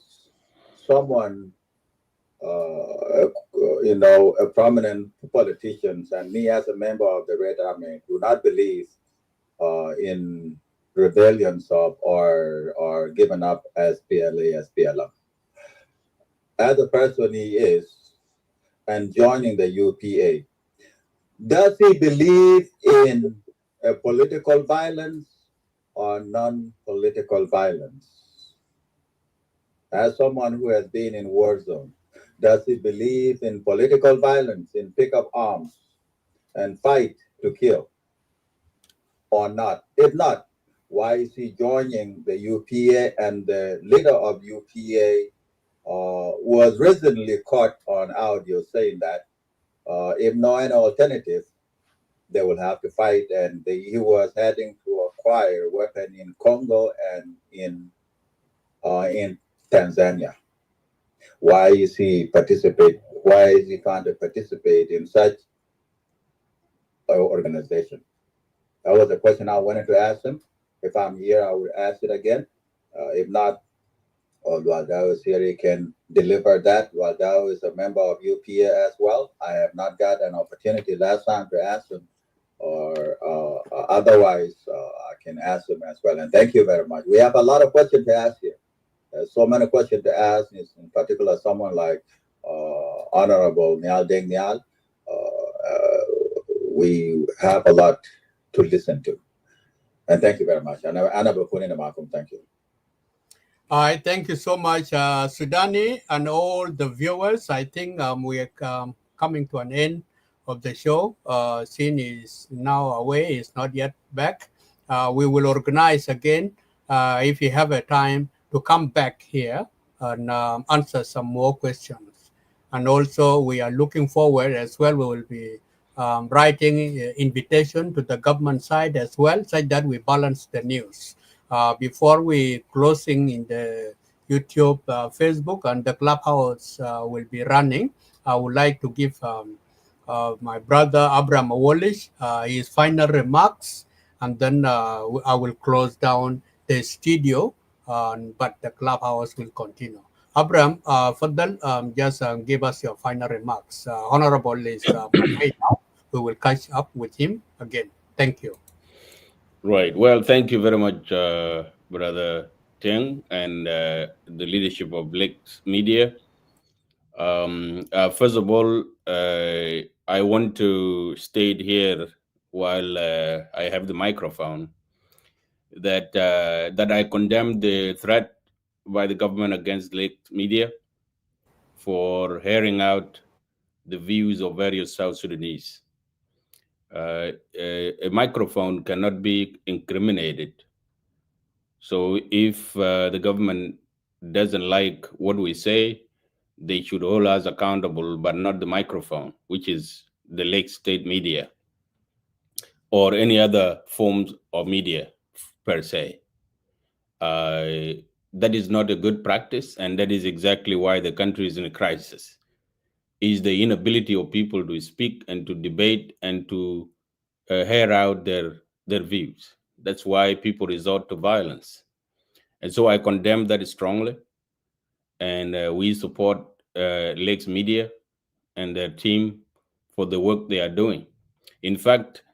someone, a prominent politician, and me as a member of the Red Army, do not believe in rebellions or giving up as PLA, as PLM. As a person he is, and joining the UPA, does he believe in political violence or non-political violence? As someone who has been in war zone, does he believe in political violence, in pick up arms and fight to kill or not? If not, why is he joining the UPA? And the leader of UPA was recently caught on audio saying that if no any alternative, they will have to fight, and he was heading to a acquire weapons in Congo and in Tanzania? Why is he participate? Why is he trying to participate in such organization? That was a question I wanted to ask him. If I'm here, I would ask it again. If not, Waldau is here, he can deliver that. Waldau is a member of UPA as well. I have not got an opportunity last time to ask him, or otherwise I can ask him as well. And thank you very much. We have a lot of questions to ask here. There's so many questions to ask, in particular someone like Honorable Deng Nhial. We have a lot to listen to. And thank you very much. Thank you. All right, thank you so much, Sudani, and all the viewers. I think we are coming to an end of the show. Sin is now away, is not yet back. We will organize again if you have a time to come back here and answer some more questions. And also, we are looking forward as well. We will be writing invitation to the government side as well, such that we balance the news. Before we closing in the YouTube, Facebook, and the Clubhouse will be running, I would like to give my brother Abraham Awolish his final remarks, and then I will close down the studio, but the Clubhouse will continue. Abraham, just give us your final remarks. Honorable is on way now. We will catch up with him again. Thank you. Right. Well, thank you very much, Brother Deng, and the leadership of Lex Media. First of all, I want to state here, while I have the microphone, that that I condemn the threat by the government against Lex Media for airing out the views of various South Sudanese. A microphone cannot be incriminated. So if the government doesn't like what we say, they should hold us accountable, but not the microphone, which is the Lake State media or any other forms of media per se. That is not a good practice, and that is exactly why the country is in a crisis, is the inability of people to speak and to debate and to air out their views. That's why people resort to violence. And so I condemn that strongly. And we support Lex Media and their team for the work they are doing. In fact,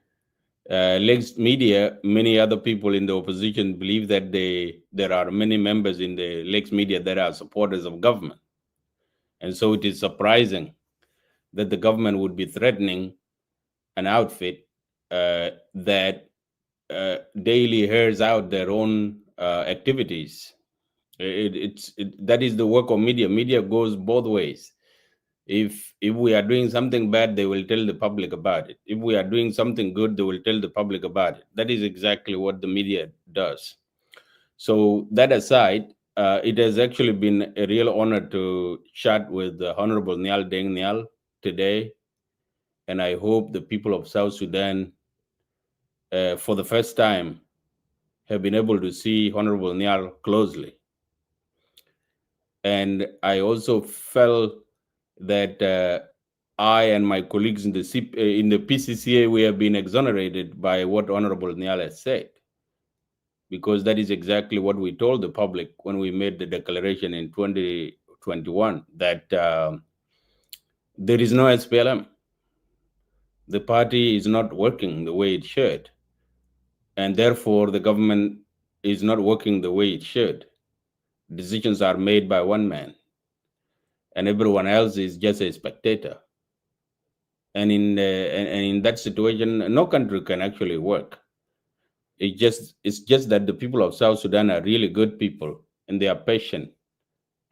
Lex Media, many other people in the opposition believe that there are many members in the Lex Media that are supporters of government. And so it is surprising that the government would be threatening an outfit that daily airs out their own activities. That is the work of media. Media goes both ways. If we are doing something bad, they will tell the public about it. If we are doing something good, they will tell the public about it. That is exactly what the media does. So that aside, it has actually been a real honor to chat with the Honorable Deng Nhial today. And I hope the people of South Sudan, for the first time, have been able to see Honorable Nhial closely. And I also felt that I and my colleagues in the PCCA, we have been exonerated by what Honorable Nhial has said, because that is exactly what we told the public when we made the declaration in 2021, that there is no SPLM. The party is not working the way it should, and therefore the government is not working the way it should. Decisions are made by one man, and everyone else is just a spectator. And in that situation, no country can actually work. It's just that the people of South Sudan are really good people, and they are patient,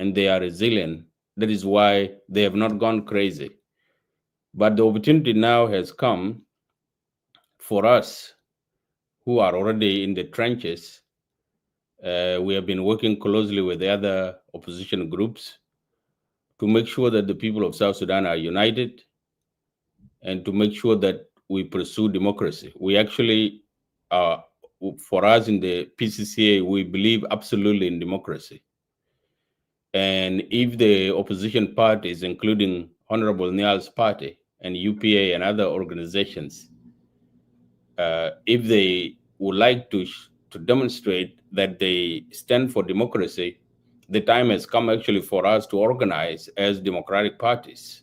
and they are resilient. That is why they have not gone crazy. But the opportunity now has come for us who are already in the trenches. We have been working closely with the other opposition groups to make sure that the people of South Sudan are united and to make sure that we pursue democracy. We actually for us in the PCCA, we believe absolutely in democracy. And if the opposition parties, including Honorable Nhial's party and UPA and other organizations, if they would like to demonstrate that they stand for democracy, the time has come actually for us to organize as democratic parties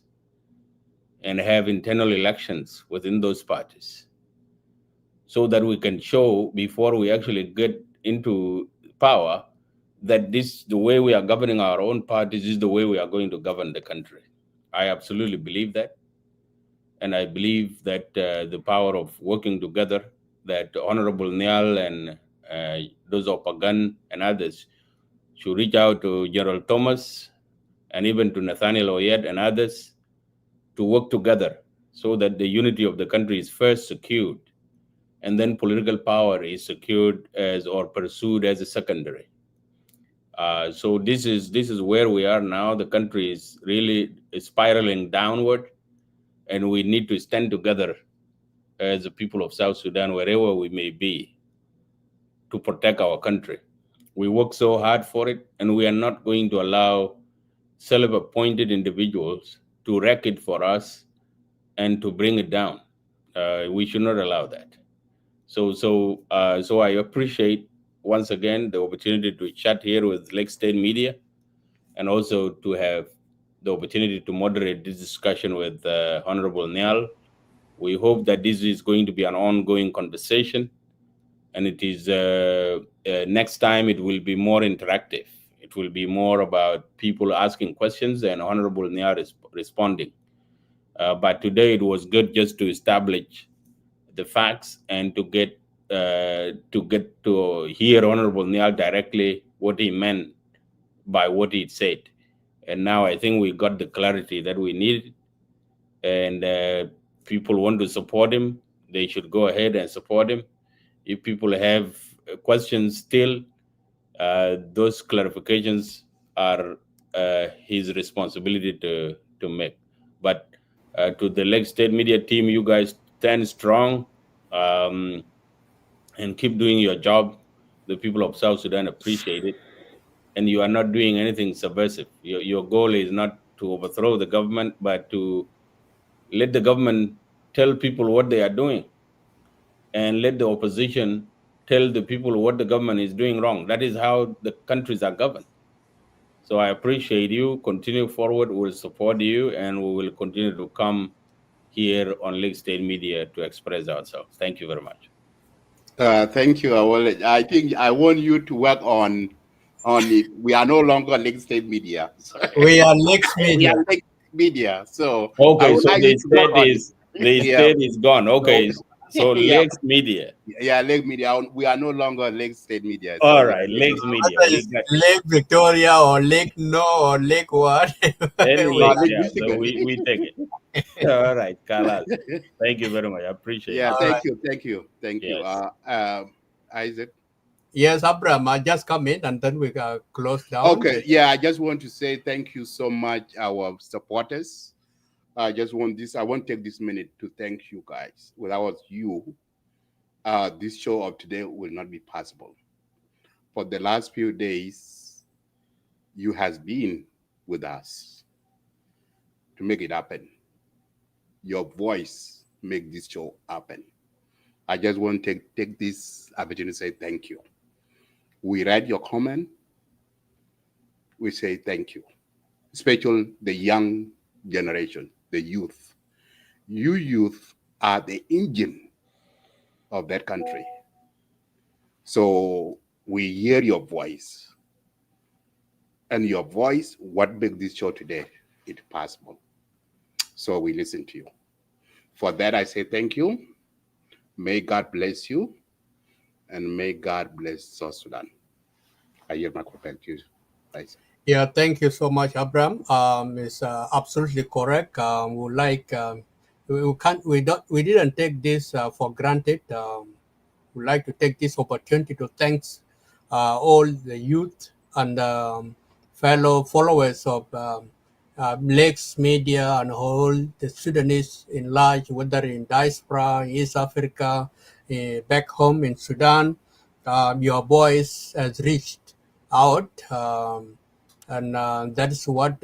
and have internal elections within those parties, so that we can show before we actually get into power that the way we are governing our own parties is the way we are going to govern the country. I absolutely believe that. And I believe that the power of working together, that Honorable Nhial and those of Pagan and others should reach out to General Thomas and even to Nathaniel Oyed and others to work together so that the unity of the country is first secured, and then political power is secured or pursued as a secondary. So this is where we are now. The country is really spiraling downward, and we need to stand together as the people of South Sudan, wherever we may be, to protect our country. We work so hard for it, and we are not going to allow self-appointed individuals to wreck it for us and to bring it down. We should not allow that. So I appreciate once again the opportunity to chat here with Lake State Media, and also to have the opportunity to moderate this discussion with Honorable Nhial. We hope that this is going to be an ongoing conversation, and it is next time it will be more interactive. It will be more about people asking questions and Honorable Nhial responding. But today it was good just to establish the facts and to get to hear Honorable Nhial directly what he meant by what he said. And now I think we got the clarity that we needed, and people want to support him, they should go ahead and support him. If people have questions still, those clarifications are his responsibility to make. But to the Lake State Media team, you guys stand strong and keep doing your job. The people of South Sudan appreciate it. And you are not doing anything subversive. Your goal is not to overthrow the government, but to let the government tell people what they are doing, and let the opposition tell the people what the government is doing wrong. That is how the countries are governed. So I appreciate you. Continue forward. We'll support you, and we will continue to come here on Lake State Media to express ourselves. Thank you very much. Thank you. I think I want you to work on it. We are no longer Lake State Media. We are Lake Media. We are Lake Media. So okay, so like the state is gone. Okay, so yeah. Lake Media. Yeah, Lake Media. We are no longer Lake State Media. All right, Lake Media. Lake Victoria or Lake No or Lake what? Anyway, yeah, so we take it. All right, Carlos. Thank you very much. I appreciate it. Yeah, thank you. Isaac. Yes, Abraham, I just come in and then we close down. Okay, yeah, I just want to say thank you so much, our supporters. I want to take this minute to thank you guys. Without you, this show of today will not be possible. For the last few days, you has been with us to make it happen. Your voice make this show happen. I just want to take this opportunity to say thank you. We read your comment. We say thank you, especially the young generation, the youth. You youth are the engine of that country. So we hear your voice. And your voice, what makes this show today, it's possible. So we listen to you. For that, I say thank you. May God bless you. And may God bless South Sudan. I hear my comment to you. Right. Yeah, thank you so much, Abraham. It's absolutely correct. We didn't take this for granted. We'd like to take this opportunity to thank all the youth and fellow followers of Lakes Media and all the Sudanese in large, whether in diaspora, East Africa, back home in Sudan, your voice has reached out, and that is what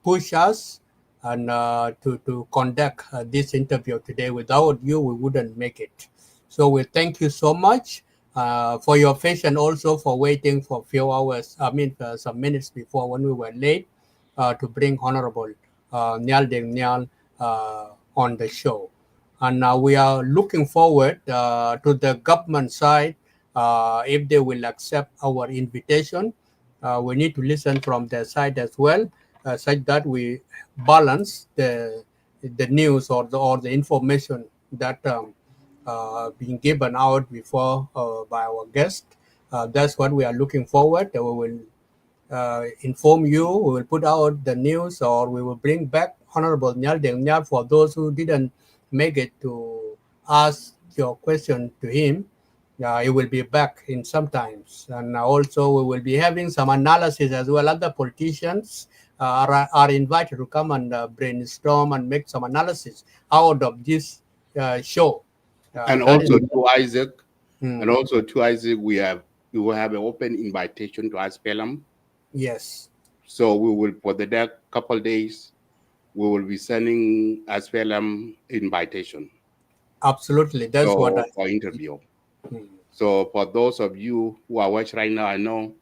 pushed us and to conduct this interview today. Without you, we wouldn't make it. So we thank you so much for your patience, also for waiting for a few hours. I mean, some minutes before when we were late to bring Honorable Deng on the show. And we are looking forward to the government side if they will accept our invitation. We need to listen from their side as well, such that we balance the news or the information that being given out before by our guest. That's what we are looking forward. We will inform you. We will put out the news, or we will bring back Honorable Nhial for those who didn't make it to ask your question to him. He will be back in sometimes, and also we will be having some analysis as well. Other politicians are invited to come and brainstorm and make some analysis out of this show. And That is, also to Isaac, we will have an open invitation to Aspelam. yes. So we will, for the next couple of days, we will be sending Aspelam invitation. Absolutely, that's so what for interview. So for those of you who are watching right now, I know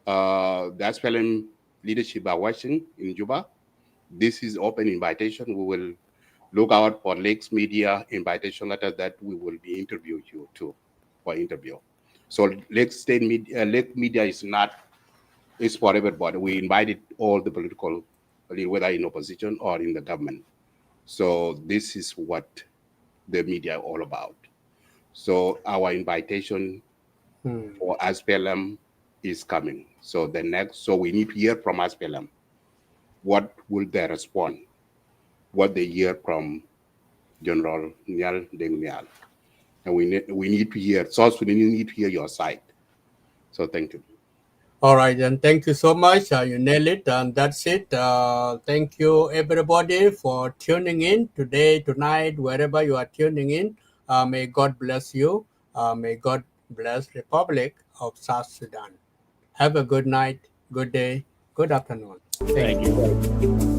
the Aspelam leadership are watching in Juba. This is open invitation. We will look out for Lakes Media invitation letter that we will be interviewing you too for interview. So Lake Media is for everybody. We invited all the political, whether in opposition or in the government. So this is what the media are all about. So our invitation for SPLM is coming. So we need to hear from SPLM. What will they respond? What they hear from General Deng. And we need to hear, South Sudan, you need to hear your side. So thank you. All right, and thank you so much. You nailed it, and that's it. Thank you, everybody, for tuning in today, tonight, wherever you are tuning in. May God bless you. May God bless Republic of South Sudan. Have a good night, good day, good afternoon. Thank you.